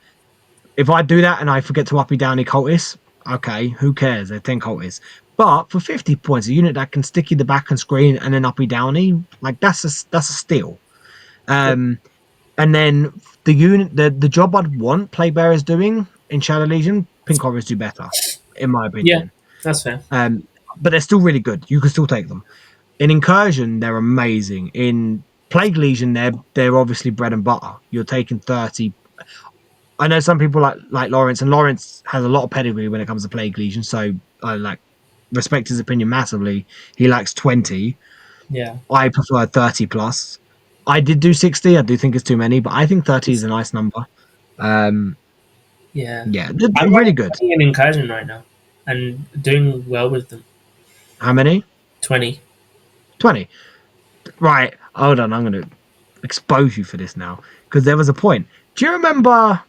If I do that and I forget to uppy downy cultists, okay, who cares? They're 10 cultists. But for 50 points, a unit that can stick you the back and screen and then uppy downy, like that's a steal. Um And then the job I'd want Playbearers doing in Shadow Legion, Pink Horrors do better, in my Yeah, opinion. that's fair. Um, but they're still really good. You can still take them. In Incursion, they're amazing. In Plague Legion, they're obviously bread and butter. You're taking 30. I know some people like Lawrence, and Lawrence has a lot of pedigree when it comes to Plague Legion, so I like respect his opinion massively. He likes 20. Yeah. I prefer 30 plus. I did do 60. I do think it's too many, but I think 30 is It's, a nice number. Um, yeah. yeah, they're I'm really good. running an incursion right now and doing well with them. How many? 20. 20. Right. Hold on. I'm going to expose you for this now because there was a point. Do you remember?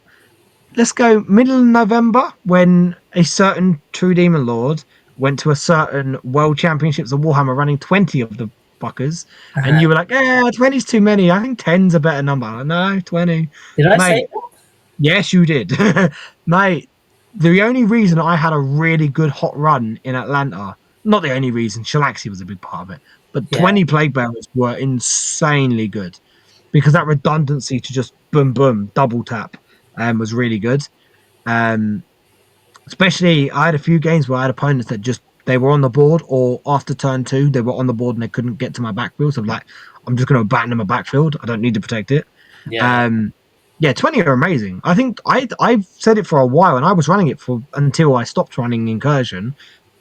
Let's go middle of November when a certain True Demon Lord went to a certain World Championships of Warhammer running 20 of the fuckers, and Uh, you were like, "Yeah, 20's too many. I think 10's a better number." No, 20, did I say mate. Yes, you did, mate. The only reason I had a really good hot run in Atlanta, not the only reason, Shalaxi was a big part of it, but that? Yeah. 20 plague bearers were insanely good because that redundancy to just boom, boom, double tap was really good. Um, Especially, I had a few games where I had opponents that just they were on the board, or after turn two, they were on the board and they couldn't get to my backfield. So I'm like, I'm just going to abandon my backfield. I don't need to protect it. Yeah. Um, yeah, 20 are amazing. I think I've said it for a while, and I was running it for until I stopped running incursion.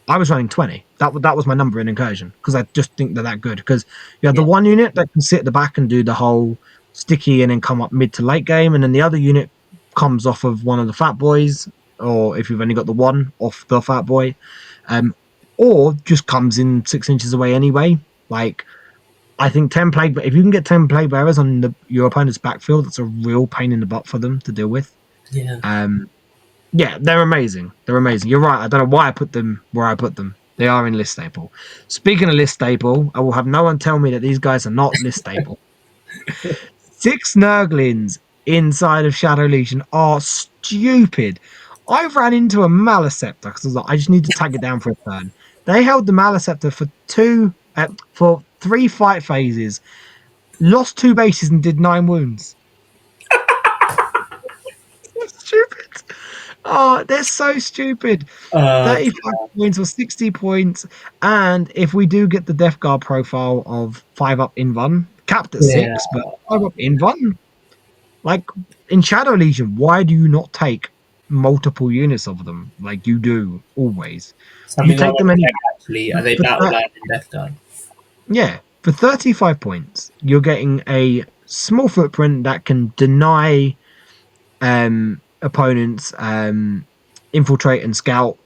I was running 20. That was my number in incursion because I just think they're that good. Because you have the Yeah. one unit that can sit at the back and do the whole sticky and then come up mid to late game, and then the other unit comes off of one of the fat boys, or if you've only got the one off the fat boy, um, or just comes in 6 inches away anyway. Like I think 10 plague, but if you can get 10 plague bearers on your opponent's backfield, that's a real pain in the butt for them to deal with. Yeah. Um, yeah, they're amazing. They're amazing. You're right. I don't know why I put them where I put them. They are in list staple. Speaking of list staple, I will have no one tell me that these guys are not list staple. 6 Nurglings inside of Shadow Legion are stupid. I ran into a Maliceptor because I was like, I just need to tag it down for a turn. They held the Maliceptor for 3 fight phases, lost 2 bases, and did 9 wounds. Stupid. Oh, they're so stupid. Uh, 35 points or 60 points. And if we do get the Death Guard profile of 5 up Invuln, capped at yeah. 6, but 5 up Invuln, like in Shadow Legion, why do you not take multiple units of them like you do always? You Something I take want them to anyway. check actually. Are they For battle that, line in Death Guard? yeah, for 35 points, you're getting a small footprint that can deny opponents. infiltrate and scout.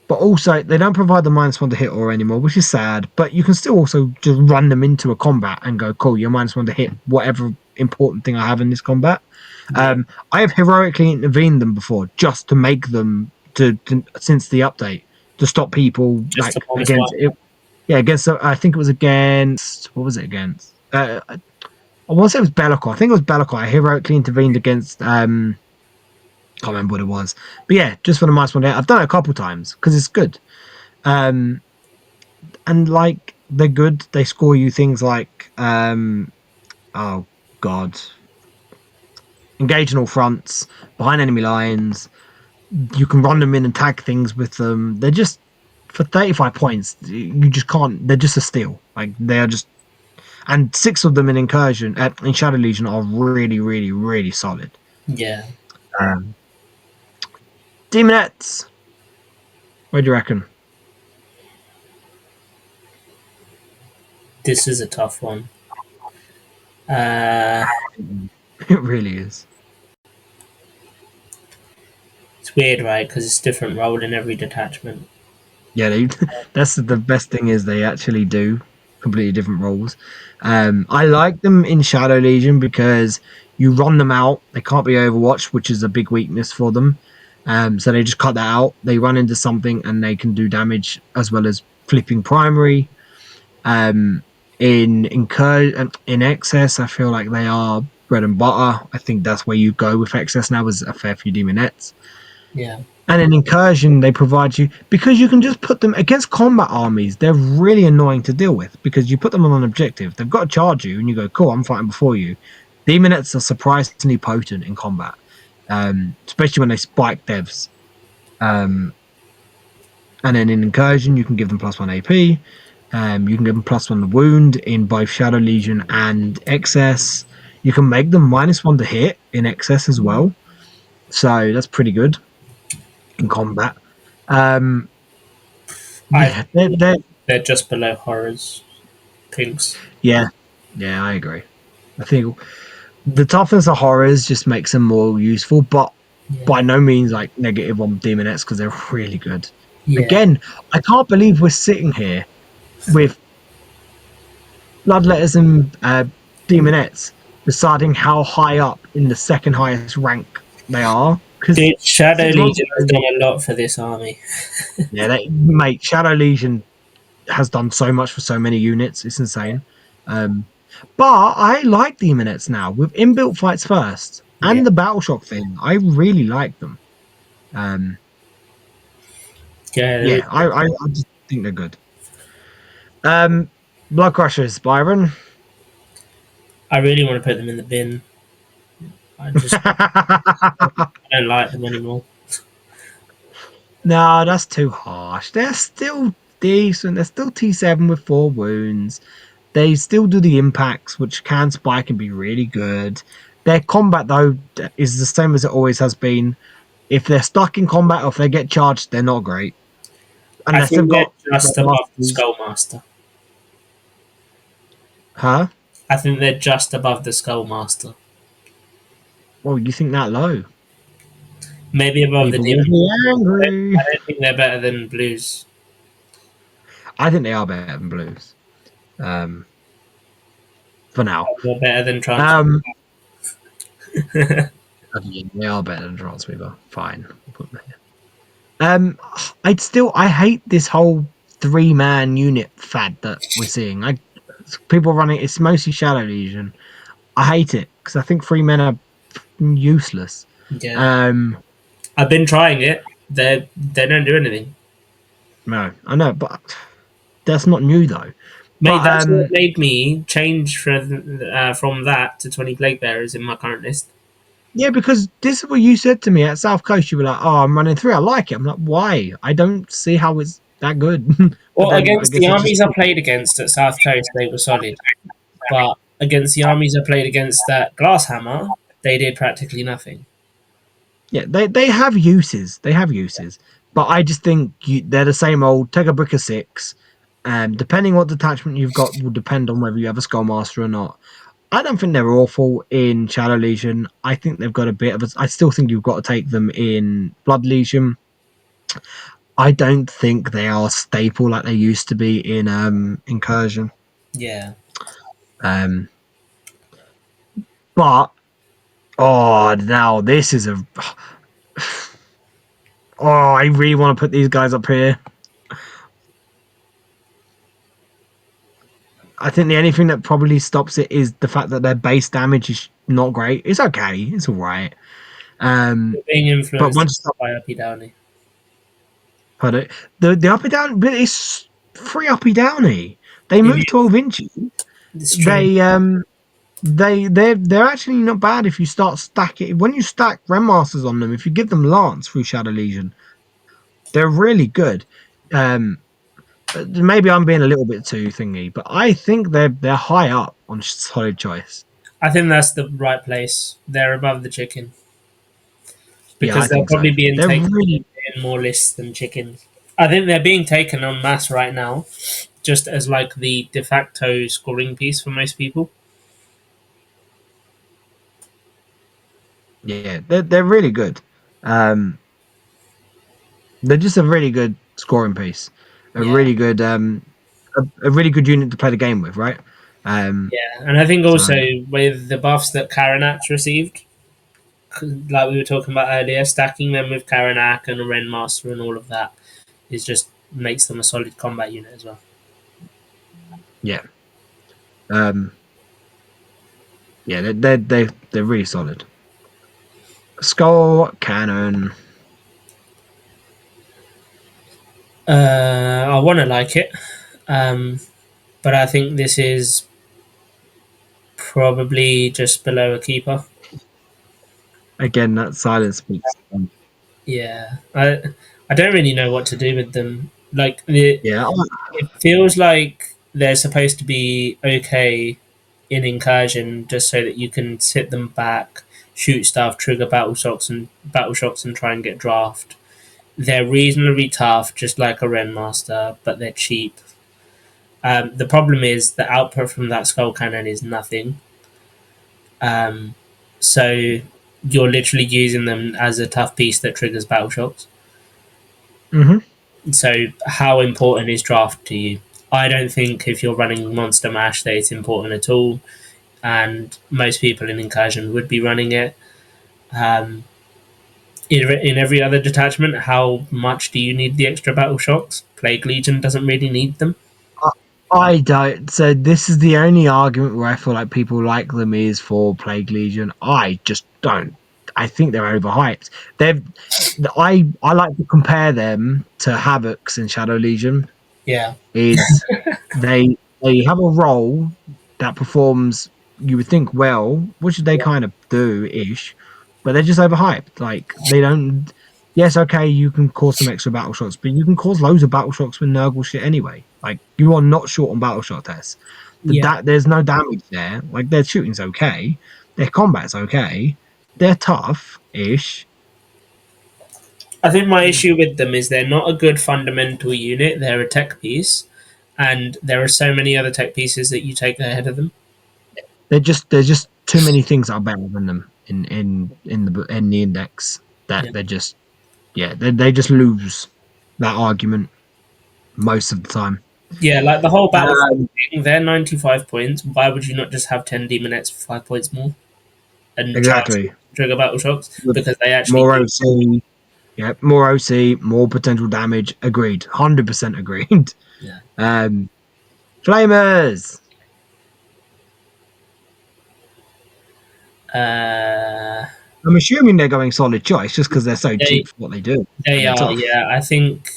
But also, they don't provide the -1 to hit or anymore, which is sad. But you can still also just run them into a combat and go, cool, you're -1 to hit whatever important thing I have in this combat. Yeah. I have heroically intervened them before just to make them to since the update to stop people Just to like minus against one. it. Yeah, against I think it was against what was it against? I want to say it was Bellicor. I think it was Bellicor. I heroically intervened against can't remember what it was. But yeah, just for the -1 I've done it a couple times because it's good. Um and like they're good. They score you things like oh god. Engage in all fronts, behind enemy lines. You can run them in and tag things with them. They're just for 35 points, you just can't they're just a steal. Like they are just and six of them in incursion in Shadow Legion are really, really, really solid. Yeah. Um Demonettes, what do you reckon? This is a tough one. Uh, It really is. it's weird, right? Because it's different role in every detachment. Yeah, that's the best thing is they actually do completely different roles. I like them in Shadow Legion because you run them out. They can't be overwatched, which is a big weakness for them. So they just cut that out. They run into something and they can do damage as well as flipping primary. Um, in excess, I feel like they are bread and butter. I think that's where you go with excess now. Is a fair few demonettes. Yeah. And in incursion, they provide you because you can just put them against combat armies. They're really annoying to deal with because you put them on an objective. They've got to charge you, and you go, "Cool, I'm fighting before you." Demonettes are surprisingly potent in combat, especially when they spike devs. Um, and then in incursion, you can give them +1 AP. You can give them +1 wound in both Shadow Legion and excess. You can make them -1 to hit in excess as well. So that's pretty good in combat. Um, I Yeah, think they're just below horrors. Pinks. yeah, yeah, I agree. I think the toughness of horrors just makes them more useful, but Yeah. by no means like negative on demonettes because they're really good. Yeah. Again, I can't believe we're sitting here with bloodletters and demonettes deciding how high up in the second highest rank they are. Because Dude, Shadow 6 months Legion has ago, done a lot for this army. yeah, mate, Shadow Legion has done so much for so many units. It's insane. Um, but I like Demonettes now with inbuilt fights first Yeah. and the Battle Shock thing. I really like them. Um, Yeah, they're yeah, really I just think they're good. Um, Blood Crushers, Byron. I really want to put them in the bin. I just I don't like them anymore. No, that's too harsh. They're still decent. They're still T7 with 4 wounds. They still do the impacts, which can spike and be really good. Their combat, though, is the same as it always has been. If they're stuck in combat or if they get charged, they're not great. I Unless they've think they're got just above the masters. Skullmaster. Huh? I think they're just above the Skullmaster. Well, you think that low? Maybe above the People will Demon. be I angry. don't think they're better than Blues. I think they are better than blues. Um, for now. They're better than Trans. Um, okay, they are better than Transweaver. Fine. We'll put them here. I hate this whole 3-man unit fad that we're seeing. People running it's mostly Shadow Legion. I hate it because I think 3 men are useless. Yeah. Um, I've been trying it. They don't do anything. no, I know, but that's not new though. Mate, But that's what made me change from that to 20 Plague Bearers in my current list. yeah, because this is what you said to me at South Coast. You were like, "Oh, I'm running 3. I like it." I'm like, "Why? I don't see how it's that good." But Well, then I against guess the it just armies I played against at South Coast, they were solid. But against the armies I played against at Glasshammer, they did practically nothing. yeah, they have uses. They have uses, but I just think they're the same old. Take a brick of 6. Depending what detachment you've got will depend on whether you have a Skullmaster or not. I don't think they're awful in Shadow Legion. I think they've got a bit of a. I still think you've got to take them in Blood Legion. I don't think they are staple like they used to be in Incursion. Yeah. Um, but now this is a I really want to put these guys up here. I think the only thing that probably stops it is the fact that their base damage is not great. It's okay. It's all right. Being But influenced once you stop, by Uppy Downey. put it, the uppy down, but it's free uppy downy. They It move is. 12 inches. It's true. They're actually not bad if you start stacking. When you stack Grandmasters on them, if you give them Lance through Shadow Legion, they're really good. Um, Maybe I'm being a little bit too thingy, but I think they're high up on solid choice. I think that's the right place. They're above the chicken Yeah, I because they'll think so. probably be in They're taken really in more lists than chickens. I think they're being taken en masse right now, just as like the de facto scoring piece for most people. yeah, they're really good. Um, they're just a really good scoring piece, a Yeah, really good a really good unit to play the game with, right? Um, yeah, and I think so also with the buffs that Karanak's received, like we were talking about earlier, stacking them with Karanak and a Ren Master and all of that is just makes them a solid combat unit as well. yeah, um, yeah, they're really solid. Skull cannon. I want to like it, um, but I think this is probably just below a keeper. Again, that silence speaks. Yeah, I don't really know what to do with them. Like Yeah, it feels like they're supposed to be okay in incursion, just so that you can sit them back, shoot stuff, trigger battle shocks, and try and get draft. They're reasonably tough, just like a Ren Master, but they're cheap. The problem is the output from that skull cannon is nothing. Um, so you're literally using them as a tough piece that triggers battle shocks. hmm So how important is draft to you? I don't think if you're running Monster Mash that it's important at all, and most people in Incursion would be running it. Um, in every other detachment, how much do you need the extra battle shocks? Plague Legion doesn't really need them. I, I don't. So this is the only argument where I feel like people like them is for Plague Legion. I just don't. I think they're overhyped. They've. I like to compare them to Havocs in Shadow Legion. Yeah, Is they have a role that performs you would think well, which they yeah, kind of do ish, but they're just overhyped. Like they don't. Yes, okay, you can cause some extra battle shots, but you can cause loads of battle shots with Nurgle shit anyway. Like you are not short on battle shot tests. yeah. There's no damage there. Like their shooting's okay, their combat's okay, they're tough ish. I think my issue with them is they're not a good fundamental unit. They're a tech piece, and there are so many other tech pieces that you take ahead of them. There's just too many things that are better than them in the index that Yeah. they're just they just lose that argument most of the time. Yeah, like the whole battle Um, thing, they're 95 points. Why would you not just have 10 demonettes for 5 points more and charge exactly. trigger battle shocks? With Because they actually more do. OC, yeah, more OC, more potential damage. Agreed, 100% agreed. Yeah. Um, Flamers. Uh, I'm assuming they're going solid choice just because they're so they cheap for what they do they and they're are, tough. yeah. I think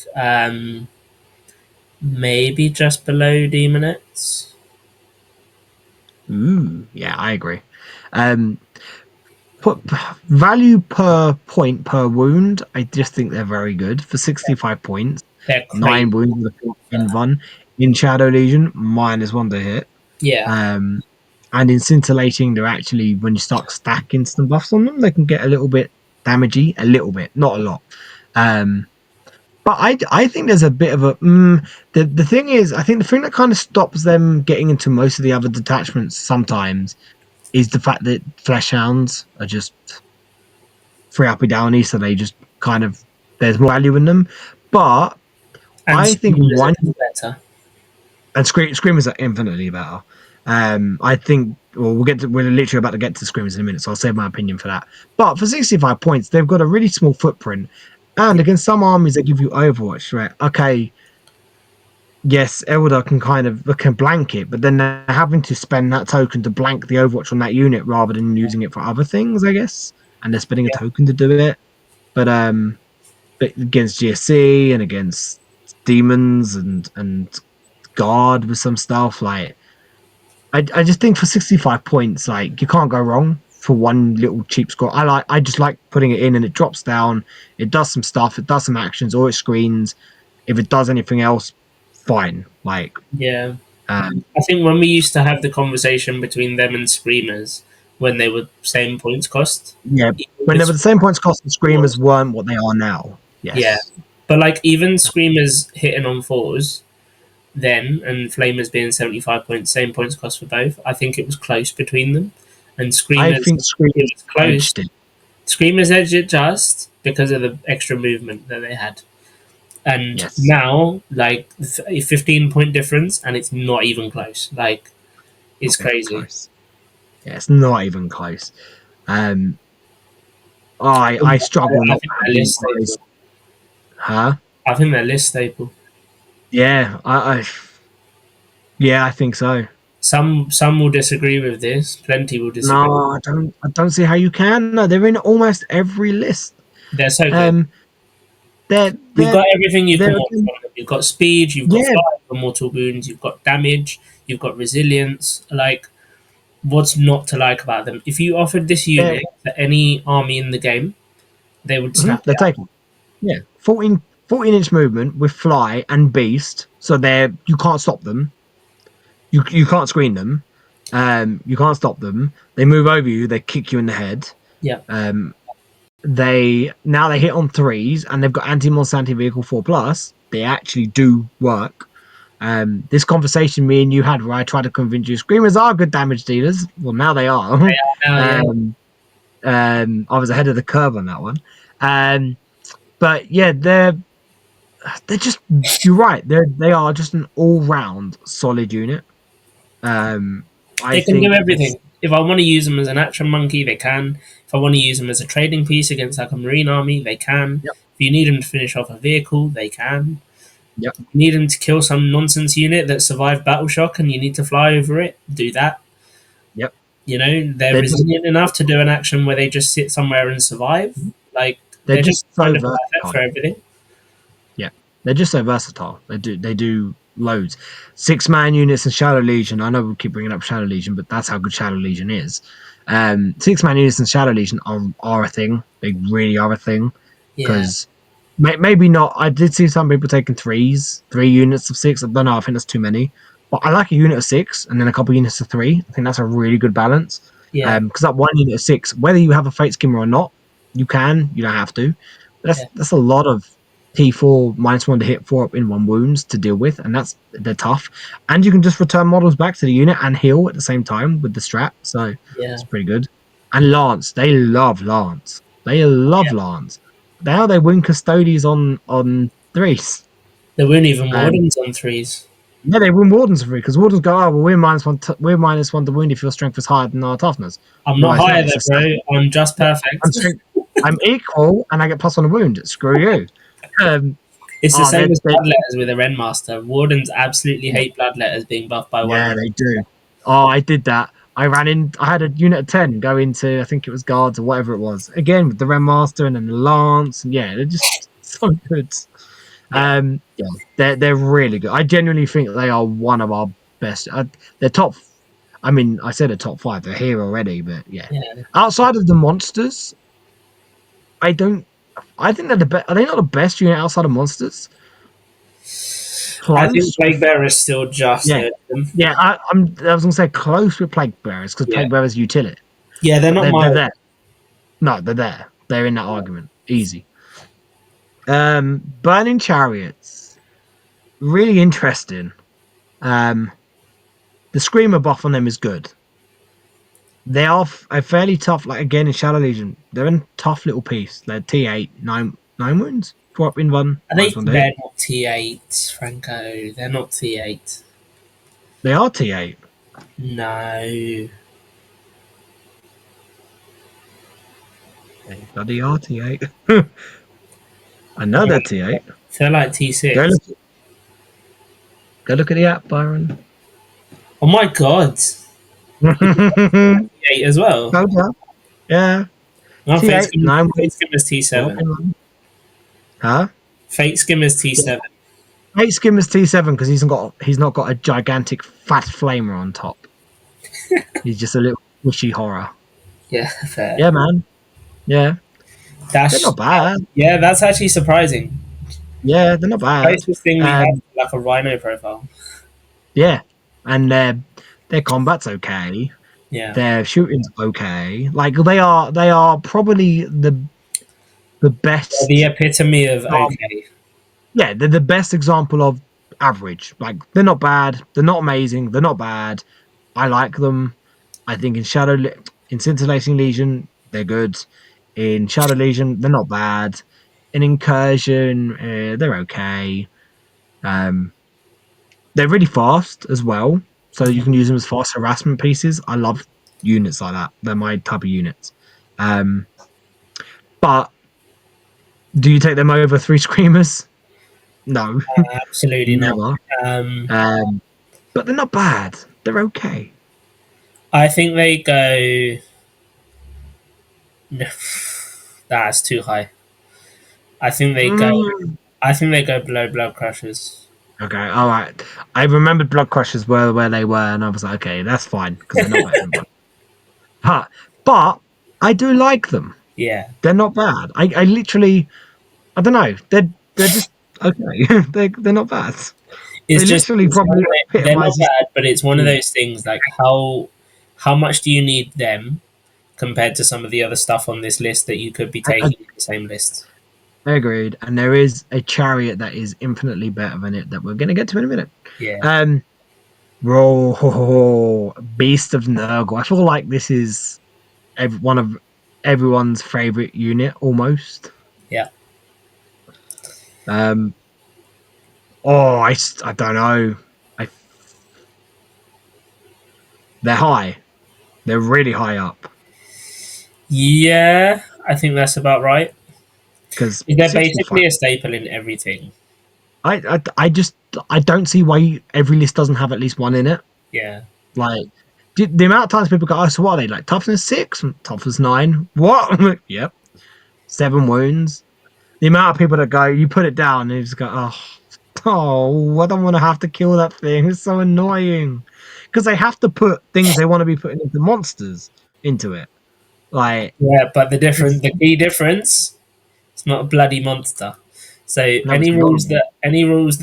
maybe just below demonettes. Ooh, yeah, I agree. Um, put value per point per wound. I just think they're very good for 65 points. They're 9 crazy. wounds with a in run in Shadow Legion, -1 to hit. Yeah. Um, and in scintillating, they're actually when you start stacking instant buffs on them, they can get a little bit damagey, a little bit, not a lot. Um, but I think there's a bit of a the thing is I think the thing that kind of stops them getting into most of the other detachments sometimes is the fact that flesh hounds are just free up and downy, so they just kind of there's more value in them. But And I think Screamers one are better. and Screamers are infinitely better. I think well, we're literally about to get to Screamers in a minute, so I'll save my opinion for that. But for 65 points, they've got a really small footprint, and against some armies that give you Overwatch, right? Okay, yes, Elder can blank it, but then they're having to spend that token to blank the Overwatch on that unit rather than using it for other things, I guess. And they're spending a Yeah, token to do it. But but against GSC and against demons and guard with some stuff, like I just think for 65 points, like you can't go wrong for one little cheap score. I just like putting it in and it drops down, it does some stuff, it does some actions, or it screens. If it does anything else, fine. Like yeah. um, I think when we used to have the conversation between them and Screamers when they were same points cost, yeah, even when they with were the same points cost, the screamers scores, weren't what they are now. yeah. Yes, But like even Screamers hitting on fours then and Flamers being 75 points, same points cost for both, I think it was close between them. And I Screamers, think it screamers was close. edged it. Screamers edged it just because of the extra movement that they had. And Yes, now, like, a 15-point difference, and it's not even close. Like, it's not even crazy. close. Yeah, it's not even close. Um, I struggle I not think they're having list eyes. staple. Huh? I think they're list staple. Yeah, yeah, I think so. Some will disagree with this. Plenty will disagree. No, I don't see how you can. No, they're in almost every list. They're so good. Um, they're You've they're got everything you can they're want from them. You've got speed, you've got yeah, fire for mortal wounds, you've got damage, you've got resilience. Like, what's not to like about them? If you offered this they're unit to any army in the game, they would snap they're it up. taking. Yeah, 14-inch movement with fly and beast, so you can't stop them. You can't screen them. You can't stop them. They move over you. They kick you in the head. Yeah, Um, they hit on threes and they've got anti-monster anti-vehicle 4+. They actually do work. This conversation me and you had where I tried to convince you screamers are good damage dealers. Well, now they are. now yeah, um, I was ahead of the curve on that one. But yeah, they're just you're right. They are just an all-round solid unit. Um, I they can do think everything. If I want to use them as an action monkey, they can. If I want to use them as a trading piece against like a marine army, they can. yep, If you need them to finish off a vehicle, they can. yep, You need them to kill some nonsense unit that survived battle shock and you need to fly over it, do that. yep. You know, they're They're just resilient enough to do an action where they just sit somewhere and survive. Like, they're they're just just so kind of perfect versatile. for everything. Yeah, they're just so versatile. They do loads. 6-man units and Shadow Legion. I know we keep bringing up Shadow Legion, but that's how good Shadow Legion is. 6-man units and Shadow Legion are a thing. They really are a thing Yeah, because maybe not. I did see some people taking three units of six. I don't know. I think that's too many. But I like a unit of six and then a couple units of three. I think that's a really good balance. yeah, Because that one unit of six, whether you have a Fate Skimmer or not, you can. You don't have to. But yeah, that's a lot of T4 -1 to hit 4 up in one wounds to deal with, and they're tough. And you can just return models back to the unit and heal at the same time with the strap, so yeah. it's pretty good. And Lance, they love Lance. They love Lance. Now they win custodies on threes. There weren't even Um, wardens on threes. yeah, they win wardens for free because wardens go, oh well, we're -1 to wound if your strength is higher than our toughness. I'm No, not it's not. higher It's there, a bro. seven. I'm just Yeah, perfect. I'm strength. I'm equal, and I get +1 a wound. Screw you. Um, It's the oh, same as they're bloodletters with a Renmaster. Wardens absolutely hate bloodletters being buffed by one. Yeah, they do. Oh, I did that. I ran in. I had a unit of 10 go into. I think it was guards or whatever it was. Again with the Ren Master and then the Lance, and yeah, they're just so good. Yeah, Yeah, they're really good. I genuinely think they are one of our best. They're top. I mean, I said a top five. They're here already, but yeah. yeah. Outside of the monsters, I don't. I think they're the best. Are they not the best unit outside of monsters? I think Close Plague with Bearer is still just yeah. there. Yeah, I was gonna say close with plague bearers because Yeah, plague bearers utility, yeah. They're but not they're my. there. No, they're there. They're in that argument. Easy. Burning chariots, really interesting. Um, the screamer buff on them is good. They are a fairly tough. Like again in Shadow Legion, they're a tough little piece. They're T8 nine wounds. drop in one. Nice one, dude. They're not T8, Franco. They're not T8. They are T8. No. They bloody are T8. I know they're T8. They're like Go T6. look, go look at the app, Byron. Oh my god. Go T8 as well. down. Yeah. No, T8, 9 Fate wins, Skimmer's 12 T7. in one. Huh? Fate Skimmer's T7. 8 Skimmer's T7 because he's not got a gigantic fat flamer on top. He's just a little wishy horror. Yeah, fair. Yeah, man. Yeah. They're That's not bad. yeah, that's actually surprising. Yeah, they're not bad. Closest thing we have Um, like a Rhino profile. yeah. And their combat's okay. Yeah. Their shooting's okay. Like they are probably the They're the best. epitome of okay. Yeah, they're the best example of average. Like they're not bad, they're not amazing, they're not bad. I like them. I think in Scintillating Legion, they're good. In Shadow Legion, they're not bad. In Incursion, they're okay. Um, they're really fast as well, so you can use them as fast harassment pieces. I love units like that. They're my type of units. Um, but do you take them over three screamers? No, Absolutely not. never. Um, Um, but they're not bad. They're okay. I think they go. No, that's too high. I think they go. Mm. I think they go below Blood Crushers. Okay, all right. I remembered Blood Crushers were where they were, and I was like, okay, that's fine because they're not better than Blood. But I do like them. Yeah, They're not bad. I literally, I don't know. They're just okay. they're not bad. They it's just literally probably they're not epitomizes. bad, but it's one of those things like how much do you need them compared to some of the other stuff on this list that you could be I taking in the same list. agreed. And there is a chariot that is infinitely better than it that we're going to get to in a minute. Yeah, Roll Beast of Nurgle. I feel like this is one of everyone's favorite unit almost. yeah. Um, I don't know. I they're high. They're really high up Yeah, I think that's about right. because They're 65. basically a staple in everything. I just I don't see why every list doesn't have at least one in it. Yeah. Like the amount of times people go, oh, so what are they like? Toughness 6, toughness 9. What? Yep, 7 wounds. The amount of people that go, you put it down, and you just go, I don't want to have to kill that thing. It's so annoying because they have to put things they want to be putting into monsters into it. Like, Yeah, but it's, the key difference, it's not a bloody monster. So no, it's not. any rules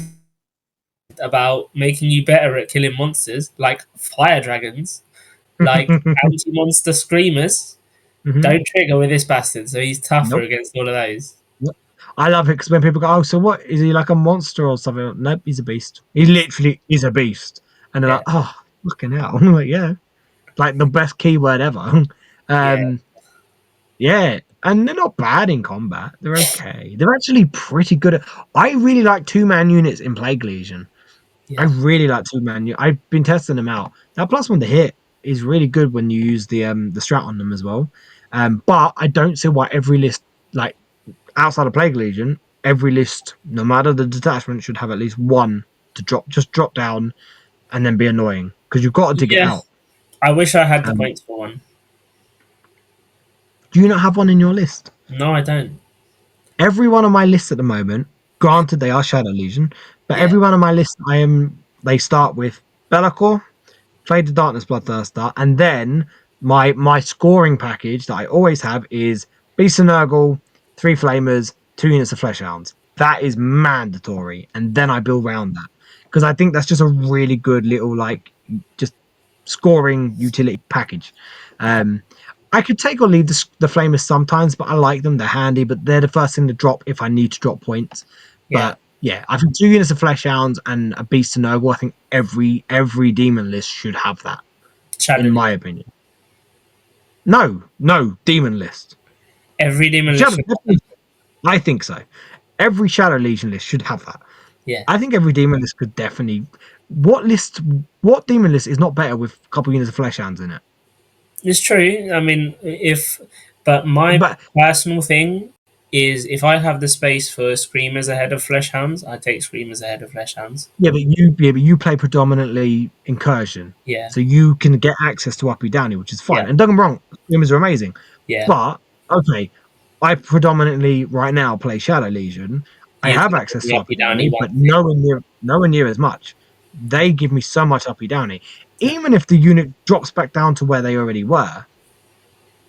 about making you better at killing monsters, like fire dragons, like anti monster screamers, Hmm. don't trigger with this bastard. So he's tougher Nope. against all of those. Yep. I love it because when people go, oh, so what is he like a monster or something? Nope, he's a beast. He literally is a beast, and they're Yeah, like, oh, fucking hell. I'm like, yeah, like the best keyword ever. yeah, um, yeah, and they're not bad in combat. They're okay. They're actually pretty good at. I really like 2-man units in Plague Legion. I yeah. really like 2-man. I've been testing them out. That +1 to hit is really good when you use the strat on them as well. But I don't see why every list, like outside of Plague Legion, every list, no matter the detachment, should have at least one to drop down and then be annoying because you've got to dig it Yeah. out. I wish I had the Um, points for one. do you not have one in your list? No, I don't. Every one of my lists at the moment, granted they are Shadow Legion, but Yeah, every one of my lists they start with Be'lakor, Fade to Darkness Bloodthirster, and then my scoring package that I always have is Beast of Nurgle, 3 Flamers, 2 units of Flesh Hounds. That is mandatory, and then I build around that because I think that's just a really good little like just scoring utility package. I could take or leave the Flamers sometimes, but I like them. They're handy, but they're the first thing to drop if I need to drop points. yeah. But yeah, I think 2 units of Flesh Hounds and a Beast of Nurgle. I think every demon list should have that, in Shadow. my opinion. No, demon list. Every demon Shadow, list. I think so. Every Shadow Legion list should have that. Yeah, I think every demon list could definitely. What list? What demon list is not better with a couple units of flesh hands in it? it's true. I mean, if but my But personal thing is if I have the space for screamers ahead of flesh hounds, I take screamers ahead of flesh hounds. but you play predominantly incursion, Yeah, so you can get access to uppy downy, which is yeah, fine. And don't get me wrong, screamers are amazing. yeah. But okay, I predominantly right now play Shadow Legion. I You have take access the to uppy uppy downy downy, one but thing. nowhere near as much. They give me so much uppy downy. Yeah, Even if the unit drops back down to where they already were,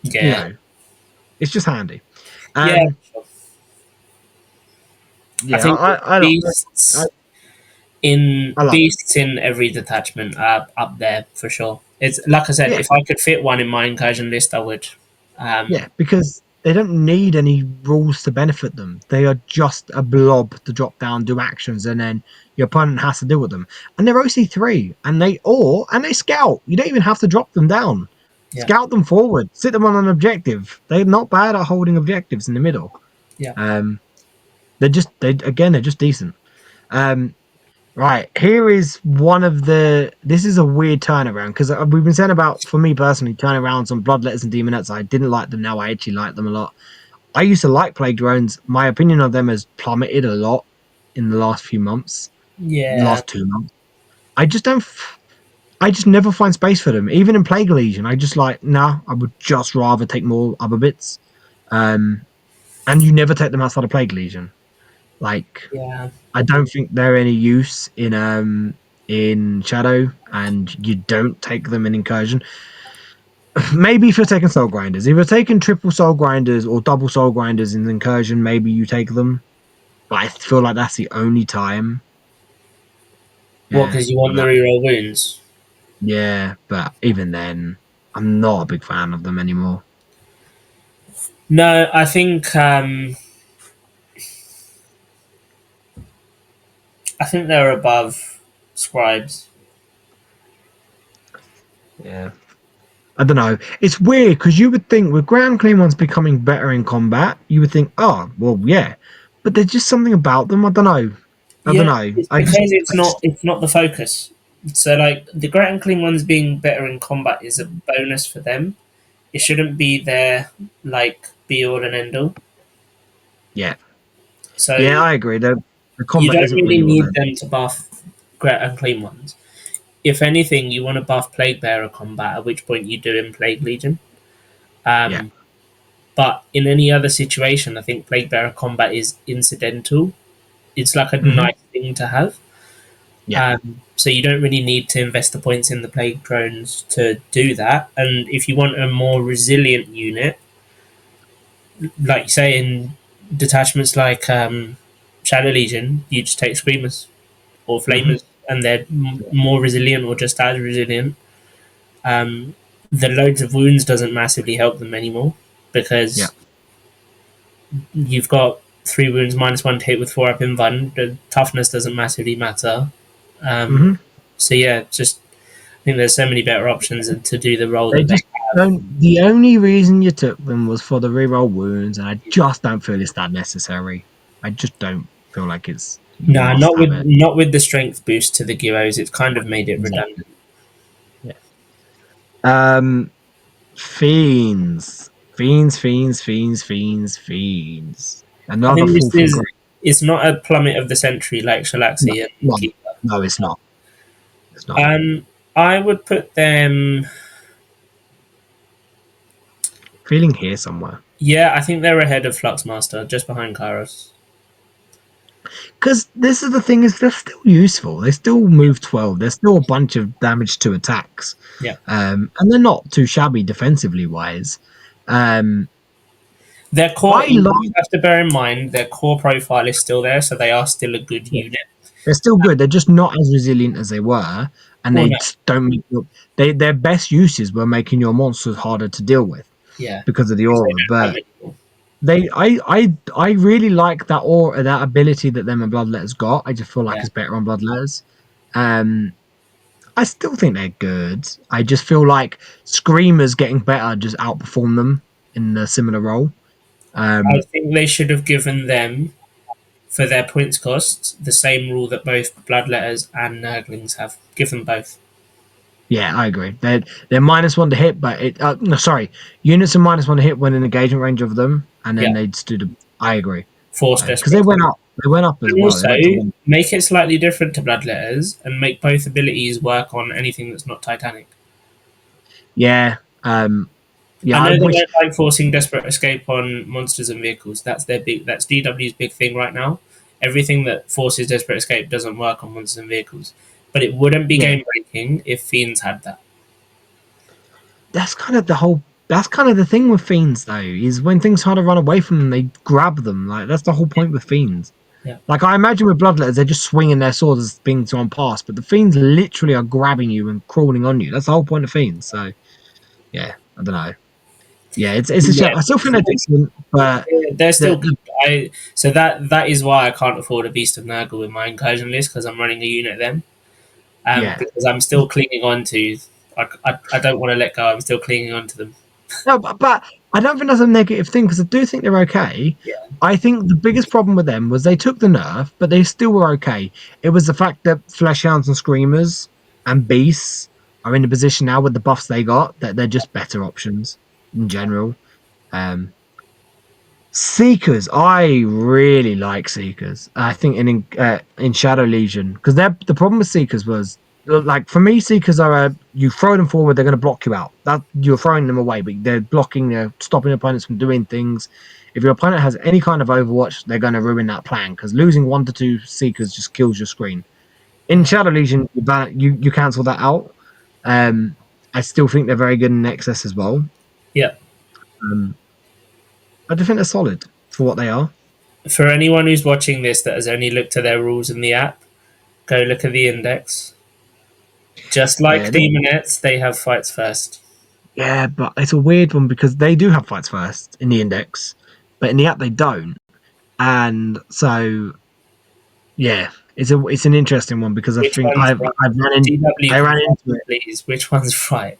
you yeah, know, it's just handy. yeah. Um, Sure. I yeah, think I, I like them. beasts in every detachment are up there for sure. It's like I said, Yeah, if I could fit one in my incursion list, I would. Um, yeah, because they don't need any rules to benefit them. They are just a blob to drop down, do actions, and then your opponent has to deal with them. And they're OC3, and they scout. You don't even have to drop them down. yeah, Scout them forward, sit them on an objective. They're not bad at holding objectives in the middle. yeah, Um, they're just decent. Um, Right, here is one of the. This is a weird turnaround because we've been saying about, for me personally, turnarounds on Bloodletters and Demonettes. I didn't like them. Now I actually like them a lot. I used to like Plague Drones. My opinion of them has plummeted a lot in the last few months, yeah. last 2 months. I just don't. I just never find space for them. Even in Plague Legion, I just like, nah, I would just rather take more other bits. Um, and you never take them outside of Plague Legion. Like, Yeah. I don't think they're any use in Shadow, and you don't take them in Incursion. Maybe if you're taking Soul Grinders, if you're taking triple Soul Grinders or double Soul Grinders in Incursion, maybe you take them. But I feel like that's the only time. What? Yeah, Because you want the but reroll wounds? yeah, but even then, I'm not a big fan of them anymore. No, I think they're above scribes. Yeah, I don't know. It's weird because you would think with Grand Clean ones becoming better in combat, you would think, oh, well, yeah. But there's just something about them. I don't know. I don't Yeah, know. it's because it's not the focus. So like the great and clean ones being better in combat is a bonus for them. It shouldn't be their like be all and end all. Yeah. So Yeah, I agree. The you combat don't isn't really really what need they're. them to buff great and clean ones. If anything, you want to buff Plague Bearer combat, at which point you do in Plague Legion. Yeah. Um, but in any other situation, I think Plague Bearer combat is incidental. It's like a Hmm. nice thing to have. Yeah. So you don't really need to invest the points in the plague drones to do that. And if you want a more resilient unit, like you say in detachments like Shadow Legion, you just take screamers or Hmm. flamers, and they're Yeah. more resilient or just as resilient. Um, the loads of wounds doesn't massively help them anymore Yeah. because you've got 3 wounds -1 to hit with 4 up in Vun. The toughness doesn't massively matter. Um, Hmm. so yeah, just I think there's so many better options to do the role They that they just have. don't. The only reason you took them was for the reroll wounds, and I just don't feel it's that necessary. I just don't feel like it's you Nah, must have it. not with the strength boost to the Gyros. It's kind of made it redundant. Exactly. Yeah. Um. Fiends. I Another think fall this from is grace. it's not a plummet of the century like No, Shalaxi and no, Keeper. no, it's not. It's not. Um, I would put them. Feeling here somewhere. Yeah, I think they're ahead of Fluxmaster, just behind Kairos. Because this is the thing is they're still useful. They still Yeah, move 12. There's still a bunch of damage to attacks. yeah. And they're not too shabby defensively wise. Um, Their core. I You like have to bear in mind their core profile is still there, so they are still a good yeah, unit. they're still good. They're just not as resilient as they were, and Well, they no, just don't make their best uses were making your monsters harder to deal with yeah, because of the because they aura. don't have But any more. I really like that aura, that ability that them and Bloodletters got. I just feel like Yeah, it's better on Bloodletters. Um, I still think they're good. I just feel like Screamers getting better just outperform them in a similar role. I Um, think they should have given them. for their points cost, the same rule that both Bloodletters and Nurglings have. Give them both. Yeah, I agree. They're -1 to hit, but no, sorry, units are -1 to hit when in engagement range of them, and then Yeah, they just do the. I agree force because they desperate. went up. They went up as And well. They also went to one. make it slightly different to Bloodletters and make both abilities work on anything that's not Titanic. Yeah, I yeah. I know they wish. don't like forcing desperate escape on monsters and vehicles. That's their big. That's DW's big thing right now. Everything that forces desperate escape doesn't work on monsters and vehicles. But it wouldn't be Yeah, game breaking if Fiends had that. that's kind of the whole. That's kind of the thing with fiends, though, is when things try to run away from them, they grab them. Like that's the whole point with fiends. Yeah. Like I imagine with bloodletters, they're just swinging their swords as things on past, but the fiends literally are grabbing you and crawling on you. That's the whole point of fiends. So yeah, I don't know. Yeah, it's a shame. Yeah, I still think they're decent, but they're still the good. I so that is why I can't afford a Beast of Nurgle in my incursion list because I'm running a unit then. yeah. Because I'm still clinging on to. I don't want to let go. I'm still clinging on to them. No, but I don't think that's a negative thing because I do think they're okay. Yeah. I think the biggest problem with them was they took the nerf, but they still were okay. It was the fact that Fleshhounds and Screamers and Beasts are in the position now with the buffs they got that they're just better options in general. Um, Seekers, I really like Seekers. I think in Shadow Legion because they're the problem with Seekers was like for me Seekers are you throw them forward they're going to block you out. That you're throwing them away, but they're blocking, they're stopping opponents from doing things. If your opponent has any kind of Overwatch, they're going to ruin that plan because losing 1 to 2 Seekers just kills your screen. In Yeah. Shadow Legion, you cancel that out. Um, I still think they're very good in Excess as well. Yeah. Um, I do think they're solid for what they are. For anyone who's watching this that has only looked at their rules in the app, go look at the index. Just Yeah, like Demonettes, they have fights first. yeah, but it's a weird one because they do have fights first in the index, but in the app they don't. And so yeah, it's an interesting one because I Which think one's right? I've run in DW, I ran into confirm, it. please. Which one's right?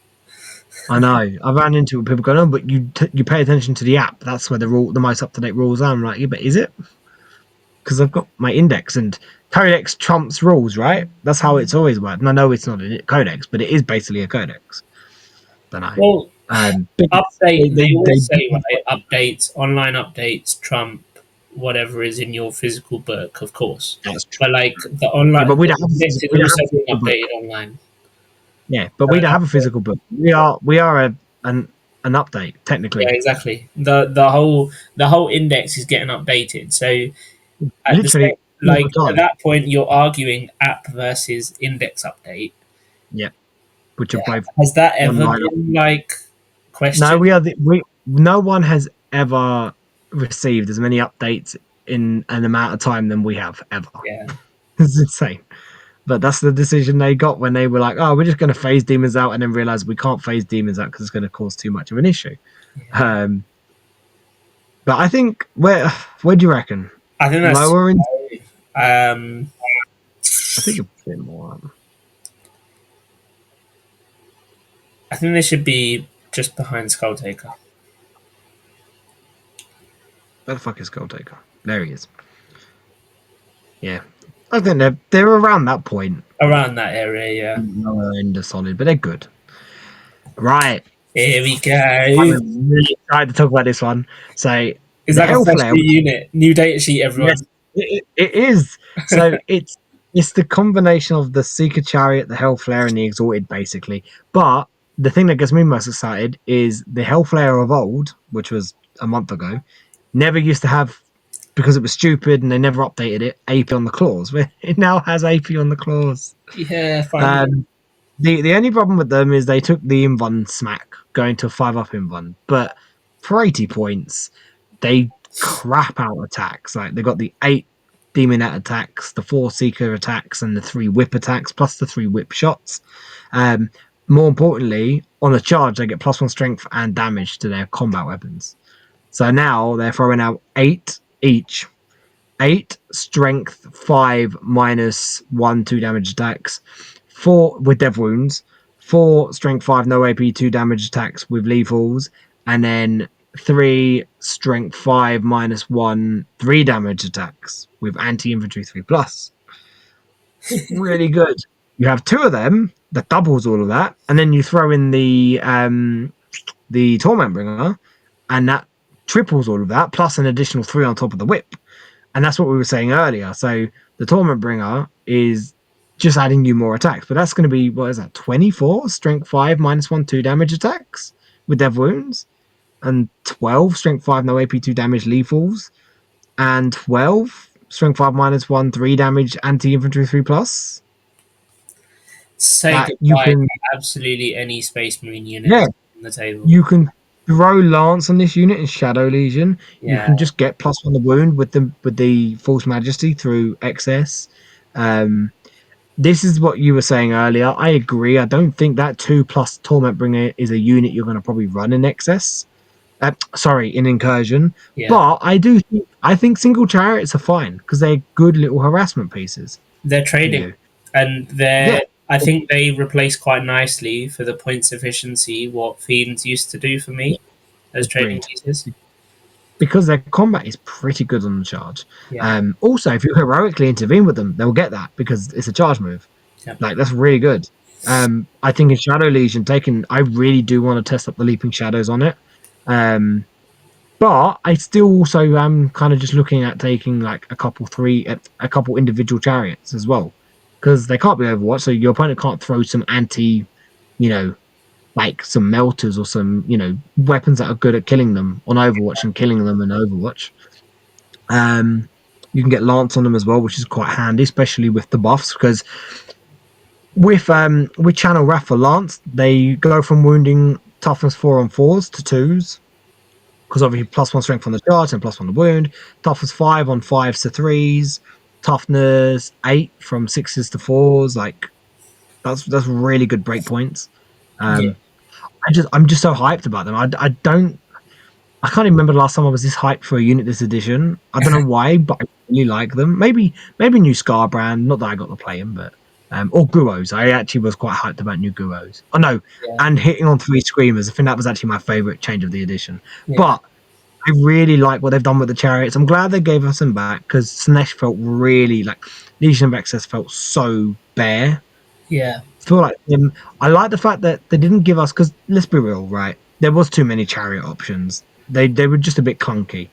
I know I ran into it. People go, no, but you pay attention to the app. That's where the most up to date rules are. I'm like, yeah, but is it? Because I've got my index and codex trumps rules, right? That's how it's always worked. And I know it's not a codex, but it is basically a codex. Don't know. Well, But update. They always say they right. Updates, online updates, trump whatever is in your physical book, of course. that's true. But like the Yeah, but online, we the don't have a index physical, is we don't have also a being physical book. updated online. Yeah, but So we don't have a that's physical book. We are an update yeah, technically. exactly. The whole index is getting updated. So at the same, Literally all like the at time. that point, you're arguing app versus index update. Yeah, which are Yeah. both Has that ever online. been like No, questioned? we are we. No one has ever received as many updates in an amount of time than we have ever. Yeah. It's insane. But that's the decision they got when they were like, "Oh, we're just going to phase demons out," and then realize we can't phase demons out because it's going to cause too much of an issue. Yeah. Um, but I think where do you reckon? I think that's. Lower in? Um, I think a bit more. I think they should be just behind Skulltaker. Where the fuck is Goldtaker? There he is. Yeah, I think they're around that point. Around that area, yeah. Lower end of solid, but they're good. Right, Here we go. I'm really excited to talk about this one. So It's the like a fresh Hellflare, new unit, new data sheet, yes, everyone. it is. So it's the combination of the Seeker Chariot, the Hellflare, and the Exalted, basically. But the thing that gets me most excited is the Hellflare of old, which was a month ago, never used to have because it was stupid and they never updated it. AP on the claws. It now has AP on the claws. Yeah, finally. Um, the only problem with them is they took the Invon smack going to a 5-up Invon, but for 80 points, they crap out attacks. Like they got the 8 Demonette attacks, the 4 Seeker attacks, and the 3 Whip attacks, plus the 3 Whip shots. Um, More importantly, on a charge, they get +1 strength and damage to their combat weapons. So now they're throwing out 8 each. 8 strength, 5 -1, 2 damage attacks, 4 with dev wounds, 4 strength, 5 no AP, 2 damage attacks with lethals, and then three strength 5 -1 3 damage attacks with anti infantry 3 plus. Really good. You have two of them that doubles all of that, and then you throw in the torment bringer, and that triples all of that plus an additional 3 on top of the whip. And that's what we were saying earlier. So the torment bringer is just adding you more attacks, but that's going to be, what is that, 24 strength 5 -1 2 damage attacks with dev wounds, and 12 strength 5 no AP 2 damage lethals, and 12 strength 5 -1 3 damage anti infantry 3 plus. Say That you goodbye can, to absolutely any Space Marine yeah, units on the table. you can throw lance on this unit in Shadow Legion. You Yeah, can just get +1 the wound with the False Majesty through excess. Um, this is what you were saying earlier. I agree. I don't think that 2 plus Torment Bringer is a unit you're going to probably run in excess. Sorry, in incursion. yeah. But I think single chariots are fine because they're good little harassment pieces They're for trading, you. and Yeah, I think they replace quite nicely for the points efficiency what Fiends used to do for me as trading agreed. pieces. Because their combat is pretty good on the charge. Yeah, Also, if you heroically intervene with them, they'll get that because it's a charge move. yeah, Like that's really good. I think in Shadow Legion, I really do want to test up the Leaping Shadows on it. Um, but I still also am kind of just looking at taking like a couple individual chariots as well because they can't be Overwatch, so your opponent can't throw some anti, you know, like some melters or some weapons that are good at killing them on Overwatch and killing them in Overwatch. Um, you can get Lance on them as well, which is quite handy, especially with the buffs because with Channel Wrath for Lance, they go from wounding toughness 4 on 4s to 2s because obviously +1 strength on the charge and +1 the wound. Toughness 5 on 5s to 3s. Toughness 8 from 6s to 4s. Like that's really good breakpoints. yeah, Um, I'm just so hyped about them. I can't even remember the last time I was this hyped for a unit this edition. I don't know why, but I really like them. Maybe new Scar brand. Not that I got to play them, but or Guos. I actually was quite hyped about new Guos. Oh no, yeah, and hitting on 3 screamers. I think that was actually my favorite change of the edition. yeah, But I really like what they've done with the chariots. I'm glad they gave us them back because Slanesh felt really like Legion of Excess felt so bare. yeah, I feel like I like the fact that they didn't give us because let's be real, right? There was too many chariot options. They were just a bit clunky.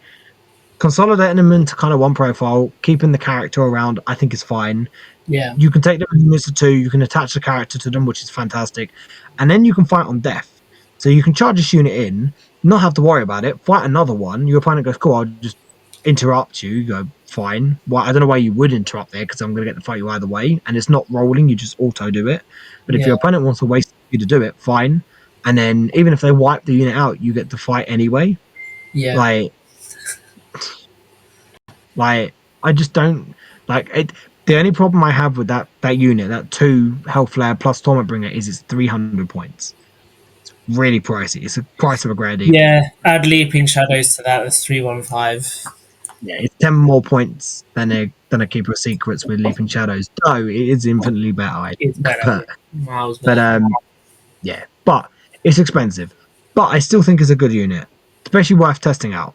Consolidating them into kind of one profile, keeping the character around, I think is fine. yeah, You can take them in units of 2, you can attach the character to them, which is fantastic, and then you can fight on death. So you can charge this unit in, not have to worry about it. Fight another one. Your opponent goes, "Cool, I'll just interrupt you." You go, "Fine." Well, I don't know why you would interrupt there because I'm going to get to fight you either way, and it's not rolling. You just auto do it. But if yeah, your opponent wants to waste you to do it, fine. And then even if they wipe the unit out, you get to fight anyway. yeah, Like, like I just don't like it. The only problem I have with that unit, that 2 health flare plus torment bringer, is it's 300 points. It's really pricey. It's the price of a Grand Eagle. yeah. Add leaping shadows to that. That's 315. Yeah, it's 10 more points than a Keeper of Secrets with Leaping Shadows. Though it is infinitely better, I It's think. better. But Miles but better. yeah, but it's expensive. But I still think it's a good unit, especially worth testing out.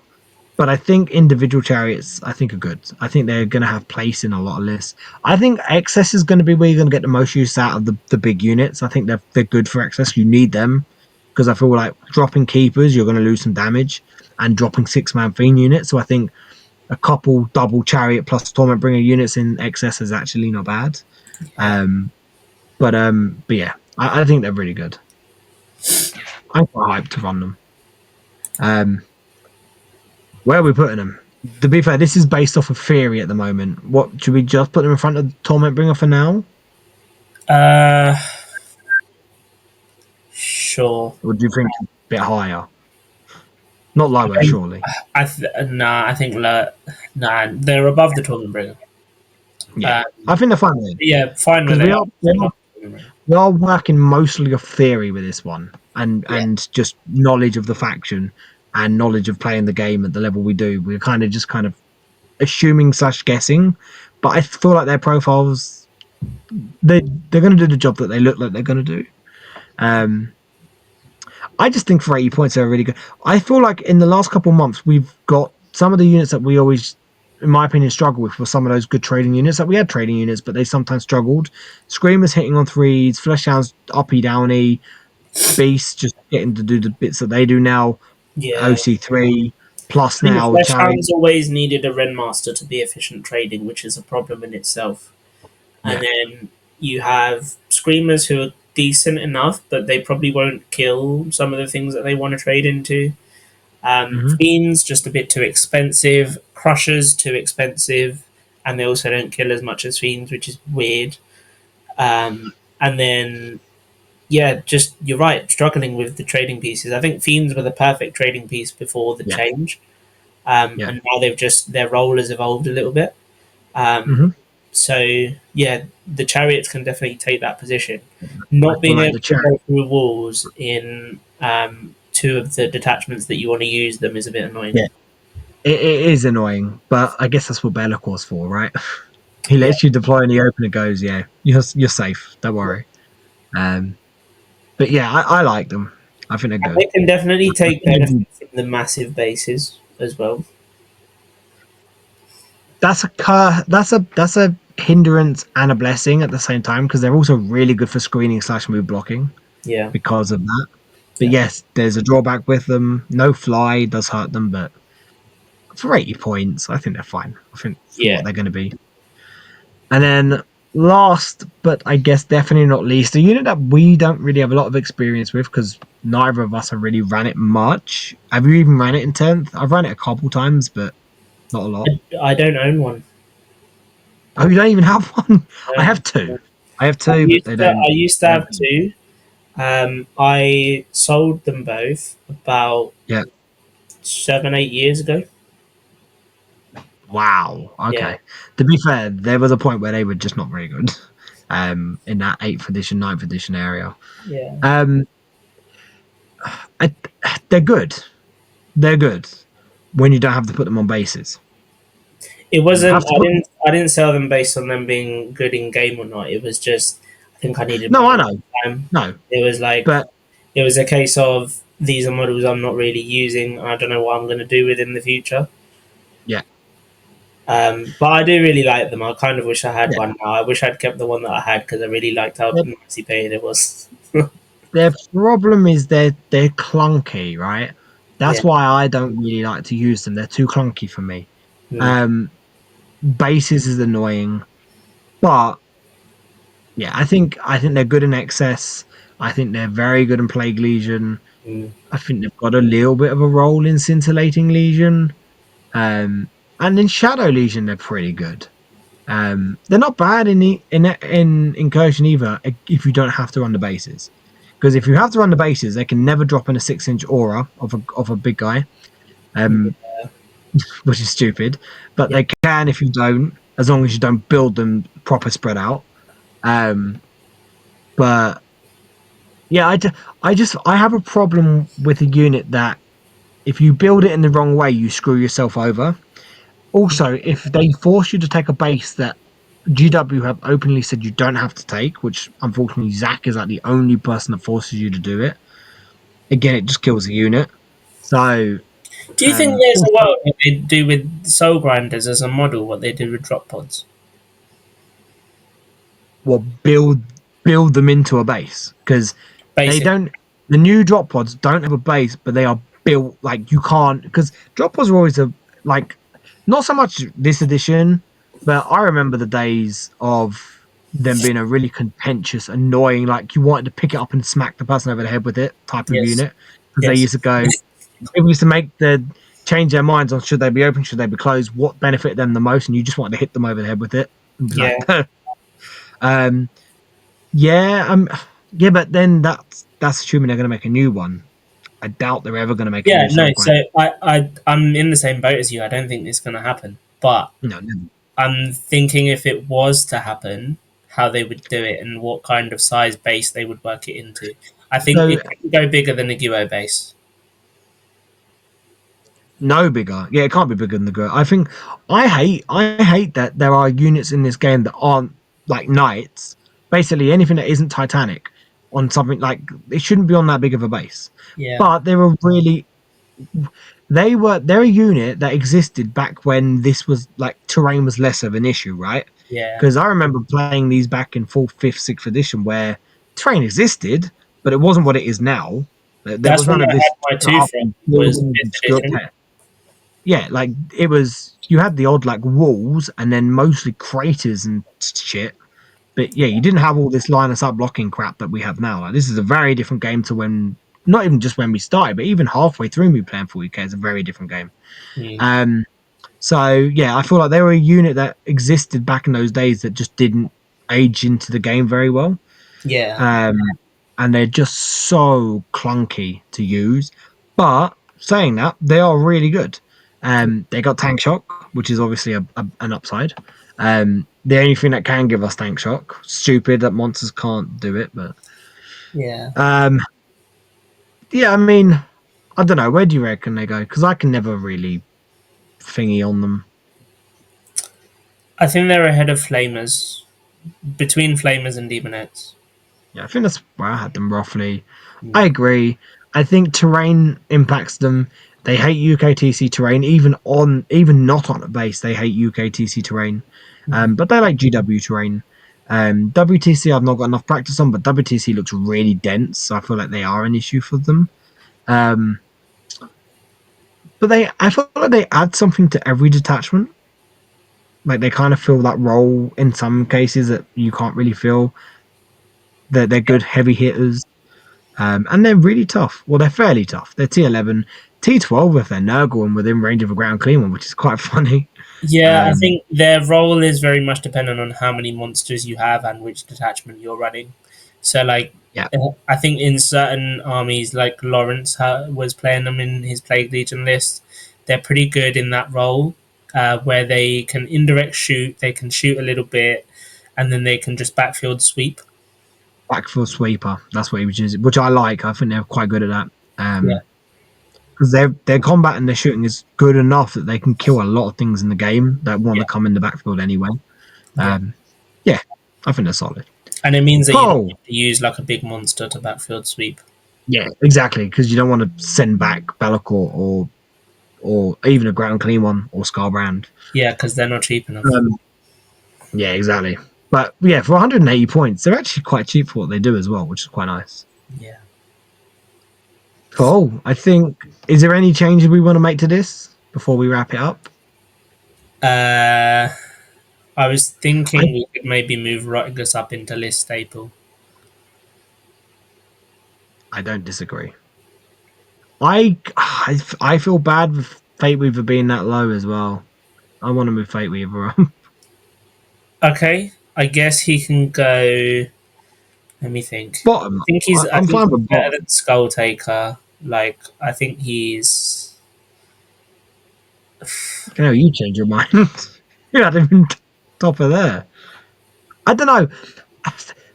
But I think individual chariots, I think, are good. I think they're going to have place in a lot of lists. I think excess is going to be where you're going to get the most use out of the big units. I think they're good for excess. You need them because I feel like dropping keepers, you're going to lose some damage, and dropping 6-man fiend units. So I think a couple double chariot plus torment bringer units in excess is actually not bad. Yeah, But yeah, I think they're really good. I'm quite hyped to run them. Um, where are we putting them? To be fair, this is based off of theory at the moment. What should we just put them in front of Torment Bringer for now, uh, sure. or do you think a bit higher? Not I lower, think surely. nah. I think nah. They're above the tournament bringer. Yeah, Uh, I think they're fine then yeah, fine where because they are. They're above the tournament bringer. we are working mostly off theory with this one Yeah, and just knowledge of the faction and knowledge of playing the game at the level we do. We're kind of assuming slash guessing, but I feel like their profiles they they're going to do the job that they look like they're going to do. Um, I just think for 80 points they're really good. I feel like in the last couple of months we've got some of the units that we always, in my opinion, struggle with were some of those good trading units that we had trading units, but they sometimes struggled. Screamers hitting on threes, Flesh Hounds uppy downy, Beasts just getting to do the bits that they do now. Yeah. OC3 plus I think the now Flesh Chariot. Hounds always needed a Renmaster to be efficient trading, which is a problem in itself. And Yeah. then you have Screamers who are decent enough, but they probably won't kill some of the things that they want to trade into. Hmm. Fiends just a bit too expensive. Crushers too expensive, and they also don't kill as much as Fiends, which is weird. And then yeah, just you're right, struggling with the trading pieces. I think Fiends were the perfect trading piece before the Yeah. change, Yeah. and now they've just their role has evolved a little bit. Um, Hmm. so yeah, the chariots can definitely take that position. I Not feel being like able the to Chariot. go through walls in two of the detachments that you want to use them is a bit annoying. Yeah. It is annoying, but I guess that's what Bellacor's for, right? He Yeah, lets you deploy in the open and goes, yeah, you're safe. Don't worry. Um, but yeah, I like them. I think they're and good. they can definitely I take think benefit from the massive bases as well. that's a hindrance and a blessing at the same time because they're also really good for screening slash move blocking Yeah, because of that. But yeah, yes, there's a drawback with them. No fly does hurt them, but for 80 points, I think they're fine. I think for yeah. what they're going to be. And then last, but I guess definitely not least, a unit that we don't really have a lot of experience with because neither of us have really ran it much. Have you even ran it in 10th? I've ran it a couple times, but not a lot. I don't own one. Oh, you don't even have one? I No. have two. I have two, but they don't. I used to They have don't. two. I sold them both about Yeah. 7, 8 years ago. Wow. Yeah, Okay. To be fair, there was a point where they were just not very good. In that 8th edition, 9th edition area. yeah. Um, I, they're good. They're good when you don't have to put them on bases. It You wasn't. have to put them. I didn't sell them based on them being good in game or not. It was just. I think I needed No, money I at know. the time. No, It was like but it was a case of these are models I'm not really using. I don't know what I'm going to do with in the future. yeah, But I do really like them. I kind of wish I had yeah. one now. I wish I'd kept the one that I had because I really liked how Their, nicely painted it was. their problem is they're clunky, right? Yeah. That's why I don't really like to use them. They're too clunky for me. Mm, Um, bases is annoying, but yeah, I think they're good in excess. I think they're very good in Plague Legion. mm, I think they've got a little bit of a role in Scintillating Legion. And in Shadow Legion, they're pretty good. They're not bad in incursion either if you don't have to run the bases. Because if you have to run the bases, they can never drop in a 6-inch aura of a big guy, um, yeah. which is stupid. But Yeah. they can if you don't, as long as you don't build them proper spread out. Um, but yeah, I have a problem with a unit that if you build it in the wrong way, you screw yourself over. Also, if they force you to take a base that GW have openly said you don't have to take, which unfortunately Zach is like the only person that forces you to do it. Again, it just kills the unit. So, Do you think there's also, a world what they do with soul grinders as a model, what they did with drop pods? well, build them into a base because they Basic. don't. The new drop pods don't have a base, but they are built like you can't because drop pods are always a like not so much this edition, but I remember the days of them being a really contentious, annoying, like you wanted to pick it up and smack the person over the head with it type of Yes. unit because they Yes. used to go. People used to make the change their minds on should they be open, should they be closed, what benefited them the most, and you just wanted to hit them over the head with it and be like, Yeah. um, yeah, yeah, but then that's assuming they're going to make a new one. I doubt they're ever going to make a Yeah. new No. Soul So Grind. I'm in the same boat as you. I don't think it's going to happen. But No, no. I'm thinking if it was to happen, how they would do it and what kind of size base they would work it into. I think So it can go bigger than a Guo base. no bigger. Yeah, it can't be bigger than the girl. I hate that there are units in this game that aren't like knights. Basically, anything that isn't Titanic. on something like it shouldn't be on that big of a base. Yeah. But they're a unit that existed back when this was like terrain was less of an issue, right? Yeah. Because I remember playing these back in fourth, fifth, sixth edition where terrain existed, but it wasn't what it is now. There That's was when none of I had this my two up from and was buildings and fifth skill edition. tech. Yeah, like it was. You had the odd like walls and then mostly craters and shit. But yeah, you didn't have all this line of sight blocking crap that we have now. Like this is a very different game to when, not even just when we started, but even halfway through me playing 40k is a very different game. Mm. Um, so yeah, I feel like they were a unit that existed back in those days that just didn't age into the game very well. Yeah. Um, and they're just so clunky to use. But saying that, they are really good. They got tank shock, which is obviously an upside. The only thing that can give us tank shock, stupid that monsters can't do it, but Yeah. um, yeah, I mean, I don't know. Where do you reckon they go? Because I can never really thingy on them. I think they're ahead of Flamers. Between Flamers and Demonettes. Yeah, I think that's where I had them roughly. I Mm. agree. I think terrain impacts them. They hate UKTC terrain, even not on a base. They hate UKTC terrain, Mhm. but they like GW terrain. WTC I've not got enough practice on, but WTC looks really dense. So I feel like they are an issue for them. Um, but I feel like they add something to every detachment. Like they kind of fill that role in some cases that you can't really fill. They're good heavy hitters. And they're really tough. Well, they're fairly tough. They're T11, T12 if they're Nurgle and within range of a ground clean one, which is quite funny. Yeah, I Um, think their role is very much dependent on how many monsters you have and which detachment you're running. So, like, yeah, I think in certain armies, like Lawrence was playing them in his Plague Legion list, they're pretty good in that role, where they can indirect shoot, they can shoot a little bit, and then they can just backfield sweep. backfield sweeper. That's what he was using, which I like. I think they're quite good at that. Yeah, Because their combat and their shooting is good enough that they can kill a lot of things in the game that want yeah, to come in the backfield anyway. yeah. Um, yeah, I think they're solid. And it means that you don't Cool. have to use like a big monster to backfield sweep. Yeah, exactly. Because you don't want to send back Bellicor or even a ground clean one or Scarbrand. Yeah, because they're not cheap enough. Um, Yeah, exactly. But yeah, for 180 points, they're actually quite cheap for what they do as well, which is quite nice. Yeah. Cool. I think, is there any changes we want to make to this before we wrap it up? Uh, I was I, thinking we could maybe move Rutgers up into list staple. I don't disagree. I feel bad with Fate Weaver being that low as well. I want to move Fate Weaver up. Okay, I guess he can go. Let me think. Bottom. I I'm think fine he's with better bottom. than Skull Taker. Like I think he's. You know, you change your mind. You're not even top of there. I don't know.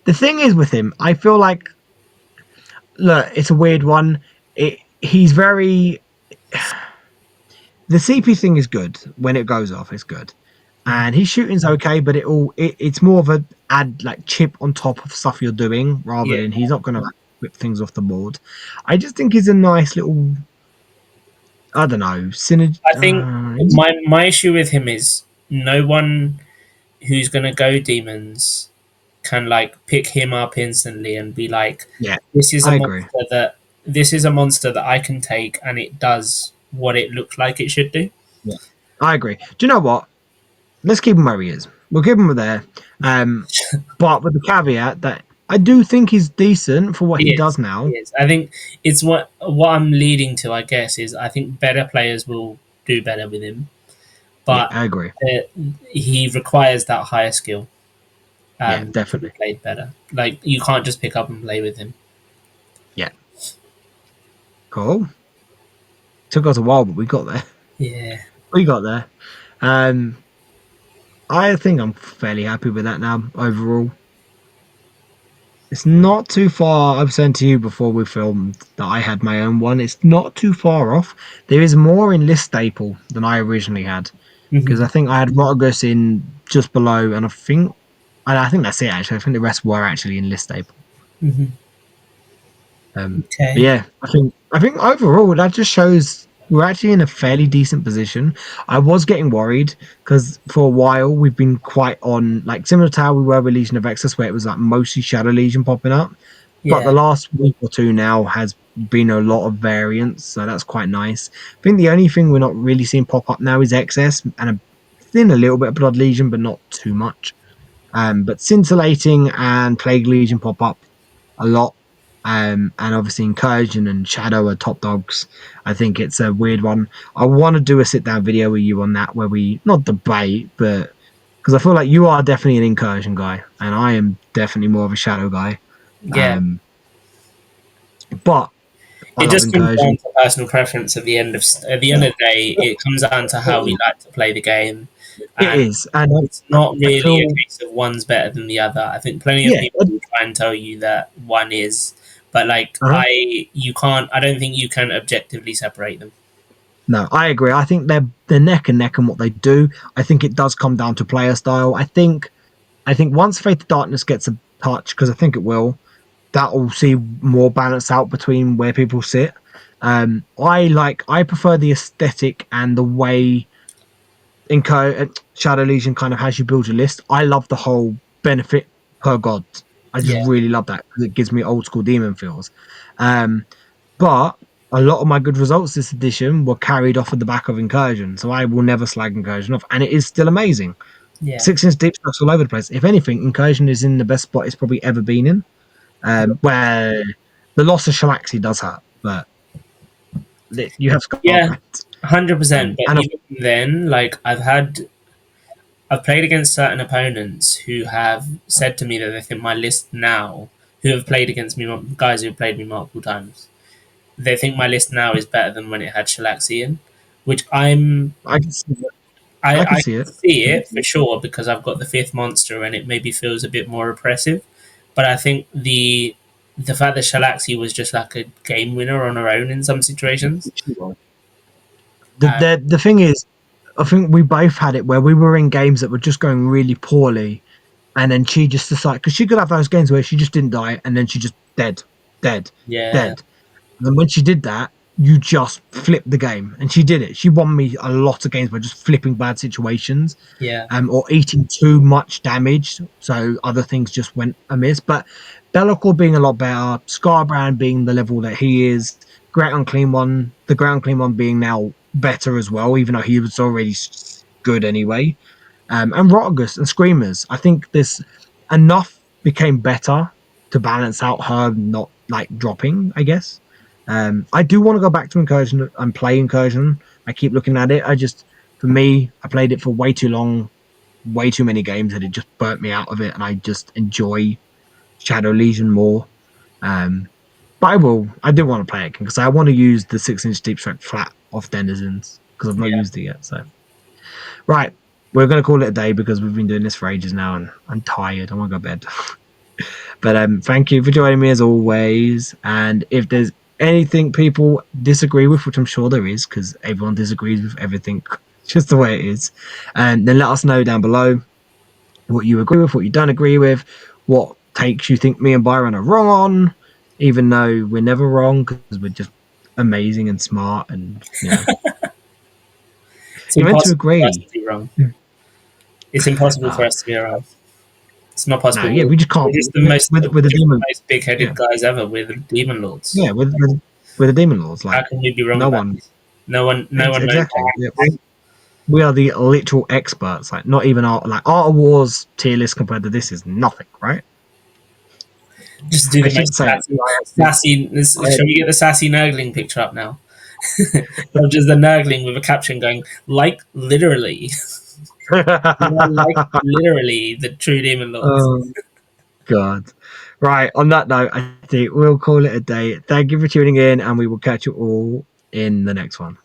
The thing is with him, I feel like, look, it's a weird one. He's very the CP thing is good when it goes off. It's good, and his shooting's okay, but it's more of a add like chip on top of stuff you're doing rather Yeah, than he's not gonna like, whip things off the board. I just think he's a nice little. I don't know synergy. I think my issue with him is no one who's gonna go demons can like pick him up instantly and be like, Yeah, this is a I agree. monster that this is a monster that I can take and it does what it looks like it should do. Yeah, I agree. Do you know what? Let's keep him where he is. We'll keep him there. Um, but with the caveat that I do think he's decent for what he He does is. He now. is. I think it's what I'm leading to. I guess is I think better players will do better with him, Yeah, but I agree. uh, he requires that higher skill Yeah, to be definitely. played better. Like you can't just pick up and play with him. Yeah, cool. Took us a while, but we got there. Yeah. We got there. Um, I think I'm fairly happy with that now overall. It's not too far. I've said to you before we filmed that I had my own one. It's not too far off. There is more in list staple than I originally had because Hmm. I think I had Rotagus in just below, and I think that's it actually. I think the rest were actually in list staple. Hmm. But Okay. yeah, I think overall that just shows we're actually in a fairly decent position. I was getting worried because for a while we've been quite on like similar to how we were with Legion of Exodus, where it was like mostly Shadow Legion popping up. But the Yeah. last week or two now has been a lot of variance, so that's quite nice. I think the only thing we're not really seeing pop up now is XS and a little bit of Blood Legion, but not too much. But Scintillating and Plague Legion pop up a lot. And obviously Incursion and Shadow are top dogs. I think it's a weird one. I want to do a sit down video with you on that where we not debate, but because I feel like you are definitely an Incursion guy and I am definitely more of a Shadow guy. Yeah. Um, but I It love just comes down Incursion. to personal preference at the end of the day. It comes down to how we like to play the game, It and is, and it's not I really a feel case of one's better than the other. I think plenty of yeah. people will try and tell you that one is, but like Uh-huh. you can't. I don't think you can objectively separate them. No, I agree. I think they're neck and neck in what they do. I think it does come down to player style. I think once Faith of Darkness gets a touch, because I think it will, that will see more balance out between where people sit. I prefer the aesthetic and the way Shadow Legion kind of has you build your list. I love the whole benefit per god. I just Yeah, really love that because it gives me old school demon feels. Um, but a lot of my good results this edition were carried off of the back of Incursion, so I will never slag Incursion off, and it is still amazing. yeah, 6 inch deep stacks all over the place. If anything, Incursion is in the best spot it's probably ever been in. Where the loss of Shalaxi does hurt, but you have yeah, Scarbrand. 100%. But And even then, like I've played against certain opponents who have said to me that they think my list now, who have played against me, guys who have played me multiple times, they think my list now is better than when it had Shalaxian, which I can see it. I can I see can it. see it for sure because I've got the fifth monster and it maybe feels a bit more oppressive. But I think the fact that Shalaxi was just like a game winner on her own in some situations. The, Uh, the the thing is, I think we both had it where we were in games that were just going really poorly, and then she just decided because she could have those games where she just didn't die, and then she just dead, dead, yeah, dead. And when she did that, you just flipped the game, and she did it. She won me a lot of games by just flipping bad situations, yeah, or eating too much damage, so other things just went amiss. But Be'lakor being a lot better, Scarbrand being the level that he is, the Great Unclean One being now better as well, even though he was already good anyway. And Rotagus and Screamers. I think this enough became better to balance out her not like dropping, I guess. I do want to go back to Incursion and play Incursion. I keep looking at it. For me, I played it for way too long, way too many games, and it just burnt me out of it. And I just enjoy Shadow Legion more. Um, but I do want to play it because I want to use the 6 inch deep strike flat off Denizens because I've not yeah, used it yet. So, right, we're going to call it a day because we've been doing this for ages now and I'm tired. I want to go to bed. But thank you for joining me as always. And if there's anything people disagree with, which I'm sure there is, because everyone disagrees with everything, just the way it is, and then let us know down below what you agree with, what you don't agree with, what takes you think me and Byron are wrong on, even though we're never wrong because we're just amazing and smart and it's you're meant to impossible for us agree. to be wrong. It's impossible for Uh, us to be wrong. It's not no, possible. yeah, we just We're can't just the most with the demon. big-headed Yeah, guys ever. We're the demon lords. yeah, with the demon lords, How like can we be wrong no about one. this? No one knows Exactly. Yeah, this. we are the literal experts. Like, not even Art of War's tier list compared to this is nothing, right? Just do I the should most say it. sassy. I, Shall we get the sassy nurgling picture up now? Of just the nurgling with a caption going like literally. We are like literally the true demon lords. oh God! Right. On that note, I think we'll call it a day. Thank you for tuning in, and we will catch you all in the next one.